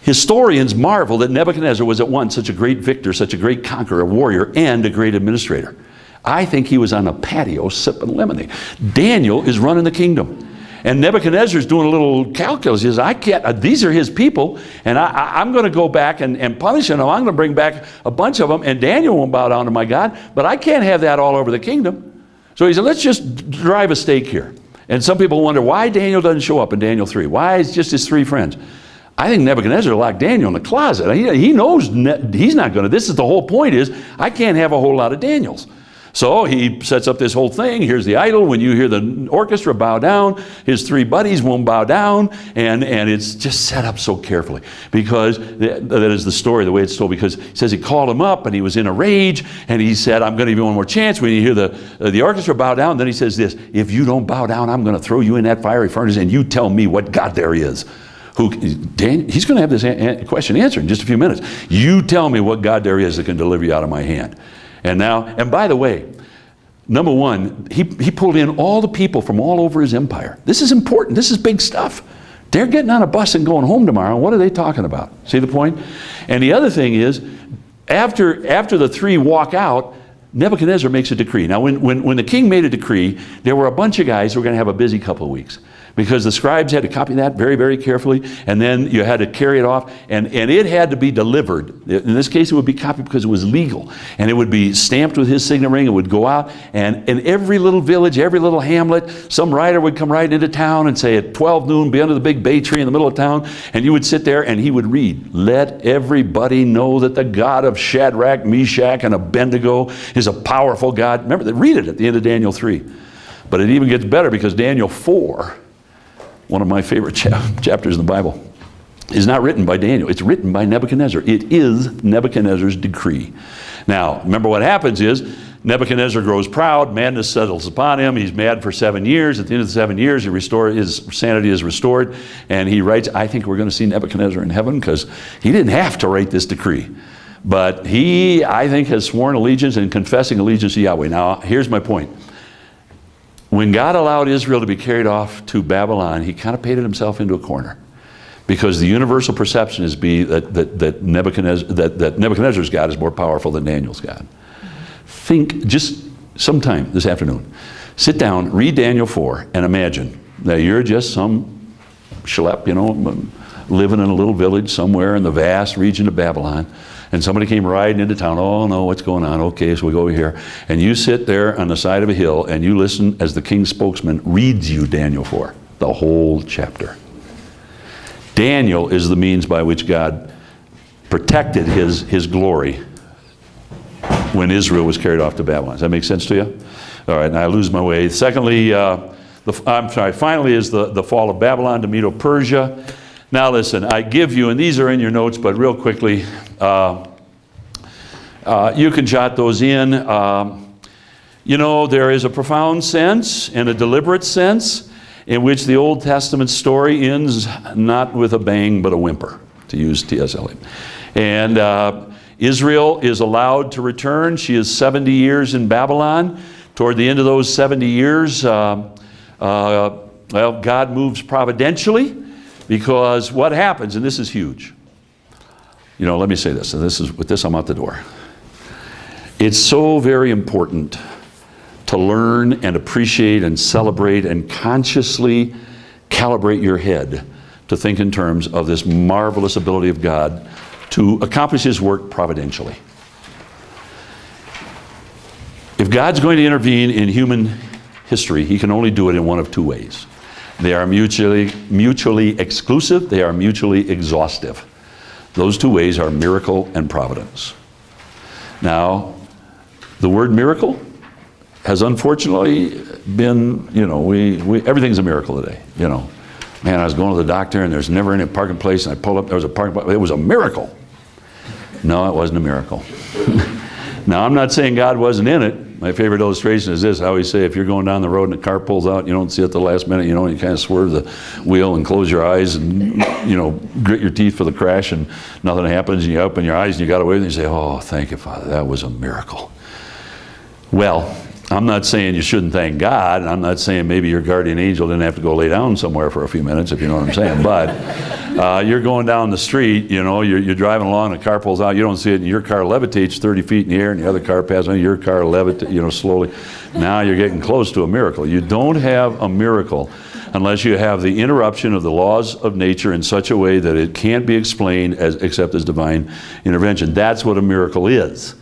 Historians marvel that Nebuchadnezzar was at once such a great victor, such a great conqueror, warrior, and a great administrator. I think he was on a patio sipping lemonade. Daniel is running the kingdom. And Nebuchadnezzar's doing a little calculus. He says, I can't, these are his people, and I'm going to go back and punish them. I'm going to bring back a bunch of them, and Daniel won't bow down to my God, but I can't have that all over the kingdom. So he said, let's just drive a stake here. And some people wonder why Daniel doesn't show up in Daniel 3. Why it's just his 3 friends. I think Nebuchadnezzar locked Daniel in the closet. He knows he's not going to. This is the whole point is, I can't have a whole lot of Daniels. So he sets up this whole thing. Here's the idol. When you hear the orchestra bow down, his 3 buddies won't bow down. And it's just set up so carefully. Because that is the story, the way it's told. Because he says he called him up and he was in a rage. And he said, I'm going to give you one more chance. When you hear the orchestra bow down, then he says this, if you don't bow down, I'm going to throw you in that fiery furnace and you tell me what God there is. He's going to have this question answered in just a few minutes. You tell me what God there is that can deliver you out of my hand. And by the way, number one, he pulled in all the people from all over his empire. This is important. This is big stuff. They're getting on a bus and going home tomorrow. What are they talking about? See the point? And the other thing is, after the 3 walk out, Nebuchadnezzar makes a decree. Now, when the king made a decree, there were a bunch of guys who were going to have a busy couple of weeks. Because the scribes had to copy that very, very carefully, and then you had to carry it off, and it had to be delivered. In this case, it would be copied because it was legal, and it would be stamped with his signet ring. It would go out, and in every little village, every little hamlet, some rider would come right into town and say at 12 noon, be under the big bay tree in the middle of town, and you would sit there, and he would read, let everybody know that the God of Shadrach, Meshach, and Abednego is a powerful God. Remember, read it at the end of Daniel 3. But it even gets better because Daniel 4, one of my favorite chapters in the Bible, is not written by Daniel. It's written by Nebuchadnezzar. It is Nebuchadnezzar's decree. Now, remember what happens is Nebuchadnezzar grows proud. Madness settles upon him. He's mad for 7 years. At the end of the 7 years, his sanity is restored. And he writes, I think we're going to see Nebuchadnezzar in heaven because he didn't have to write this decree. But he, I think, has sworn allegiance and confessing allegiance to Yahweh. Now, here's my point. When God allowed Israel to be carried off to Babylon, he kind of painted himself into a corner. Because the universal perception is that Nebuchadnezzar's God is more powerful than Daniel's God. Think just sometime this afternoon. Sit down, read Daniel 4, and imagine that you're just some schlep, living in a little village somewhere in the vast region of Babylon. And somebody came riding into town. Oh, no, what's going on? Okay, so we go over here. And you sit there on the side of a hill and you listen as the king's spokesman reads you Daniel 4, the whole chapter. Daniel is the means by which God protected his glory when Israel was carried off to Babylon. Does that make sense to you? All right, now I lose my way. Secondly, finally is the fall of Babylon to Medo-Persia. Now listen, I give you, and these are in your notes, but real quickly, you can jot those in. There is a profound sense and a deliberate sense in which the Old Testament story ends not with a bang but a whimper, to use T.S. Eliot. And Israel is allowed to return. She is 70 years in Babylon. Toward the end of those 70 years, God moves providentially. Because what happens, and this is huge. Let me say this, and with this I'm out the door. It's so very important to learn and appreciate and celebrate and consciously calibrate your head to think in terms of this marvelous ability of God to accomplish his work providentially. If God's going to intervene in human history, he can only do it in one of 2 ways. They are mutually exclusive. They are mutually exhaustive. Those 2 ways are miracle and providence. Now, the word miracle has unfortunately been, everything's a miracle today. Man, I was going to the doctor and there's never any parking place, and I pulled up, there was a parking place. It was a miracle. No, it wasn't a miracle. Now, I'm not saying God wasn't in it. My favorite illustration is this. I always say if you're going down the road and a car pulls out, you don't see it at the last minute, you kind of swerve the wheel and close your eyes and, grit your teeth for the crash, and nothing happens, and you open your eyes and you got away and you say, oh, thank you, Father, that was a miracle. Well, I'm not saying you shouldn't thank God, and I'm not saying maybe your guardian angel didn't have to go lay down somewhere for a few minutes, if you know what I'm saying, but you're going down the street, you're driving along, a car pulls out, you don't see it, and your car levitates 30 feet in the air, and the other car passes on, your car levitates, slowly. Now you're getting close to a miracle. You don't have a miracle unless you have the interruption of the laws of nature in such a way that it can't be explained except as divine intervention. That's what a miracle is.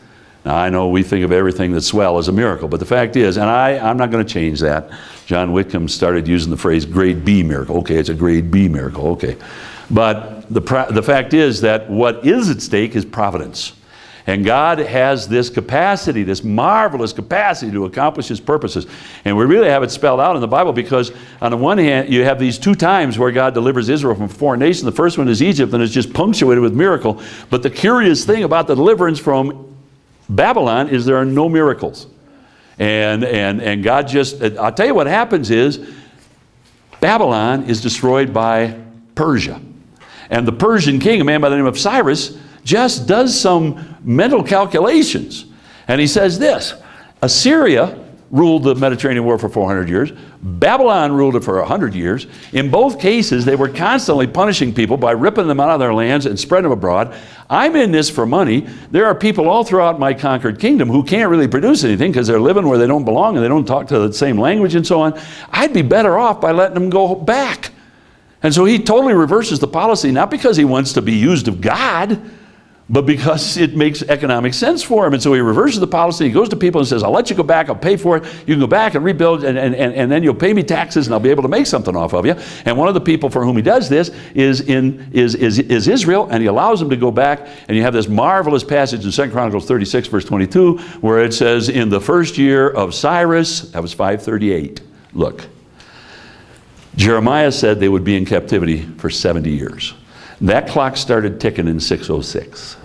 Now, I know we think of everything that's swell as a miracle, but the fact is, and I'm not going to change that. John Whitcomb started using the phrase grade B miracle. Okay, it's a grade B miracle, okay. But the fact is that what is at stake is providence. And God has this capacity, this marvelous capacity to accomplish His purposes. And we really have it spelled out in the Bible because on the one hand, you have these two times where God delivers Israel from a foreign nation. The first one is Egypt, and it's just punctuated with miracle. But the curious thing about the deliverance from Babylon is there are no miracles. And God just, I'll tell you what happens is, Babylon is destroyed by Persia. And the Persian king, a man by the name of Cyrus, just does some mental calculations. And he says this: Assyria ruled the Mediterranean world for 400 years. Babylon ruled it for 100 years. In both cases, they were constantly punishing people by ripping them out of their lands and spreading them abroad. I'm in this for money. There are people all throughout my conquered kingdom who can't really produce anything because they're living where they don't belong and they don't talk to the same language and so on. I'd be better off by letting them go back. And so he totally reverses the policy, not because he wants to be used of God, but because it makes economic sense for him. And so he reverses the policy. He goes to people and says, I'll let you go back. I'll pay for it. You can go back and rebuild, and then you'll pay me taxes, and I'll be able to make something off of you. And one of the people for whom he does this is Israel, and he allows them to go back. And you have this marvelous passage in 2 Chronicles 36, verse 22, where it says, in the first year of Cyrus, that was 538. Look, Jeremiah said they would be in captivity for 70 years. That clock started ticking in 606.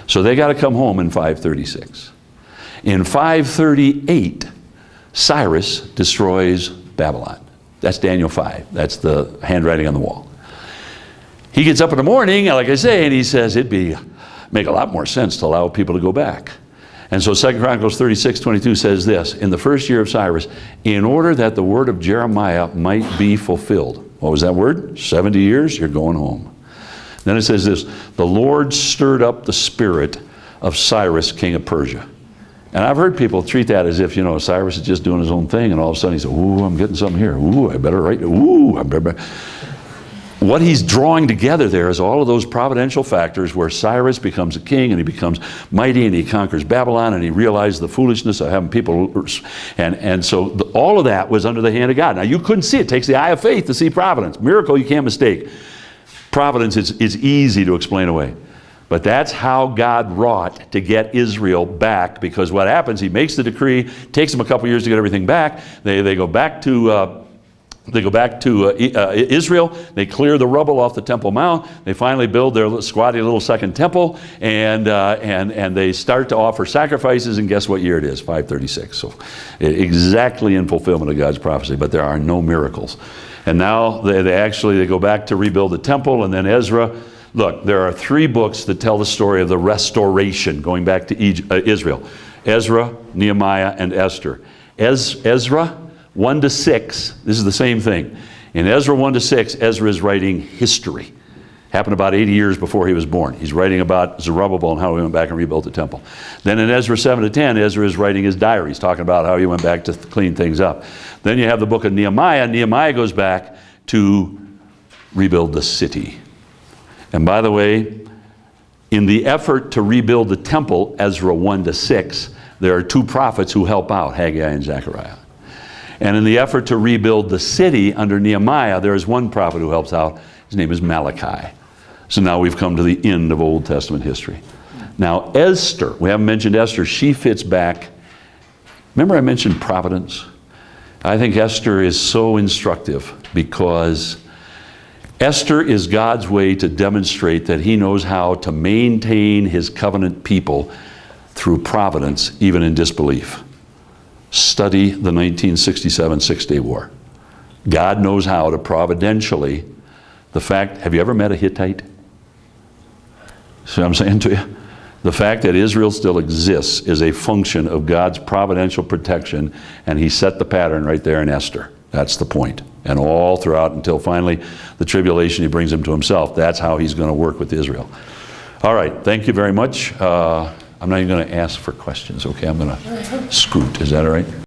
So they got to come home in 536. In 538, Cyrus destroys Babylon. That's Daniel 5. That's the handwriting on the wall. He gets up in the morning, like I say, and he says it'd make a lot more sense to allow people to go back. And so 2 Chronicles 36:22 says this: in the first year of Cyrus, in order that the word of Jeremiah might be fulfilled. What was that word? 70 years, you're going home. Then it says this: the Lord stirred up the spirit of Cyrus, king of Persia. And I've heard people treat that as if, Cyrus is just doing his own thing, and all of a sudden he says, ooh, I'm getting something here. Ooh, I better write it. Ooh, I better. What he's drawing together there is all of those providential factors where Cyrus becomes a king, and he becomes mighty, and he conquers Babylon, and he realized the foolishness of having people. And so all of that was under the hand of God. Now, you couldn't see it. It takes the eye of faith to see providence. Miracle, you can't mistake. Providence is easy to explain away. But that's how God wrought to get Israel back, because what happens, he makes the decree, takes them a couple years to get everything back. They go back to Israel. They clear the rubble off the Temple Mount. They finally build their squatty little second temple, and they start to offer sacrifices. And guess what year it is? 536. So exactly in fulfillment of God's prophecy. But there are no miracles. And now they go back to rebuild the temple, and then Ezra. Look, there are 3 books that tell the story of the restoration going back to Israel: Ezra, Nehemiah, and Esther. Ezra 1 to 6, this is the same thing. In Ezra 1 to 6, Ezra is writing history. Happened about 80 years before he was born. He's writing about Zerubbabel and how he went back and rebuilt the temple. Then in Ezra 7 to 10, Ezra is writing his diary. He's talking about how he went back to clean things up. Then you have the book of Nehemiah. Nehemiah goes back to rebuild the city. And by the way, in the effort to rebuild the temple, Ezra 1 to 6, there are 2 prophets who help out, Haggai and Zechariah. And in the effort to rebuild the city under Nehemiah, there is 1 prophet who helps out. His name is Malachi. So now we've come to the end of Old Testament history. Now Esther, we haven't mentioned Esther. She fits back. Remember I mentioned providence? I think Esther is so instructive because Esther is God's way to demonstrate that he knows how to maintain his covenant people through providence, even in disbelief. Study the 1967 Six-Day War. God knows how to providentially, have you ever met a Hittite? See what I'm saying to you? The fact that Israel still exists is a function of God's providential protection, and he set the pattern right there in Esther. That's the point. And all throughout until finally the tribulation, he brings them to himself. That's how he's going to work with Israel. All right, thank you very much. I'm not even going to ask for questions, okay? I'm going to scoot. Is that all right?